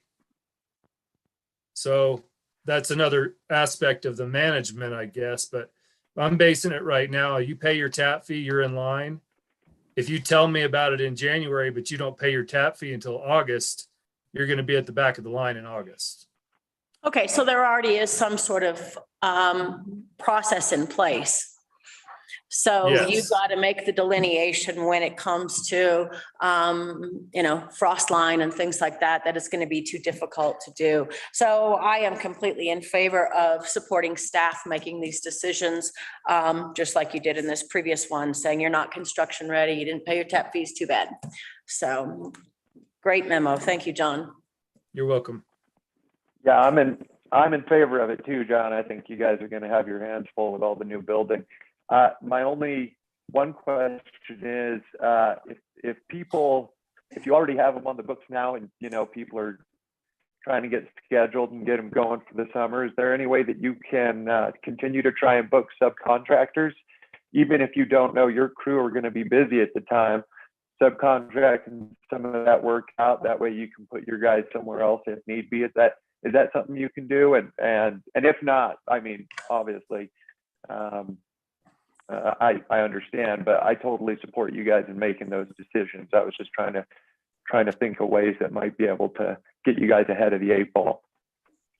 So that's another aspect of the management, I guess. But I'm basing it right now. You pay your tap fee, you're in line. If you tell me about it in January, but you don't pay your tap fee until August, you're going to be at the back of the line in August. Okay, so there already is some sort of process in place. So Yes. you've got to make the delineation when it comes to, frost line and things like that, that it's going to be too difficult to do. So I am completely in favor of supporting staff making these decisions, just like you did in this previous one, saying you're not construction ready, you didn't pay your tap fees, too bad. So great memo. Thank you, John. You're welcome. Yeah, I'm in favor of it too, John. I think you guys are going to have your hands full with all the new building. My only one question is, if you already have them on the books now and, people are trying to get scheduled and get them going for the summer, is there any way that you can continue to try and book subcontractors, even if you don't know your crew are going to be busy at the time, subcontracting some of that work out? That way you can put your guys somewhere else if need be. Is that something you can do? And if not, I mean, obviously, I understand, but I totally support you guys in making those decisions. I was just trying to think of ways that might be able to get you guys ahead of the 8 ball.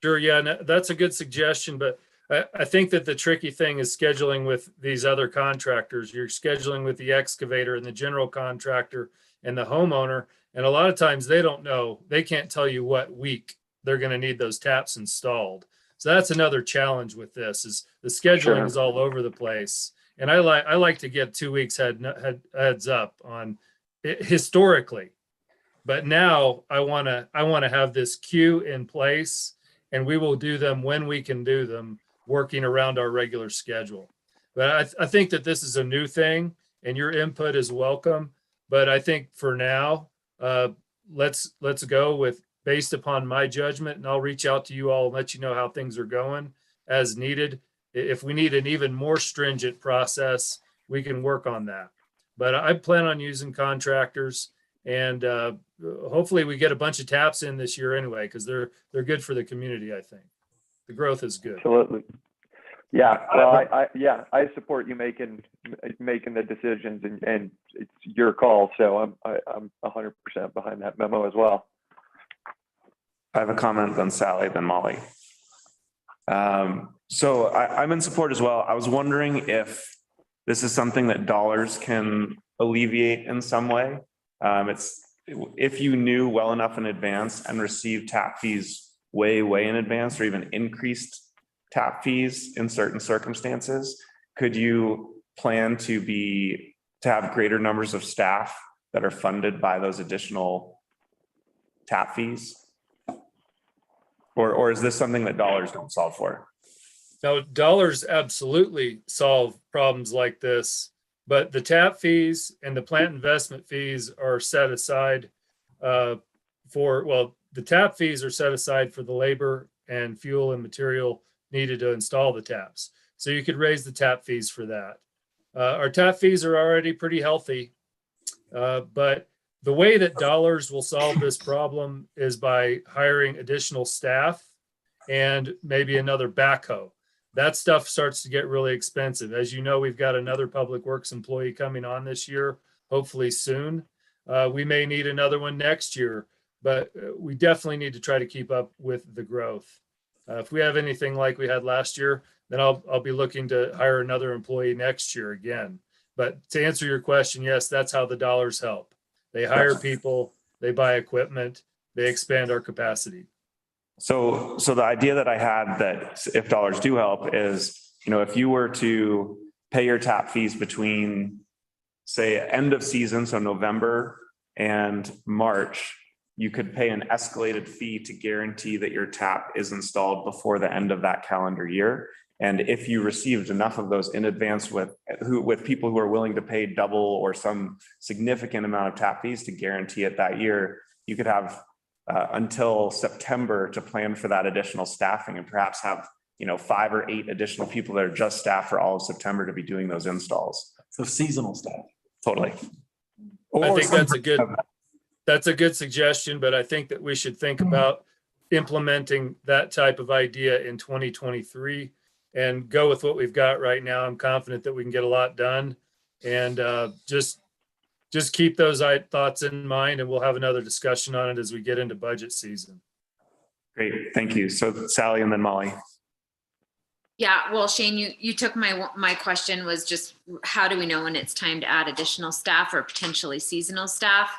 Sure. Yeah, that's a good suggestion, but I think that the tricky thing is scheduling with these other contractors. You're scheduling with the excavator and the general contractor and the homeowner. And a lot of times they don't know, they can't tell you what week they're going to need those taps installed. So that's another challenge with this, is the scheduling is all over the place. And I like to get 2 weeks heads up on it historically, but now I want to have this queue in place, and we will do them when we can do them, working around our regular schedule. But I think that this is a new thing, and your input is welcome. But I think for now, let's go with based upon my judgment, and I'll reach out to you all and let you know how things are going as needed. If we need an even more stringent process, we can work on that. But I plan on using contractors, and hopefully we get a bunch of taps in this year anyway, because they're good for the community. I think the growth is good. Absolutely. Yeah. Well, I support you making the decisions, and it's your call. So I'm 100% behind that memo as well. I have a comment, then Sally, then Molly. So I'm in support as well. I was wondering if this is something that dollars can alleviate in some way. It's if you knew well enough in advance and received tap fees way in advance, or even increased tap fees in certain circumstances, could you plan to have greater numbers of staff that are funded by those additional tap fees? Or is this something that dollars don't solve for? Now, dollars absolutely solve problems like this, but the tap fees and the plant investment fees are set aside the tap fees are set aside for the labor and fuel and material needed to install the taps. So you could raise the tap fees for that. Our tap fees are already pretty healthy, but the way that dollars will solve this problem is by hiring additional staff and maybe another backhoe. That stuff starts to get really expensive. As you know, we've got another public works employee coming on this year, hopefully soon. We may need another one next year, but we definitely need to try to keep up with the growth. If we have anything like we had last year, then I'll be looking to hire another employee next year again. But to answer your question, yes, that's how the dollars help. They hire people, they buy equipment, they expand our capacity. So the idea that I had that if dollars do help is, if you were to pay your tap fees between, say, end of season, so November and March, you could pay an escalated fee to guarantee that your tap is installed before the end of that calendar year. And if you received enough of those in advance with people who are willing to pay double or some significant amount of tap fees to guarantee it that year, you could have until September to plan for that additional staffing and perhaps have 5 or 8 additional people that are just staffed for all of September to be doing those installs. So seasonal staff. Totally. I think that's a good suggestion, but I think that we should think about implementing that type of idea in 2023 and go with what we've got right now. I'm confident that we can get a lot done, and just keep those thoughts in mind, and we'll have another discussion on it as we get into budget season. Great, thank you. So Sally and then Molly. Yeah, well, Shane, you took my question was just how do we know when it's time to add additional staff or potentially seasonal staff?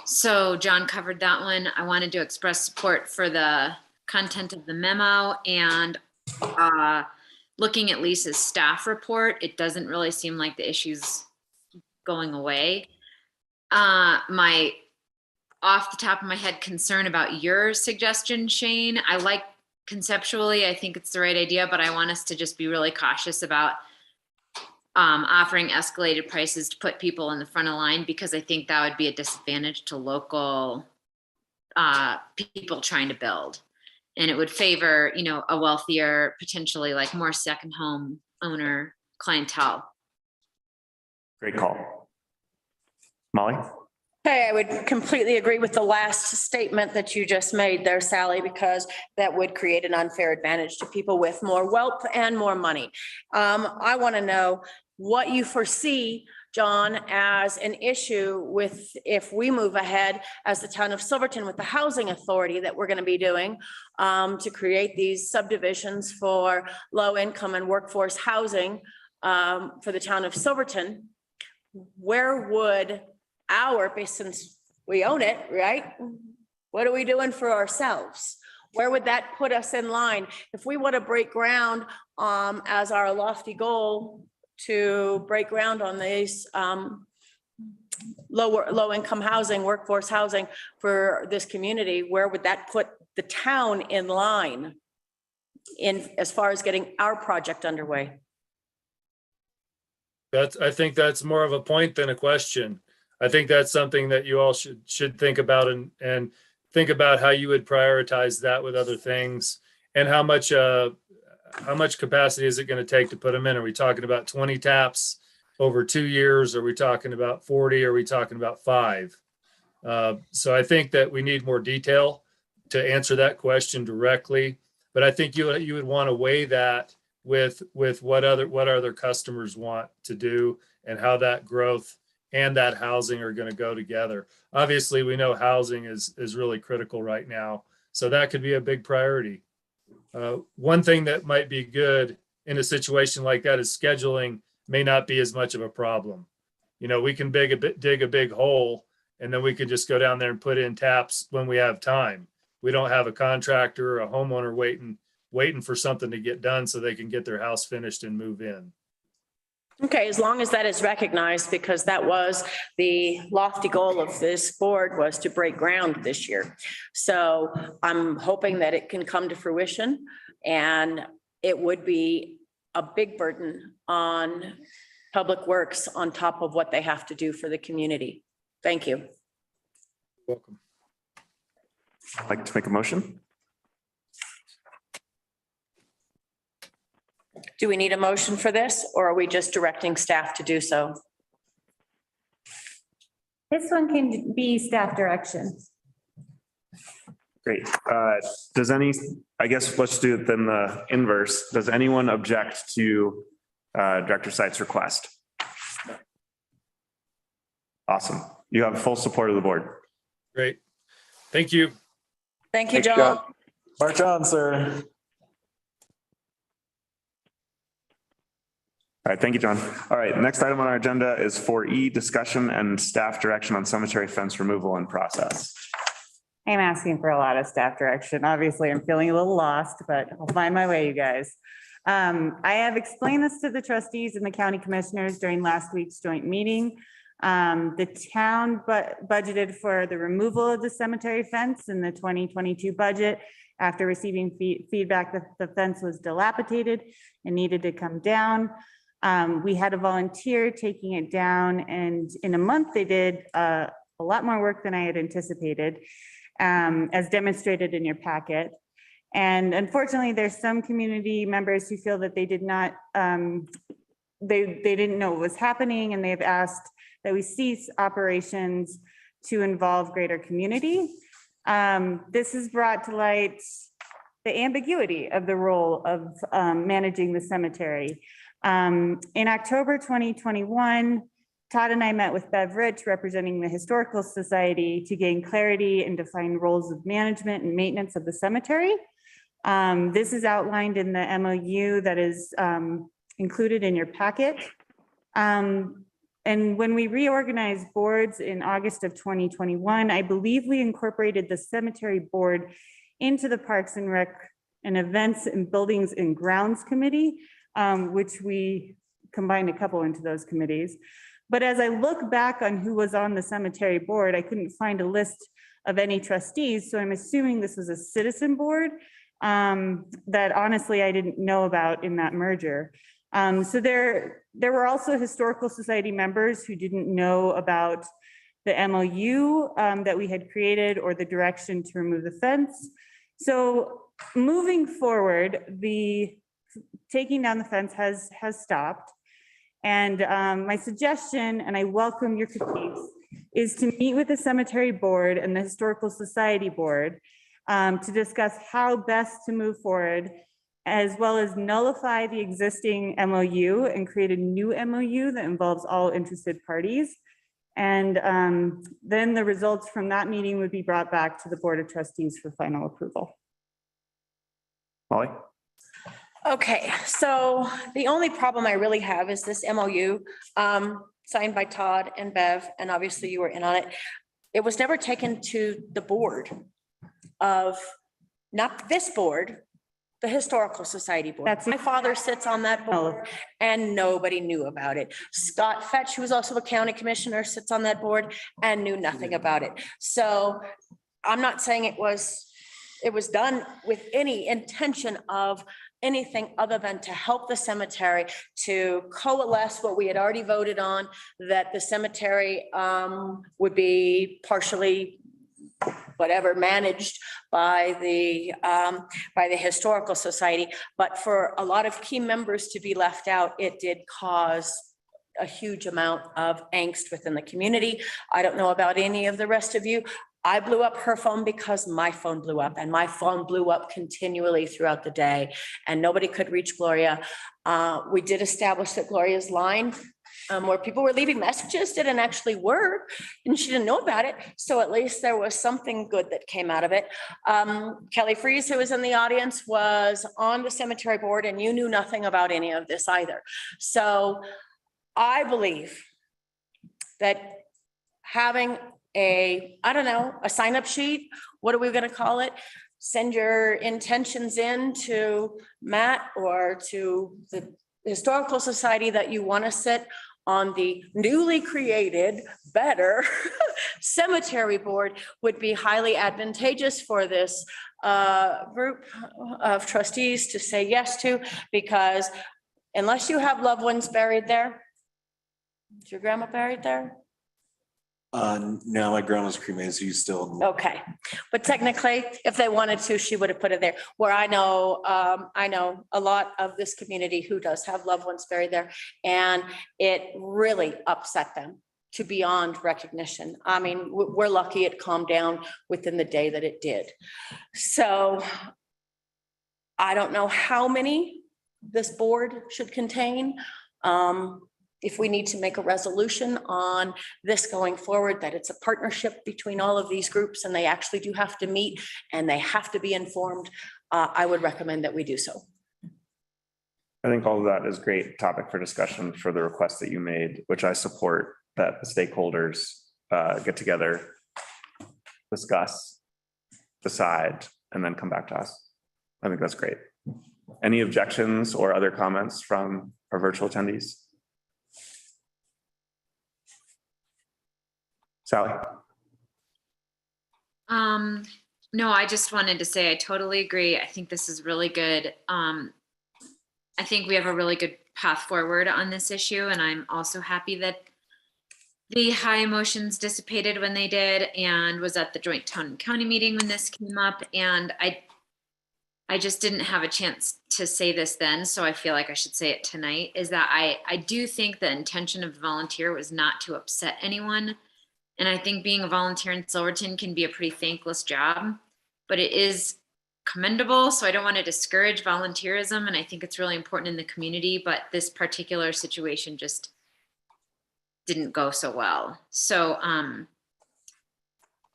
So John covered that one. I wanted to express support for the content of the memo and looking at Lisa's staff report. It doesn't really seem like the issue's going away. My off the top of my head concern about your suggestion, Shane, I like conceptually, I think it's the right idea, but I want us to just be really cautious about offering escalated prices to put people in the front of line, because I think that would be a disadvantage to local people trying to build. And it would favor, a wealthier, potentially like more second home owner clientele. Great call. Molly? Okay, I would completely agree with the last statement that you just made there, Sally, because that would create an unfair advantage to people with more wealth and more money. I want to know what you foresee, John, as an issue with if we move ahead as the town of Silverton with the housing authority that we're going to be doing to create these subdivisions for low income and workforce housing for the town of Silverton. Where would since we own it, right? What are we doing for ourselves? Where would that put us in line? If we want to break ground as our lofty goal to break ground on these low income housing, workforce housing for this community, where would that put the town in line as far as getting our project underway? I think that's more of a point than a question. I think that's something that you all should think about and think about how you would prioritize that with other things, and how much capacity is it going to take to put them in? Are we talking about 20 taps over 2 years? Are we talking about 40? Are we talking about 5? So I think that we need more detail to answer that question directly. But I think you would want to weigh that with what other customers want to do and how that growth and that housing are going to go together. Obviously, we know housing is really critical right now, so that could be a big priority. One thing that might be good in a situation like that is scheduling may not be as much of a problem. We can dig a big hole, and then we can just go down there and put in taps when we have time. We don't have a contractor or a homeowner waiting for something to get done so they can get their house finished and move in. Okay, as long as that is recognized, because that was the lofty goal of this board, was to break ground this year. So I'm hoping that it can come to fruition, and it would be a big burden on Public Works on top of what they have to do for the community. Thank you. Welcome. I'd like to make a motion. Do we need a motion for this, or are we just directing staff to do so? This one can be staff direction. Great. Does I guess let's do it then the inverse. Does anyone object to Director Seitz' request? Awesome. You have full support of the board. Great. Thank you. Thank you, Thanks, John. March on, sir. All right, thank you, John. All right, next item on our agenda is 4E, discussion and staff direction on cemetery fence removal and process. I'm asking for a lot of staff direction. Obviously, I'm feeling a little lost, but I'll find my way, you guys. I have explained this to the trustees and the county commissioners during last week's joint meeting. The town budgeted for the removal of the cemetery fence in the 2022 budget after receiving feedback that the fence was dilapidated and needed to come down. We had a volunteer taking it down, and in a month they did a lot more work than I had anticipated, as demonstrated in your packet. And unfortunately, there's some community members who feel that they did not, they didn't know what was happening, and they've asked that we cease operations to involve greater community. This has brought to light the ambiguity of the role of managing the cemetery. In October 2021, Todd and I met with Bev Rich, representing the Historical Society, to gain clarity and define roles of management and maintenance of the cemetery. This is outlined in the MOU that is included in your packet. And when we reorganized boards in August of 2021, I believe we incorporated the cemetery board into the Parks and Rec and Events and Buildings and Grounds Committee, which we combined a couple into those committees. But as I look back on who was on the cemetery board, I couldn't find a list of any trustees. So I'm assuming this was a citizen board that honestly I didn't know about in that merger. So there were also Historical Society members who didn't know about the MOU that we had created or the direction to remove the fence. So moving forward, the taking down the fence has stopped. And my suggestion, and I welcome your critiques, is to meet with the cemetery board and the Historical Society board to discuss how best to move forward, as well as nullify the existing MOU and create a new MOU that involves all interested parties. And then the results from that meeting would be brought back to the Board of Trustees for final approval. Molly? Okay, so the only problem I really have is this MOU signed by Todd and Bev, and obviously you were in on it. It was never taken to the board of, not this board, the Historical Society board. My father sits on that board and nobody knew about it. Scott Fetch, who was also a county commissioner, sits on that board and knew nothing about it. So I'm not saying it was done with any intention of anything other than to help the cemetery to coalesce what we had already voted on, that the cemetery would be partially whatever managed by the Historical Society. But for a lot of key members to be left out, it did cause a huge amount of angst within the community. I don't know about any of the rest of you. I blew up her phone because my phone blew up, and my phone blew up continually throughout the day, and nobody could reach Gloria. We did establish that Gloria's line where people were leaving messages didn't actually work, and she didn't know about it. So at least there was something good that came out of it. Kelly Freeze, who was in the audience, was on the cemetery board, and you knew nothing about any of this either. So I believe that having a sign-up sheet, what are we going to call it? Send your intentions in to Matt or to the historical society that you want to sit on the newly created, better cemetery board would be highly advantageous for this group of trustees to say yes to, because unless you have loved ones buried there, is your grandma buried there? No, my grandma's cremated, so you still. Okay, but technically, if they wanted to, she would have put it there. Where I know a lot of this community who does have loved ones buried there, and it really upset them to beyond recognition. I mean, we're lucky it calmed down within the day that it did. So I don't know how many this board should contain. If we need to make a resolution on this going forward, that it's a partnership between all of these groups and they actually do have to meet and they have to be informed, I would recommend that we do so. I think all of that is great topic for discussion for the request that you made, which I support, that the stakeholders get together, discuss, decide, and then come back to us. I think that's great. Any objections or other comments from our virtual attendees? Sally? No, I just wanted to say I totally agree. I think this is really good. I think we have a really good path forward on this issue, and I'm also happy that the high emotions dissipated when they did, and was at the joint town and county meeting when this came up. And I just didn't have a chance to say this then, so I feel like I should say it tonight, is that I do think the intention of the volunteer was not to upset anyone. And I think being a volunteer in Silverton can be a pretty thankless job, but it is commendable. So I don't want to discourage volunteerism. And I think it's really important in the community, but this particular situation just didn't go so well. So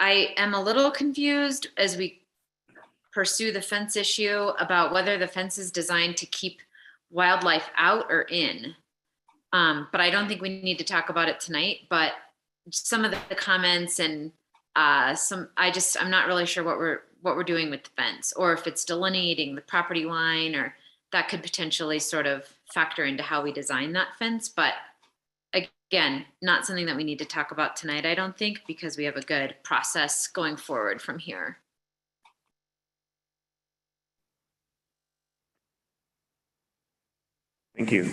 I am a little confused as we pursue the fence issue about whether the fence is designed to keep wildlife out or in. But I don't think we need to talk about it tonight, but some of the comments and I'm not really sure what we're doing with the fence, or if it's delineating the property line, or that could potentially sort of factor into how we design that fence. But again, not something that we need to talk about tonight, I don't think, because we have a good process going forward from here. Thank you.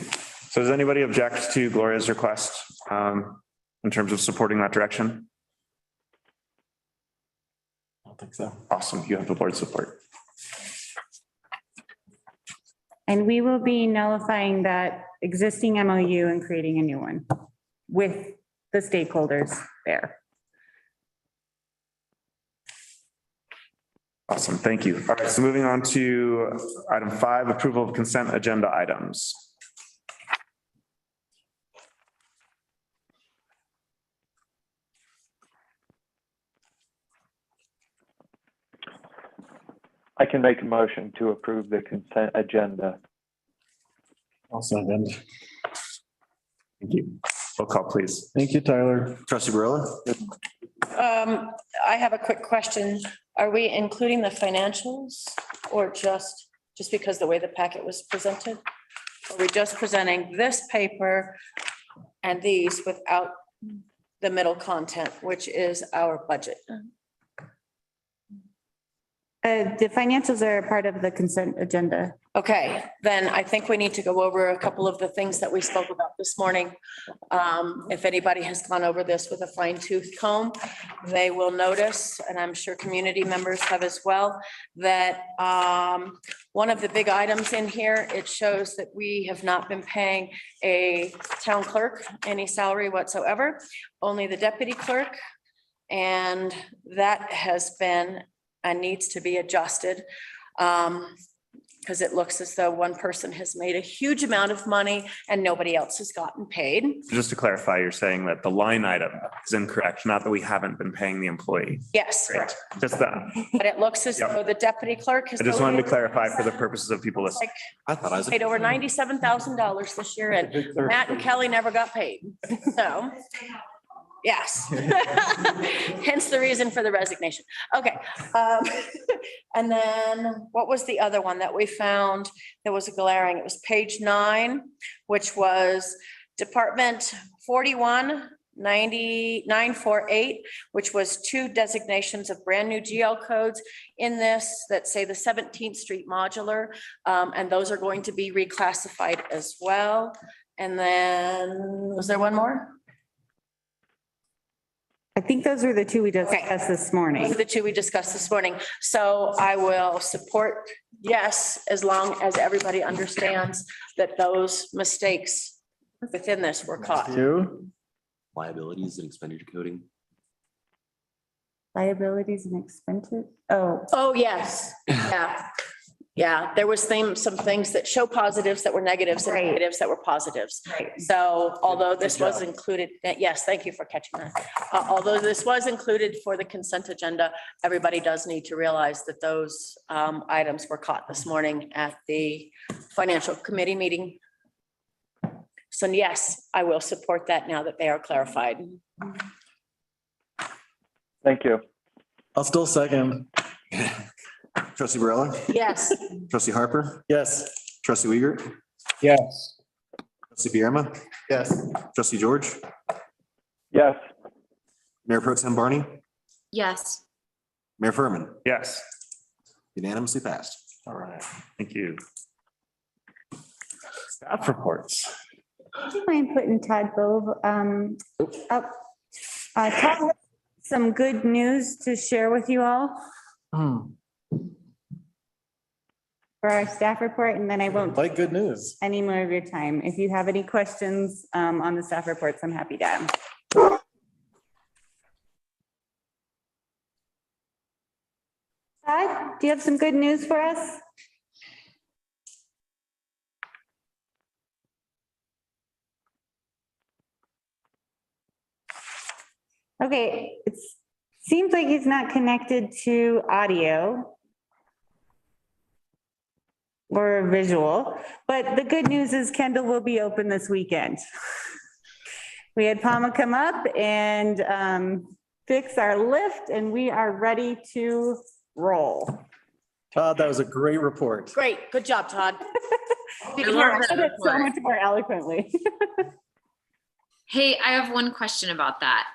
So does anybody object to Gloria's request in terms of supporting that direction? I don't think so. Awesome. You have the board support. And we will be nullifying that existing MOU and creating a new one with the stakeholders there. Awesome. Thank you. All right. So moving on to item 5, approval of consent agenda items. I can make a motion to approve the consent agenda. I'll second. Thank you. Roll call, please. Thank you, Tyler. Trustee Barilla? I have a quick question. Are we including the financials or just because the way the packet was presented? Are we just presenting this paper and these without the middle content, which is our budget? The financials are a part of the consent agenda. Okay, then I think we need to go over a couple of the things that we spoke about this morning. If anybody has gone over this with a fine tooth comb, they will notice, and I'm sure community members have as well, that one of the big items in here, it shows that we have not been paying a town clerk any salary whatsoever, only the deputy clerk. And that has been and needs to be adjusted because it looks as though one person has made a huge amount of money and nobody else has gotten paid. Just to clarify, you're saying that the line item is incorrect, not that we haven't been paying the employee. Yes. Great. Just that. But it looks as though the deputy clerk has. I just wanted to clarify for the purposes of people listening. I thought I was. Paid over $97,000 this year, and Matt and Kelly never got paid. So Yes. Hence the reason for the resignation. Okay. And then what was the other one that we found that was glaring? It was page 9, which was Department 41-948, which was 2 designations of brand new GL codes in this that say the 17th Street modular. And those are going to be reclassified as well. And then, was there one more? I think those were the 2 we discussed this Those morning. are the 2 we discussed this morning. So I will support yes, as long as everybody understands that those mistakes within this were caught. You? Liabilities and expenditure coding. Liabilities and expenses. Oh, Oh, yes. Yeah. Yeah, there was some things that show positives that were negatives and Right. negatives that were positives. right. So although this Good was job. included, yes, thank you for catching that. Although this was included for the consent agenda, everybody does need to realize that those items were caught this morning at the financial committee meeting. So yes, I will support that now that they are clarified. Thank you. I'll still second. Trustee Barella, Yes. trustee Harper, Yes. trustee Uyghur, Yes. trustee Bierma, Yes. trustee George, Yes. Mayor Pro Tem Barney, Yes. Mayor Furman, Yes. unanimously passed. All right. Thank you. Staff reports. Would you mind putting Todd Bove up? Todd has some good news to share with you all for our staff report, and then I won't Like good news. any more of your time. If you have any questions on the staff reports, I'm happy to. Todd, do you have some good news for us? Okay, it seems like he's not connected to audio or visual, but the good news is Kendall will be open this weekend. We had Palma come up and fix our lift, and we are ready to roll. Todd, that was a great report. Great. Good job, Todd. I love that Said it so report. much more eloquently. Hey, I have one question about that.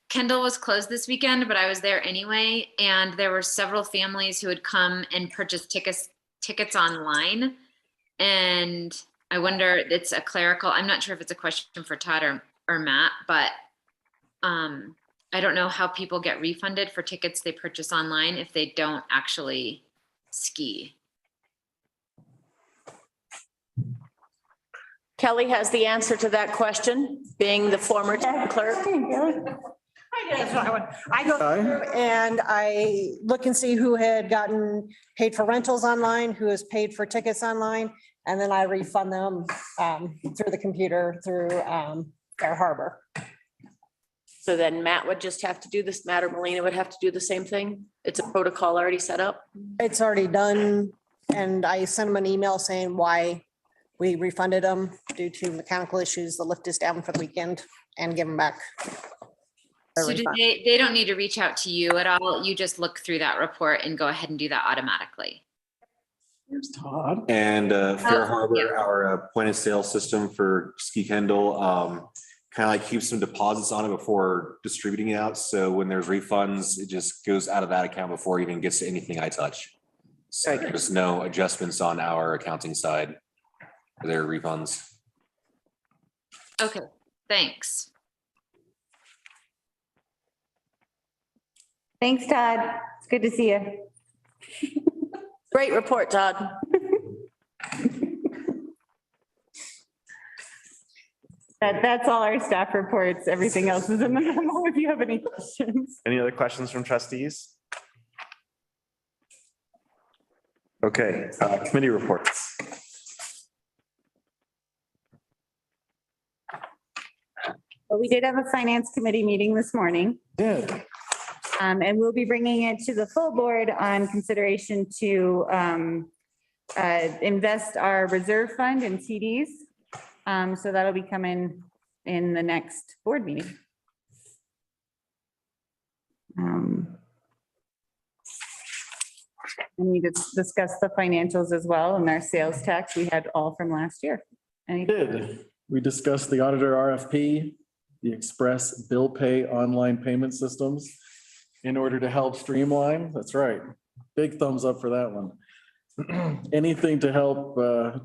Kendall was closed this weekend, but I was there anyway, and there were several families who had come and purchased tickets online. And I wonder, it's a clerical, I'm not sure if it's a question for Todd or Matt, but I don't know how people get refunded for tickets they purchase online if they don't actually ski. Kelly has the answer to that question, being the former town clerk. I go through and I look and see who had gotten paid for rentals online, who has paid for tickets online, and then I refund them through the computer through Fair Harbor. So then Matt would just have to do this, Matt or Melina would have to do the same thing? It's a protocol already set up? It's already done, and I sent them an email saying why we refunded them due to mechanical issues. The lift is down for the weekend, and give them back. their So do refund. they don't need to reach out to you at all? You just look through that report and go ahead and do that automatically? Here's Todd. And Fair Oh, Harbor, yeah. our point of sale system for Ski Kendall, kind of like keeps some deposits on it before distributing it out. So when there's refunds, it just goes out of that account before it even gets to anything I touch. So there's no adjustments on our accounting side for their refunds. Okay, thanks. Thanks, Todd. It's good to see you. Great report, Todd. That's all our staff reports. Everything else is in the memo if you have any questions. Any other questions from trustees? Okay, committee reports. Well, we did have a finance committee meeting this morning. Good. And we'll be bringing it to the full board on consideration to invest our reserve fund in CDs. So that'll be coming in the next board meeting. And we discussed the financials as well, and our sales tax we had all from last year. We did. We discussed the auditor RFP, the express bill pay online payment systems in order to help streamline. That's right. Big thumbs up for that one. Anything to help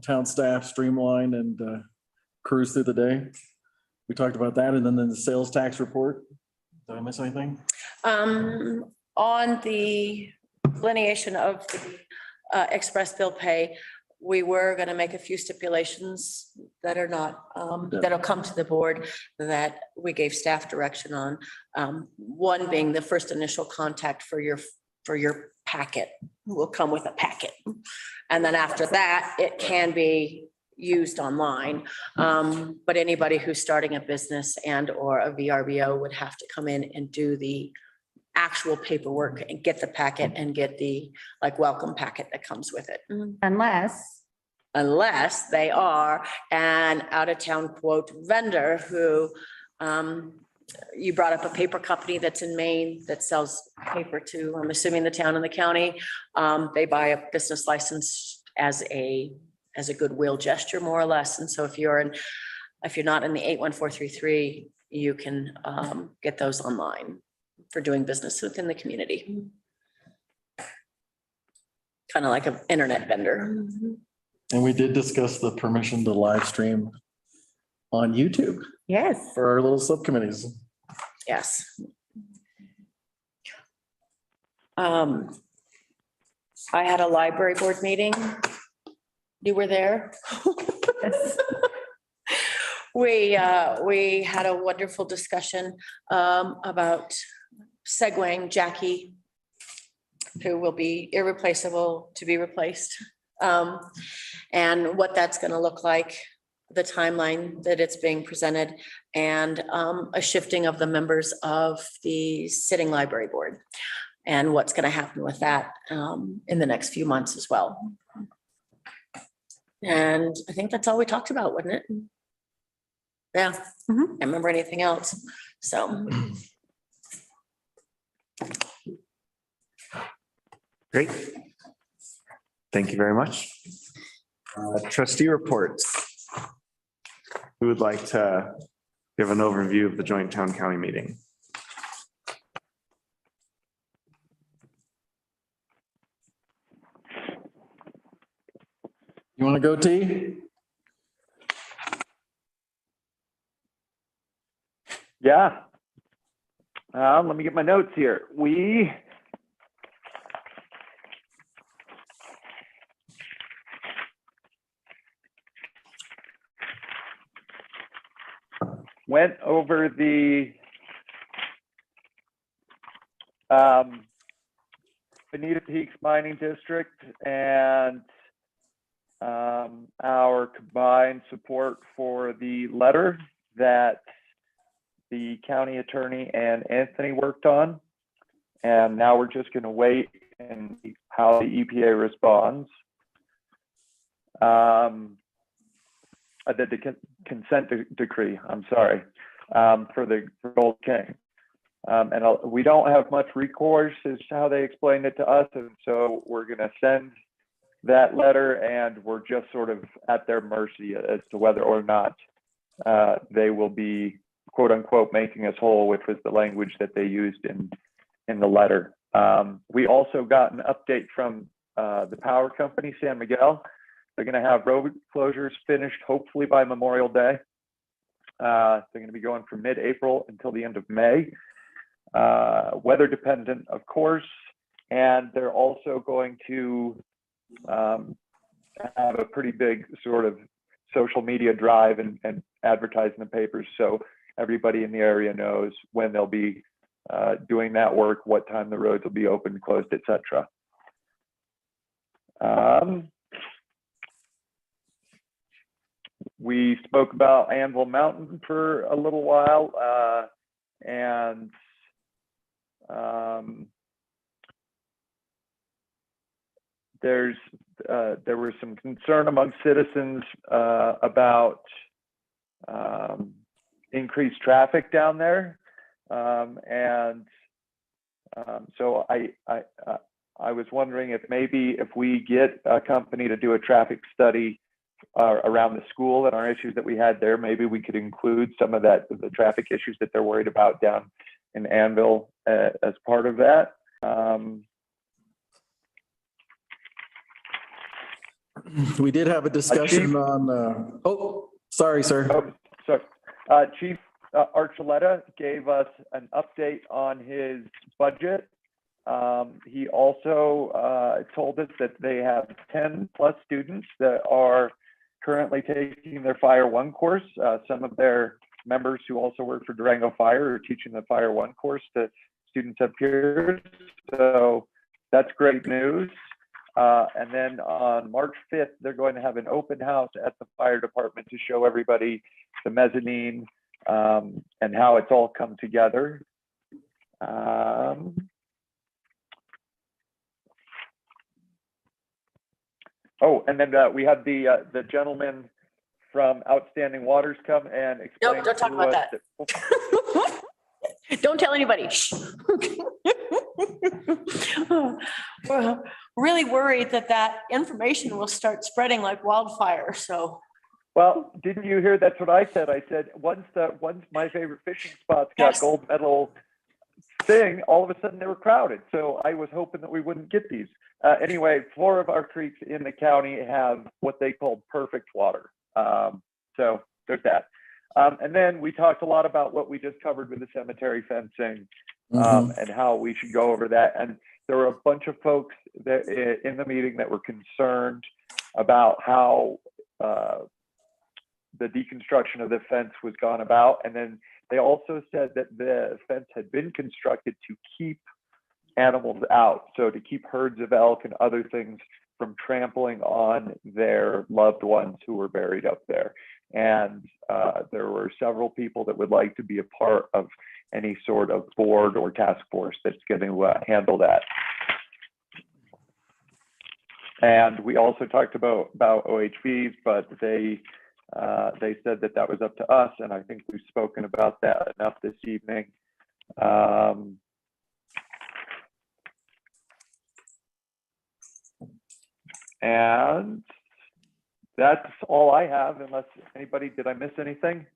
town staff streamline and cruise through the day. We talked about that, and then the sales tax report. Did I miss anything? On the delineation of the express bill pay, we were going to make a few stipulations that are not, that'll come to the board that we gave staff direction on. One being the first initial contact for your packet will come with a packet. And then after that, it can be used online. But anybody who's starting a business and or a VRBO would have to come in and do the actual paperwork and get the packet and get the welcome packet that comes with it. Unless they are an out-of-town quote vendor who, you brought up a paper company that's in Maine that sells paper to, I'm assuming, the town and the county. They buy a business license as a goodwill gesture, more or less. And so if you're not in the 81433, you can get those online for doing business within the community. Kind of like an internet vendor. And we did discuss the permission to live stream on YouTube. Yes. For our little subcommittees. Yes. I had a library board meeting. You were there? Yes. We had a wonderful discussion about segueing Jackie, who will be irreplaceable to be replaced, and what that's going to look like, the timeline that it's being presented, and a shifting of the members of the sitting library board and what's going to happen with that in the next few months as well. And I think that's all we talked about, wasn't it? Yeah, I can't remember anything else. So. Great. Thank you very much. Trustee reports. Who would like to give an overview of the joint town county meeting? You want to go, T? Yeah. Let me get my notes here. We went over the Bonita Peaks Mining District and our combined support for the letter that the county attorney and Anthony worked on. And now we're just going to wait and see how the EPA responds. The consent decree, I'm sorry, for Gold King. And we don't have much recourse is how they explained it to us. And so we're going to send that letter and we're just sort of at their mercy as to whether or not they will be quote unquote making us whole, which was the language that they used in the letter. We also got an update from the power company, San Miguel. They're going to have road closures finished hopefully by Memorial Day. They're going to be going from mid-April until the end of May. Weather dependent, of course. And they're also going to have a pretty big sort of social media drive and advertise in the papers. So everybody in the area knows when they'll be doing that work, what time the roads will be open, closed, etc. We spoke about Anvil Mountain for a little while, and there was some concern among citizens about increased traffic down there. So I was wondering if maybe if we get a company to do a traffic study around the school and our issues that we had there, maybe we could include some of that, the traffic issues that they're worried about down in Anvil as part of that. We did have a discussion on, sorry, sir. Oh, sorry. Chief Archuleta gave us an update on his budget. He also told us that they have 10 plus students that are currently taking their Fire One course. Some of their members who also work for Durango Fire are teaching the Fire One course to students up here. So that's great news. And then on March 5th, they're going to have an open house at the fire department to show everybody the mezzanine and how it's all come together. Oh, and then we had the gentleman from Outstanding Waters come and explain. Nope, don't talk about that. Don't tell anybody. Shh. We're really worried that information will start spreading like wildfire, so. Well, didn't you hear? That's what I said. I said, once my favorite fishing spots got gold medal thing, all of a sudden they were crowded. So I was hoping that we wouldn't get these. Anyway, 4 of our creeks in the county have what they call perfect water. So there's that. And then we talked a lot about what we just covered with the cemetery fencing and how we should go over that. And there were a bunch of folks that in the meeting that were concerned about how the deconstruction of the fence was gone about. And then they also said that the fence had been constructed to keep animals out. So to keep herds of elk and other things from trampling on their loved ones who were buried up there. And there were several people that would like to be a part of any sort of board or task force that's going to handle that. And we also talked about OHVs, but they said that that was up to us, and I think we've spoken about that enough this evening. And that's all I have, unless anybody, did I miss anything?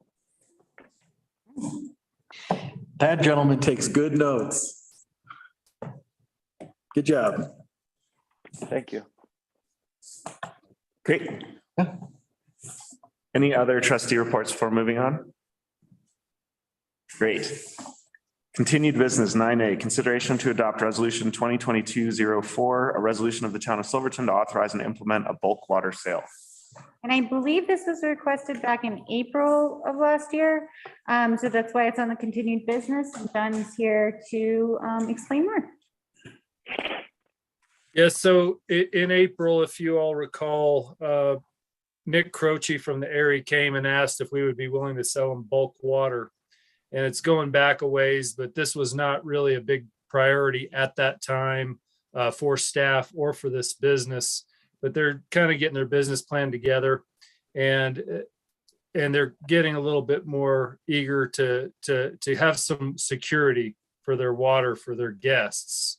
That gentleman takes good notes. Good job. Thank you. Great. Any other trustee reports before moving on? Great. Continued business 9A, consideration to adopt resolution 2022-04, a resolution of the town of Silverton to authorize and implement a bulk water sale. And I believe this was requested back in April of last year. So that's why it's on the continued business. And John is here to explain more. Yes, so in April, if you all recall, Nick Croce from the area came and asked if we would be willing to sell him bulk water. And it's going back a ways, but this was not really a big priority at that time for staff or for this business. But they're kind of getting their business plan together, and they're getting a little bit more eager to have some security for their water for their guests.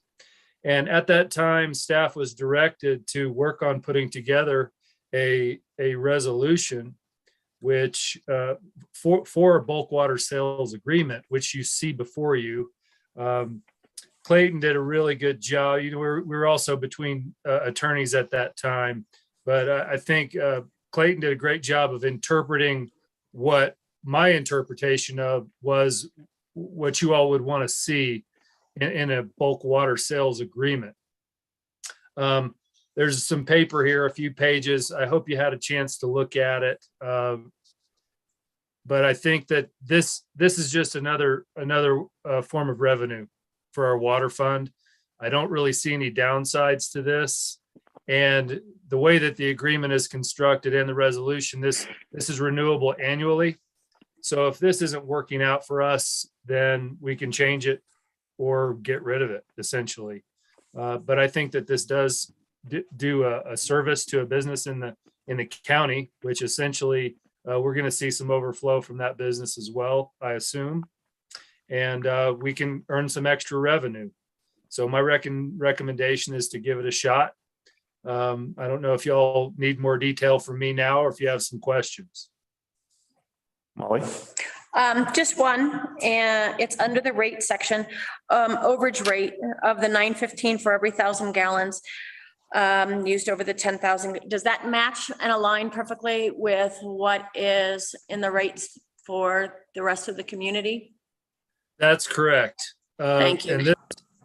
And at that time, staff was directed to work on putting together a resolution which for a bulk water sales agreement, which you see before you. Clayton did a really good job. You know, we were also between attorneys at that time, but I think Clayton did a great job of interpreting what my interpretation of was what you all would want to see in a bulk water sales agreement. There's some paper here, a few pages. I hope you had a chance to look at it. But I think that this is just another form of revenue for our water fund. I don't really see any downsides to this. And the way that the agreement is constructed and the resolution, this is renewable annually. So if this isn't working out for us, then we can change it or get rid of it, essentially. But I think that this does do a service to a business in the county, which essentially we're going to see some overflow from that business as well, I assume. And we can earn some extra revenue. So my recommendation is to give it a shot. I don't know if y'all need more detail from me now or if you have some questions. Molly? Just one, and it's under the rate section, overage rate of the $9.15 for every 1,000 gallons used over the 10,000. Does that match and align perfectly with what is in the rates for the rest of the community? That's correct. Thank you. And this,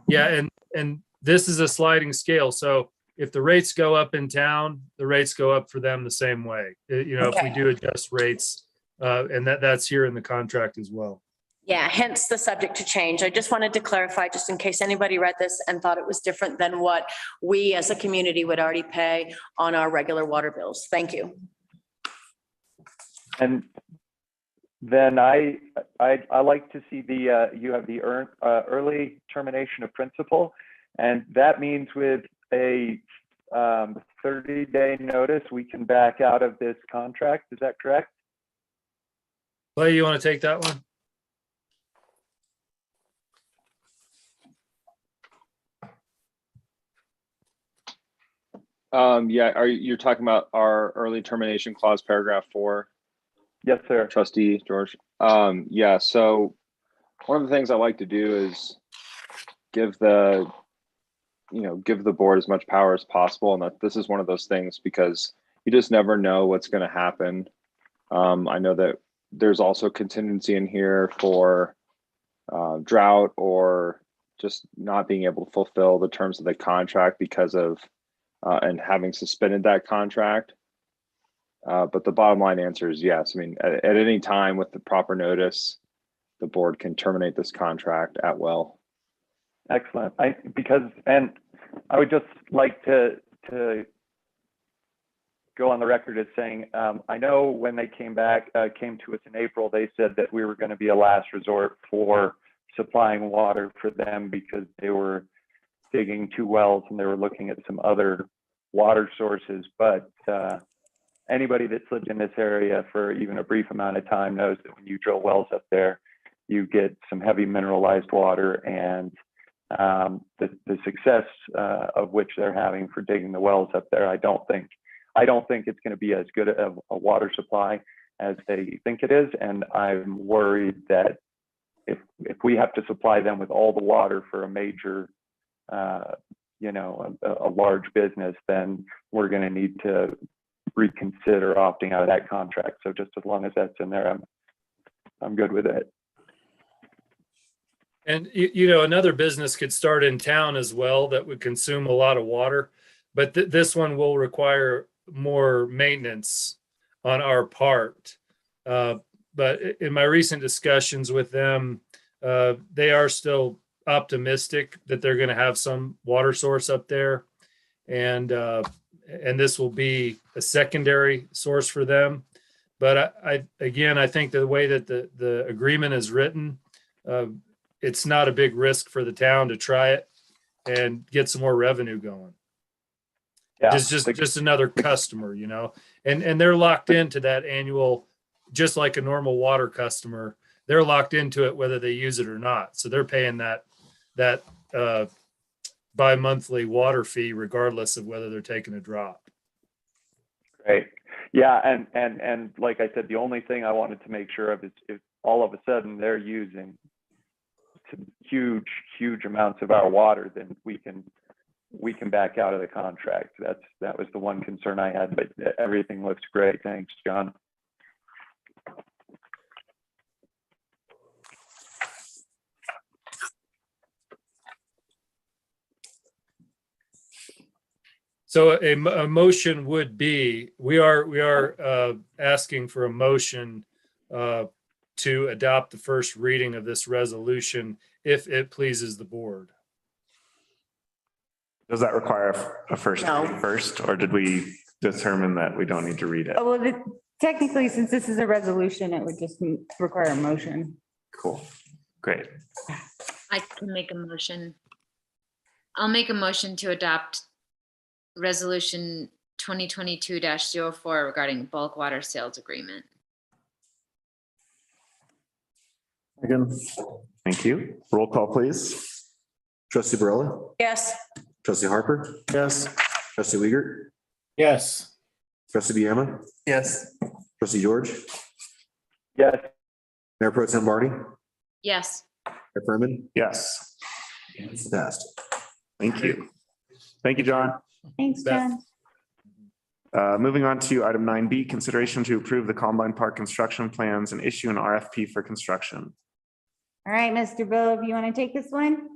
yeah, and this is a sliding scale. So if the rates go up in town, the rates go up for them the same way. You know, if we do adjust rates, and that's here in the contract as well. Yeah, hence the subject to change. I just wanted to clarify, just in case anybody read this and thought it was different than what we as a community would already pay on our regular water bills. Thank you. And then I like to see the you have the early termination of principal, and that means with a 30-day notice we can back out of this contract. Is that correct? Clay, you want to take that one? Yeah, you're talking about our early termination clause, paragraph 4? Yes, sir. Trustee George. Yeah, so one of the things I like to do is give the board as much power as possible. And that this is one of those things because you just never know what's going to happen. I know that there's also contingency in here for drought or just not being able to fulfill the terms of the contract because of and having suspended that contract. But the bottom line answer is yes. I mean, at any time with the proper notice, the board can terminate this contract at will. Excellent. And I would just like to go on the record as saying, I know when they came to us in April, they said that we were going to be a last resort for supplying water for them because they were digging 2 wells and they were looking at some other water sources. But anybody that's lived in this area for even a brief amount of time knows that when you drill wells up there, you get some heavy mineralized water, and the success of which they're having for digging the wells up there, I don't think it's going to be as good of a water supply as they think it is. And I'm worried that if we have to supply them with all the water for a major, a large business, then we're going to need to reconsider opting out of that contract. So just as long as that's in there, I'm good with it. And, another business could start in town as well that would consume a lot of water, but this one will require more maintenance on our part. But in my recent discussions with them, they are still optimistic that they're going to have some water source up there. And this will be a secondary source for them. But I think the way that the agreement is written, it's not a big risk for the town to try it and get some more revenue going. Yeah. Just another customer, and they're locked into that annual, just like a normal water customer. They're locked into it whether they use it or not. So they're paying that bi-monthly water fee regardless of whether they're taking a drop. Great. Yeah, and like I said, the only thing I wanted to make sure of is if all of a sudden they're using huge amounts of our water, then we can back out of the contract. That was the one concern I had, but everything looks great. Thanks, John. So a motion would be, we are asking for a motion to adopt the first reading of this resolution if it pleases the board. Does that require a first reading first, or did we determine that we don't need to read it? Well, technically, since this is a resolution, it would just require a motion. Cool. Great. I can make a motion. I'll make a motion to adopt Resolution 2022-04 regarding bulk water sales agreement. Again. Thank you. Roll call, please. Trustee Barella, Yes. trustee Harper, Yes. trustee Uyghur, Yes. trustee Biema, Yes. trustee George, Yes. Mayor Pro Tem Barney, Yes. Mayor Furman. Yes. It's passed. Thank you. Thank you, John. Thanks, John. Moving on to item 9B, consideration to approve the Combine Park construction plans and issue an RFP for construction. All right, Mr. Bove, you want to take this one?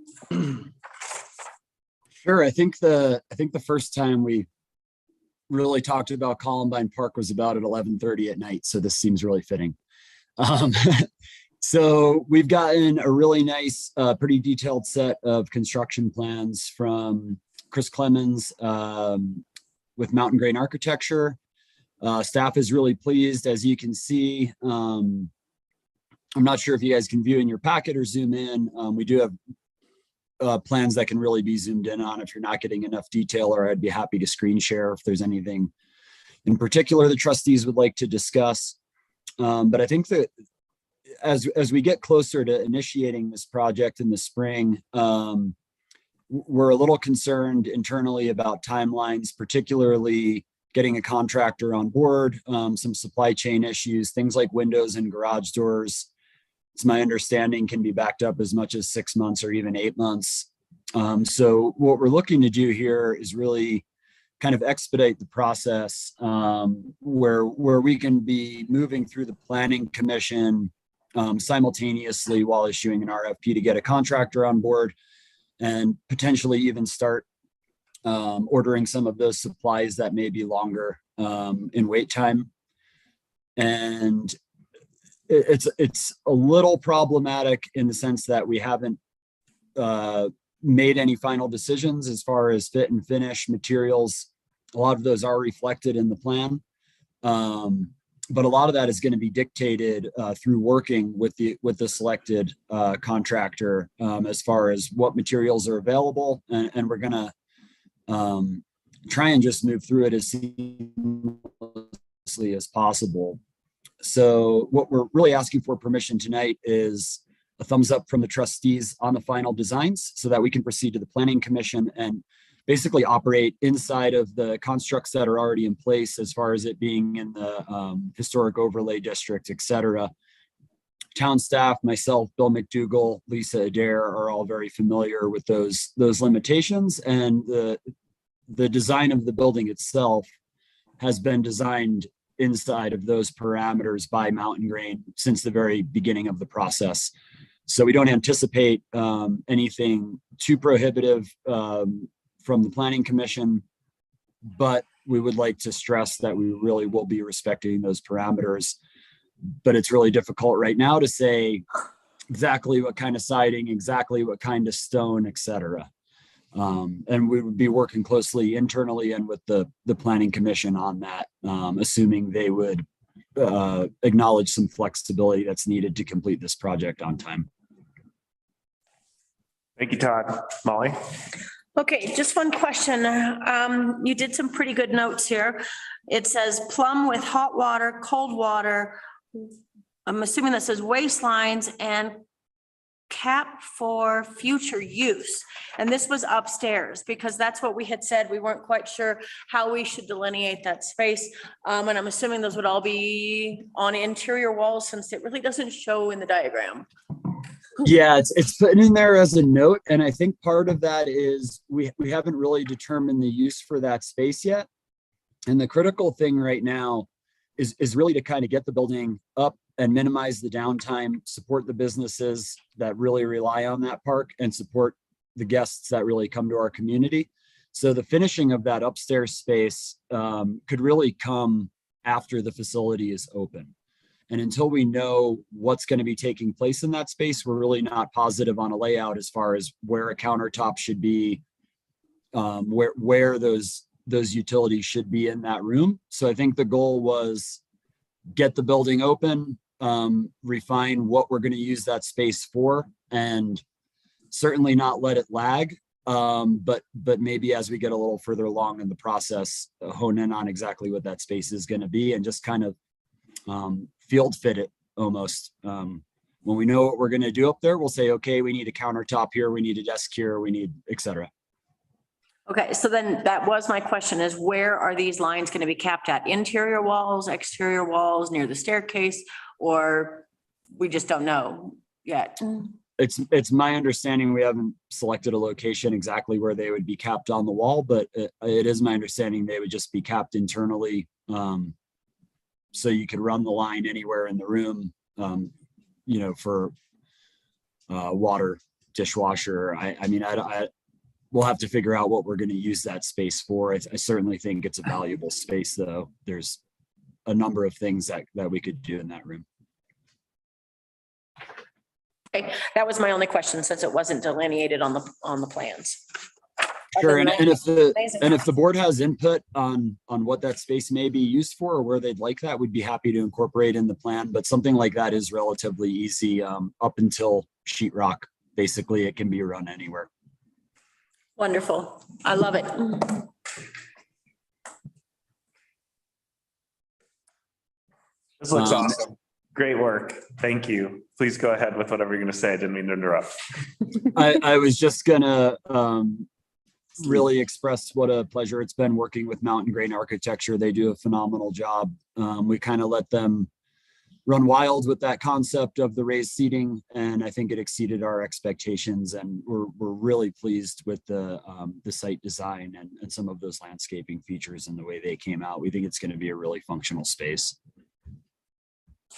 Sure. I think the first time we really talked about Columbine Park was about at 11:30 at night. So this seems really fitting. So we've gotten a really nice, pretty detailed set of construction plans from Chris Clemens with Mountain Grain Architecture. Staff is really pleased, as you can see. I'm not sure if you guys can view in your packet or zoom in. We do have plans that can really be zoomed in on if you're not getting enough detail, or I'd be happy to screen share if there's anything in particular the trustees would like to discuss. But I think that as we get closer to initiating this project in the spring, we're a little concerned internally about timelines, particularly getting a contractor on board, some supply chain issues, things like windows and garage doors. It's my understanding can be backed up as much as 6 months or even 8 months. So what we're looking to do here is really kind of expedite the process where we can be moving through the planning commission simultaneously while issuing an RFP to get a contractor on board and potentially even start ordering some of those supplies that may be longer in wait time. And it's a little problematic in the sense that we haven't made any final decisions as far as fit and finish materials. A lot of those are reflected in the plan. But a lot of that is going to be dictated through working with the selected contractor as far as what materials are available. And we're going to try and just move through it as seamlessly as possible. So what we're really asking for permission tonight is a thumbs up from the trustees on the final designs so that we can proceed to the planning commission and basically operate inside of the constructs that are already in place as far as it being in the historic overlay district, et cetera. Town staff, myself, Bill McDougall, Lisa Adair are all very familiar with those limitations, and the design of the building itself has been designed inside of those parameters by Mountain Grain since the very beginning of the process. So we don't anticipate anything too prohibitive from the Planning Commission, but we would like to stress that we really will be respecting those parameters. But it's really difficult right now to say exactly what kind of siding, exactly what kind of stone, et cetera. And we would be working closely internally and with the Planning Commission on that, assuming they would acknowledge some flexibility that's needed to complete this project on time. Thank you, Todd. Molly? Okay, just one question. You did some pretty good notes here. It says plumb with hot water, cold water. I'm assuming that says waste lines and cap for future use. And this was upstairs because that's what we had said. We weren't quite sure how we should delineate that space. And I'm assuming those would all be on interior walls since it really doesn't show in the diagram. Yeah, it's put in there as a note. And I think part of that is we haven't really determined the use for that space yet. And the critical thing right now is really to kind of get the building up and minimize the downtime, support the businesses that really rely on that park, and support the guests that really come to our community. So the finishing of that upstairs space could really come after the facility is open. And until we know what's going to be taking place in that space, we're really not positive on a layout as far as where a countertop should be, where those utilities should be in that room. So I think the goal was get the building open, refine what we're going to use that space for, and certainly not let it lag. But maybe as we get a little further along in the process, hone in on exactly what that space is going to be and just kind of field fit it almost When we know what we're going to do up there, we'll say, okay, we need a countertop here, we need a desk here, we need et cetera. Okay, so then that was my question is where are these lines going to be capped at? Interior walls, exterior walls, near the staircase, or we just don't know yet? It's my understanding, we haven't selected a location exactly where they would be capped on the wall, but it is my understanding they would just be capped internally. So you could run the line anywhere in the room, for water, dishwasher. I mean, we'll have to figure out what we're going to use that space for. I certainly think it's a valuable space, though. There's a number of things that we could do in that room. Okay, that was my only question since it wasn't delineated on the plans. Sure, and if the board has input on what that space may be used for or where they'd like that, we'd be happy to incorporate in the plan. But something like that is relatively easy up until sheetrock. Basically, it can be run anywhere. Wonderful. I love it. This looks awesome. Great work. Thank you. Please go ahead with whatever you're going to say. I didn't mean to interrupt. I was just gonna really express what a pleasure it's been working with Mountain Grain Architecture. They do a phenomenal job. We kind of let them run wild with that concept of the raised seating, and I think it exceeded our expectations. And we're really pleased with the site design and some of those landscaping features and the way they came out. We think it's going to be a really functional space.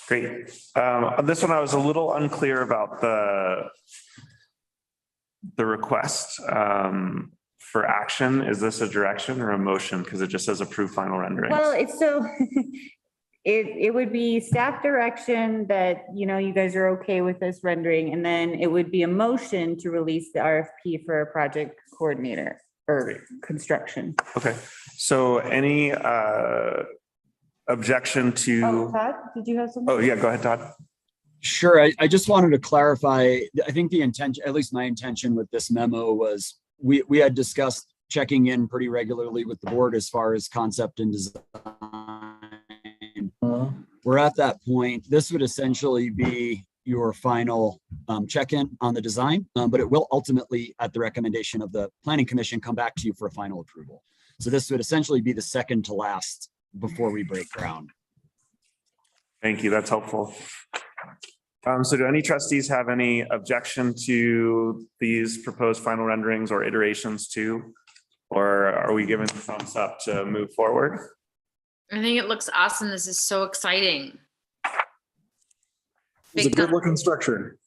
Great. On this one, I was a little unclear about the request for action. Is this a direction or a motion? Because it just says approve final rendering. Well, it's so, it would be staff direction that, you guys are okay with this rendering, and then it would be a motion to release the RFP for a project coordinator or construction. Okay. So any objection to? Oh, Todd, did you have something? Oh, yeah, go ahead, Todd. Sure. I just wanted to clarify. I think the intention, at least my intention with this memo was we had discussed checking in pretty regularly with the board as far as concept and design. We're at that point. This would essentially be your final check-in on the design, but it will ultimately, at the recommendation of the Planning Commission, come back to you for a final approval. So this would essentially be the second to last before we break ground. Thank you. That's helpful. So do any trustees have any objection to these proposed final renderings or iterations too? Or are we giving the thumbs up to move forward? I think it looks awesome. This is so exciting. It's a good looking structure.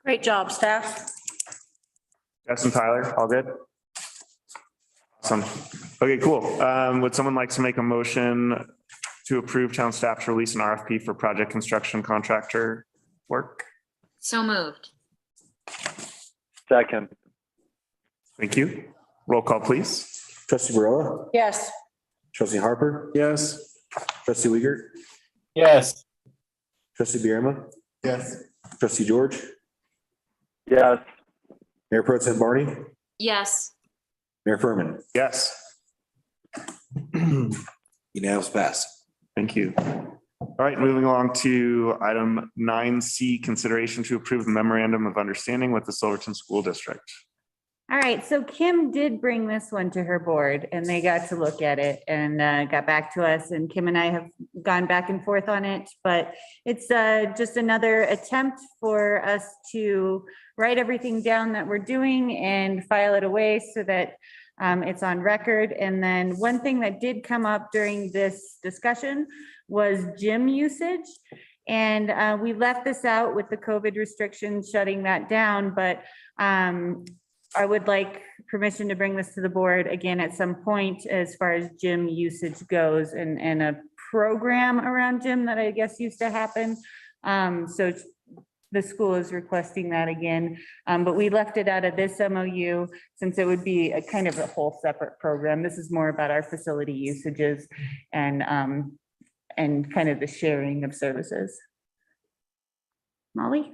Great job, staff. Jess and Tyler, all good? Awesome. Okay, cool. Would someone like to make a motion to approve town staff to release an RFP for project construction contractor work? So moved. Second. Thank you. Roll call, please. Trustee Barilla, Yes. trustee Harper, Yes. trustee Wiegert, Yes. trustee Bierma, Yes. trustee George, Yes. Mayor Pro Tem Barney, Yes. Mayor Furman. Yes. Unanimous pass. Thank you. All right, moving along to item 9C, consideration to approve the memorandum of understanding with the Silverton School District. All right, so Kim did bring this one to her board and they got to look at it and got back to us, and Kim and I have gone back and forth on it, but it's just another attempt for us to write everything down that we're doing and file it away so that it's on record. And then one thing that did come up during this discussion was gym usage. And we left this out with the COVID restrictions shutting that down, but I would like permission to bring this to the board again at some point as far as gym usage goes, and a program around gym that I guess used to happen. So the school is requesting that again, but we left it out of this MOU since it would be a kind of a whole separate program. This is more about our facility usages and kind of the sharing of services. Molly?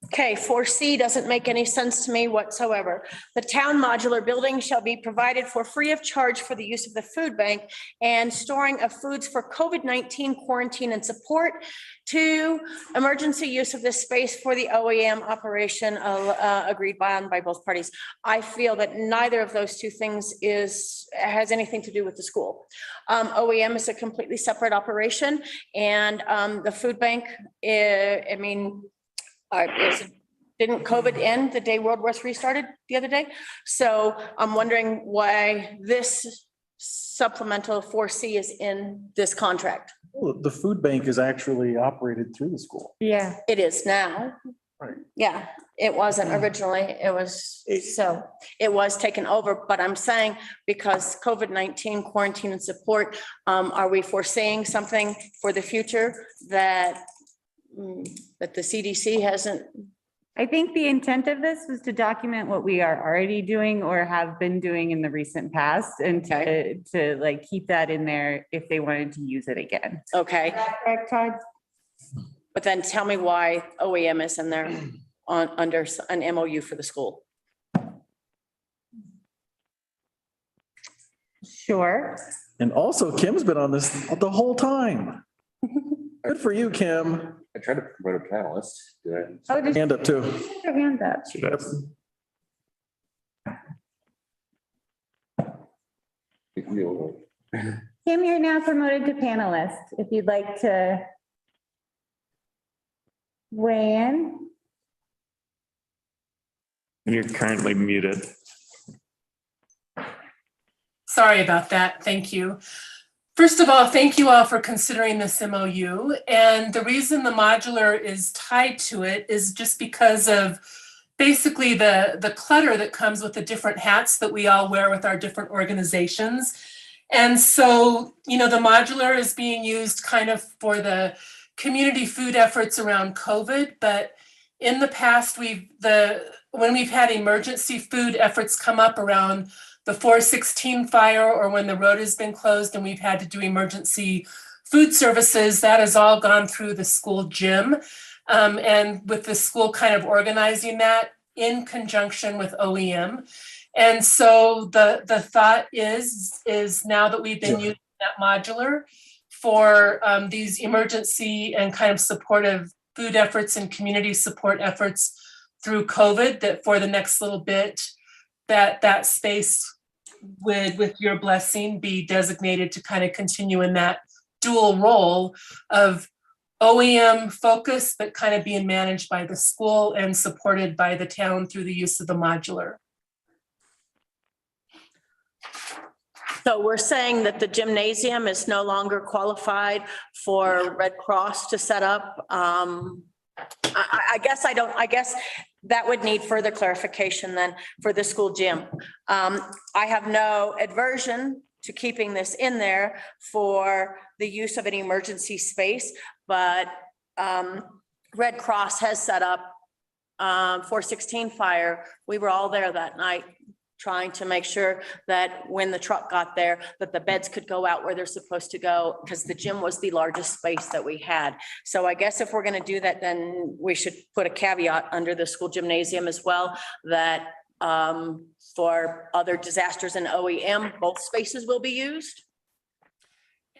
Okay, 4C doesn't make any sense to me whatsoever. The town modular building shall be provided for free of charge for the use of the food bank and storing of foods for COVID-19 quarantine and support. 2, emergency use of this space for the OEM operation agreed by both parties. I feel that neither of those two things has anything to do with the school. OEM is a completely separate operation, and the food bank, didn't COVID end the day World War III started the other day? So I'm wondering why this supplemental 4C is in this contract. Well, the food bank is actually operated through the school. Yeah. It is now. Right. Yeah, it wasn't originally. It was taken over, but I'm saying because COVID-19 quarantine and support, are we foreseeing something for the future that the CDC hasn't? I think the intent of this was to document what we are already doing or have been doing in the recent past, and to like keep that in there if they wanted to use it again. Okay. Correct, Todd? But then tell me why OEM is in there under an MOU for the school. Sure. And also Kim's been on this the whole time. Good for you, Kim. I tried to promote a panelist. Oh, just Hand up too. put your hand up. Kim, you're now promoted to panelist. If you'd like to weigh in. And you're currently muted. Sorry about that. Thank you. First of all, thank you all for considering this MOU. And the reason the modular is tied to it is just because of basically the clutter that comes with the different hats that we all wear with our different organizations. And so, the modular is being used kind of for the community food efforts around COVID, but in the past, when we've had emergency food efforts come up around the 416 fire, or when the road has been closed and we've had to do emergency food services, that has all gone through the school gym. And with the school kind of organizing that in conjunction with OEM. And so the thought is now that we've been using that modular for these emergency and kind of supportive food efforts and community support efforts through COVID, that for the next little bit, that space would, with your blessing, be designated to kind of continue in that dual role of OEM focus, but kind of being managed by the school and supported by the town through the use of the modular. So we're saying that the gymnasium is no longer qualified for Red Cross to set up. I guess that would need further clarification than for the school gym. I have no aversion to keeping this in there for the use of an emergency space, but Red Cross has set up 416 fire. We were all there that night, trying to make sure that when the truck got there, that the beds could go out where they're supposed to go, because the gym was the largest space that we had. So I guess if we're going to do that, then we should put a caveat under the school gymnasium as well, that for other disasters in OEM, both spaces will be used.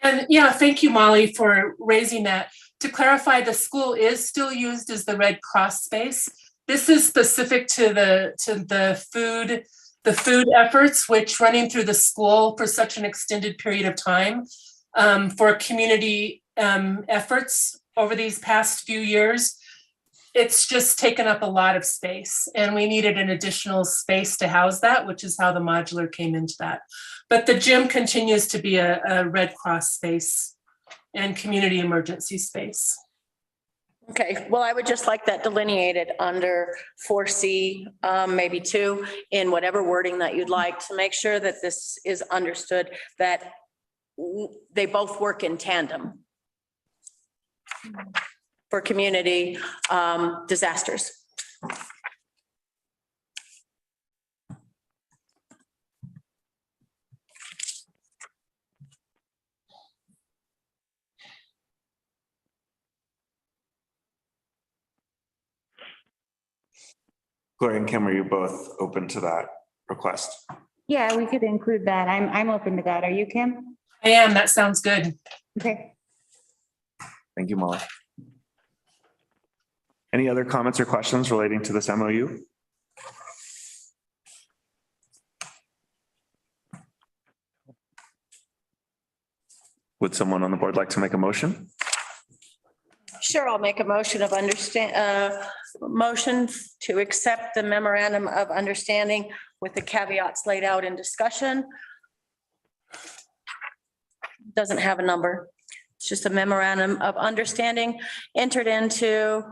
And yeah, thank you, Molly, for raising that. To clarify, the school is still used as the Red Cross space. This is specific to the food efforts, which running through the school for such an extended period of time for community efforts over these past few years, it's just taken up a lot of space, and we needed an additional space to house that, which is how the modular came into that. But the gym continues to be a Red Cross space and community emergency space. Okay, well, I would just like that delineated under 4C, maybe 2, in whatever wording that you'd like, to make sure that this is understood, that they both work in tandem for community disasters. Gloria and Kim, are you both open to that request? Yeah, we could include that. I'm open to that. Are you, Kim? I am, that sounds good. Okay. Thank you, Molly. Any other comments or questions relating to this MOU? Would someone on the board like to make a motion? Sure, I'll make a motion motion to accept the memorandum of understanding with the caveats laid out in discussion. Doesn't have a number. It's just a memorandum of understanding entered into,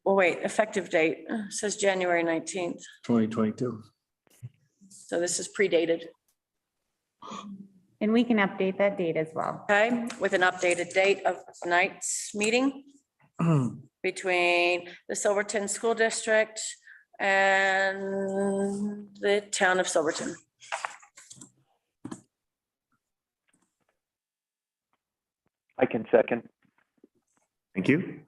well, wait, effective date says January 19th. 2022. So this is predated. And we can update that date as well. Okay, with an updated date of tonight's meeting between the Silverton School District and the town of Silverton. I can second. Thank you.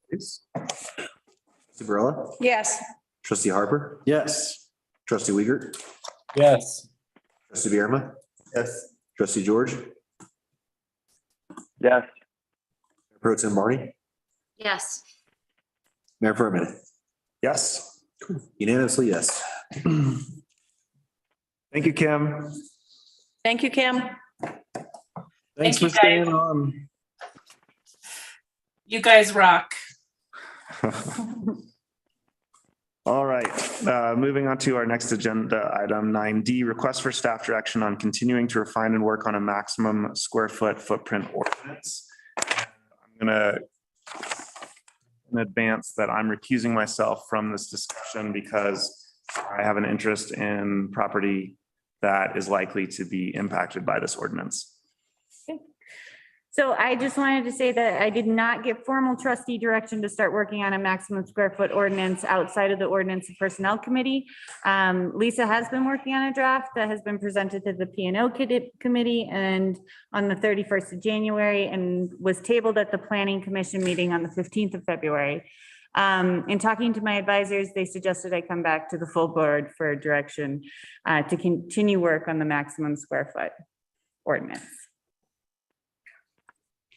Please. Trustee Barilla, Yes. trustee Harper, Yes. trustee Wiegert, Yes. trustee Bierma, Yes. trustee George, Yes. Pro Tem Barney, Yes. Mayor for a minute. Yes. Unanimously, yes. Thank you, Kim. Thank you, Kim. Thanks Thank for you, staying guys. on. You guys rock. All right, moving on to our next agenda item 9D, request for staff direction on continuing to refine and work on a maximum square foot footprint ordinance. I'm gonna in advance that I'm recusing myself from this discussion because I have an interest in property that is likely to be impacted by this ordinance. So I just wanted to say that I did not get formal trustee direction to start working on a maximum square foot ordinance outside of the ordinance and personnel committee. Lisa has been working on a draft that has been presented to the P&O committee and on the 31st of January and was tabled at the planning commission meeting on the 15th of February. In talking to my advisors, they suggested I come back to the full board for direction to continue work on the maximum square foot ordinance.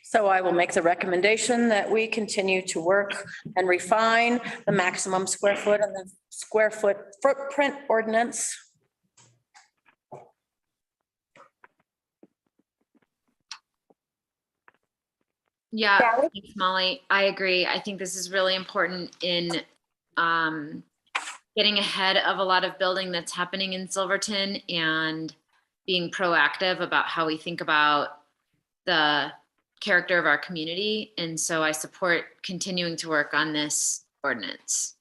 So I will make the recommendation that we continue to work and refine the maximum square foot and the square foot footprint ordinance. Yeah, thanks, Molly. I agree. I think this is really important in getting ahead of a lot of building that's happening in Silverton and being proactive about how we think about the character of our community. And so I support continuing to work on this ordinance.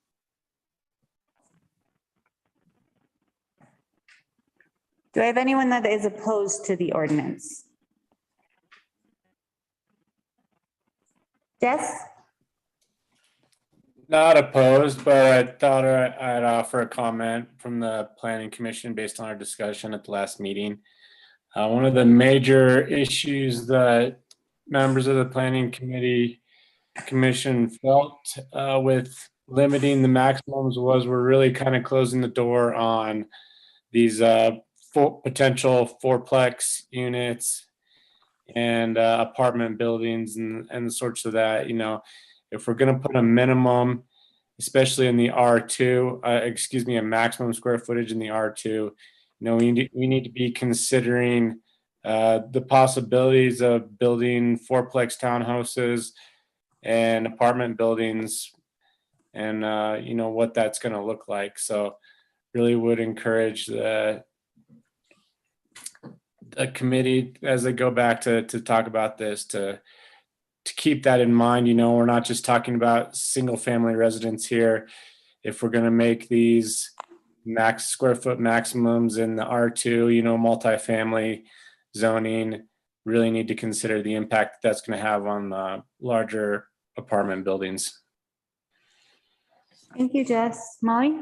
Do I have anyone that is opposed to the ordinance? Jess? Not opposed, but I thought I'd offer a comment from the planning commission based on our discussion at the last meeting. One of the major issues that members of the planning commission felt with limiting the maximums was we're really kind of closing the door on these potential fourplex units and apartment buildings and the sorts of that. You know, if we're going to put a minimum, especially in the R2, a maximum square footage in the R2, you know, we need to be considering the possibilities of building fourplex townhouses and apartment buildings and, you know, what that's going to look like. So really would encourage the committee as they go back to talk about this to keep that in mind. You know, we're not just talking about single family residents here. If we're going to make these max square foot maximums in the R2, you know, multifamily zoning, really need to consider the impact that's going to have on larger apartment buildings. Thank you, Jess. Molly?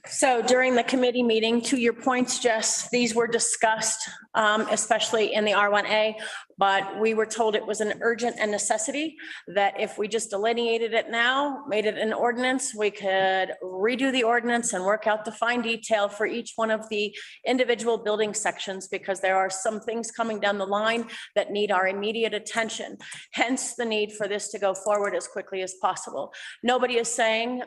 So during the committee meeting, to your points, Jess, these were discussed, especially in the R1A, but we were told it was an urgent and necessity that if we just delineated it now, made it an ordinance, we could redo the ordinance and work out the fine detail for each one of the individual building sections, because there are some things coming down the line that need our immediate attention. Hence the need for this to go forward as quickly as possible. Nobody is saying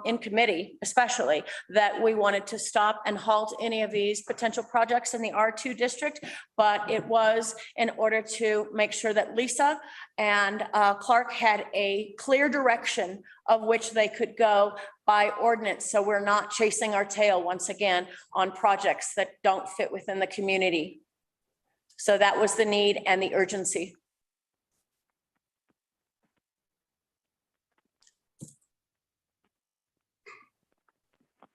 in committee, especially, that we wanted to stop and halt any of these potential projects in the R2 district, but it was in order to make sure that Lisa and Clark had a clear direction of which they could go by ordinance. So we're not chasing our tail once again on projects that don't fit within the community. So that was the need and the urgency.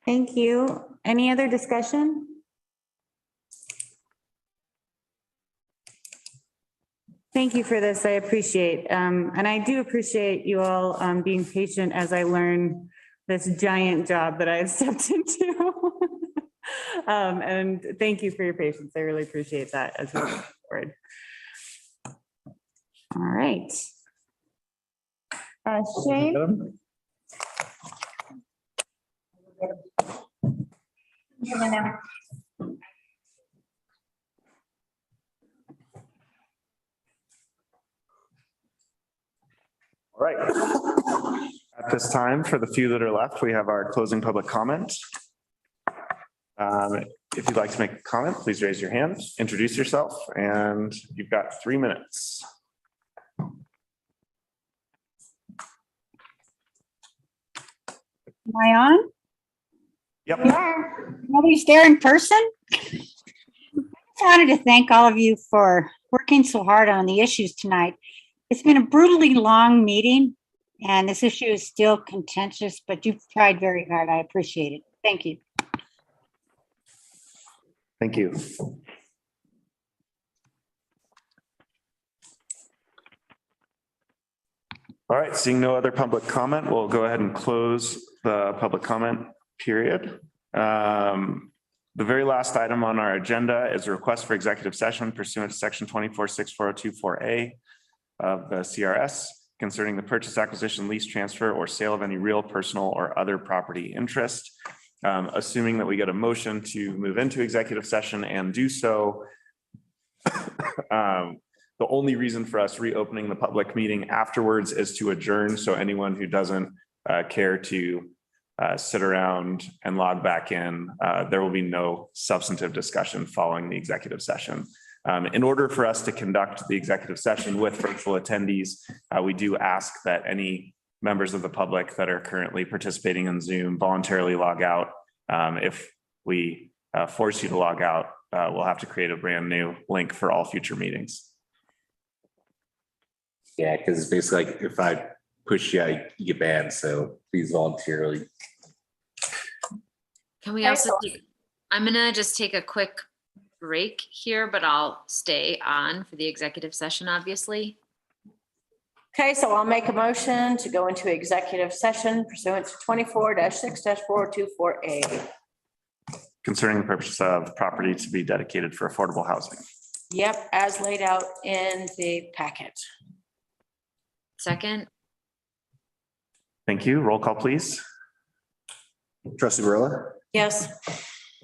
Thank you. Any other discussion? Thank you for this. I appreciate, and I do appreciate you all being patient as I learn this giant job that I've stepped into. And thank you for your patience. I really appreciate that as we move forward. All right. Shane? All right. At this time, for the few that are left, we have our closing public comment. If you'd like to make a comment, please raise your hand, introduce yourself, and you've got 3 minutes. Am I on? Yep. Nobody's there in person? I wanted to thank all of you for working so hard on the issues tonight. It's been a brutally long meeting, and this issue is still contentious, but you've tried very hard. I appreciate it. Thank you. Thank you. All right, seeing no other public comment, we'll go ahead and close the public comment period. The very last item on our agenda is a request for executive session pursuant to section 24-64024A of the CRS concerning the purchase, acquisition, lease, transfer, or sale of any real, personal, or other property interest. Assuming that we get a motion to move into executive session and do so, the only reason for us reopening the public meeting afterwards is to adjourn. So anyone who doesn't care to sit around and log back in, there will be no substantive discussion following the executive session. In order for us to conduct the executive session with virtual attendees, we do ask that any members of the public that are currently participating in Zoom voluntarily log out. If we force you to log out, we'll have to create a brand new link for all future meetings. Yeah, because basically, like, if I push you, you get banned. So please voluntarily. Can we also, I'm gonna just take a quick break here, but I'll stay on for the executive session, obviously. Okay, so I'll make a motion to go into executive session pursuant to 24-6-4024A. Concerning the purchase of property to be dedicated for affordable housing. Yep, as laid out in the packet. Second. Thank you. Roll call, please. Trustee Barilla, Yes.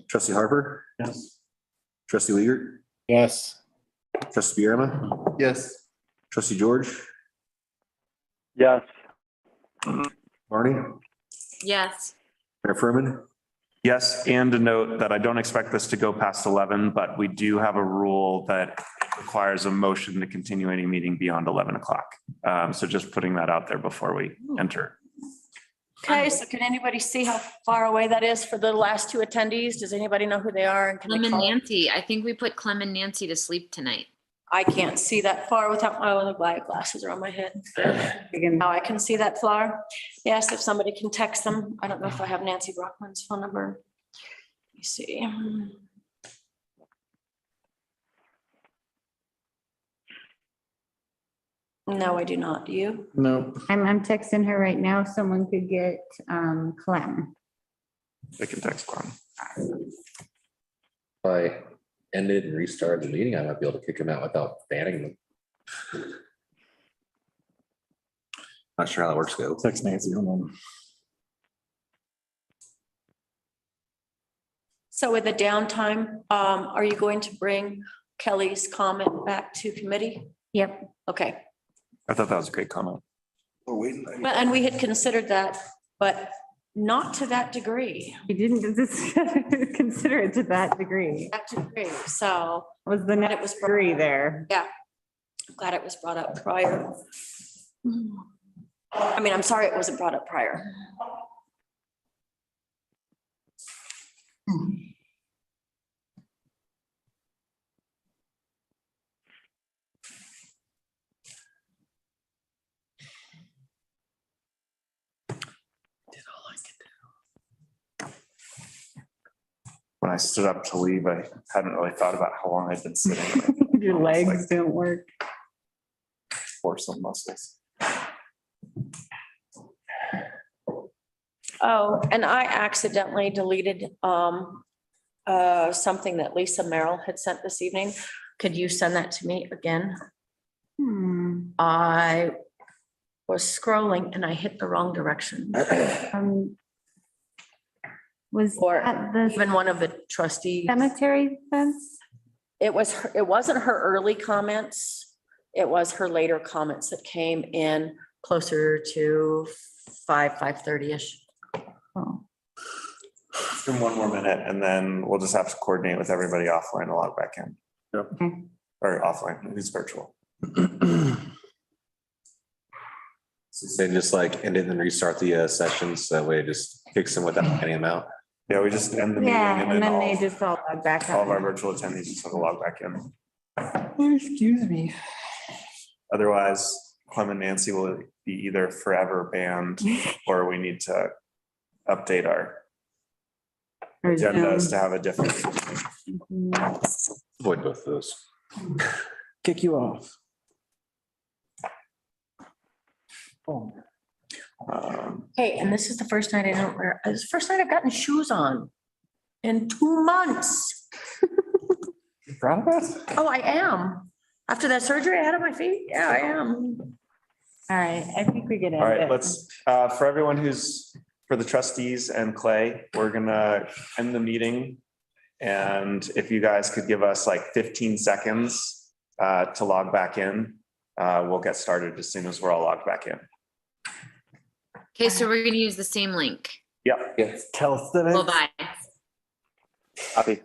Trustee Harper. Yes. Trustee Wiegert, Yes. Trustee Bierma, Yes. Trustee George, Yes. Barney, Yes. Mayor Furman. Yes, and a note that I don't expect this to go past 11, but we do have a rule that requires a motion to continue any meeting beyond 11 o'clock. So just putting that out there before we enter. Okay, so can anybody see how far away that is for the last two attendees? Does anybody know who they are? And can they Clem and call? Nancy. I think we put Clem and Nancy to sleep tonight. I can't see that far without my other glasses are on my head. Now I can see that far. Yes, if somebody can text them. I don't know if I have Nancy Brockman's phone number. Let me see. No, I do not. Do you? No. I'm texting her right now. Someone could get Clem. They can text Glenn. If I ended and restarted the meeting, I might be able to kick them out without banning them. Not sure how that works, though. Text Nancy. Hold on. So with the downtime, are you going to bring Kelly's comment back to committee? Yep. Okay. I thought that was a great comment. Well, and we had considered that, but not to that degree. We didn't consider it to that degree. That degree, so. Was the net degree there? Yeah. I'm glad it was brought up prior. I mean, I'm sorry it wasn't brought up prior. When I stood up to leave, I hadn't really thought about how long I'd been sitting. Your legs don't work. Force some muscles. Oh, and I accidentally deleted something that Lisa Merrill had sent this evening. Could you send that to me again? I was scrolling and I hit the wrong direction. Was that the Even one of the trustees. cemetery fence? It wasn't her early comments. It was her later comments that came in closer to 5:30-ish. Oh. In one more minute, and then we'll just have to coordinate with everybody offline to log back in. Yep. Or offline, who's virtual. So say just like end it and restart the sessions. That way it just kicks them without getting them out. Yeah, we just end the meeting Yeah, and then they all just all log back of our up. virtual attendees just have to log back in. Excuse me. Otherwise, Clem and Nancy will be either forever banned or we need to update our agendas to have a different. Avoid both of those. Kick you off. Oh. Hey, and this is the first night I don't wear, it's the first night I've gotten shoes on in 2 months. You proud of us? Oh, I am. After that surgery I had on my feet, yeah, I am. All right, I think we get it. All right, let's, for everyone who's, for the trustees and Clay, we're gonna end the meeting. And if you guys could give us like 15 seconds to log back in, we'll get started as soon as we're all logged back in. Okay, so we're gonna use the same link. Yep. Yes. Tell us the. Well, bye. Copy.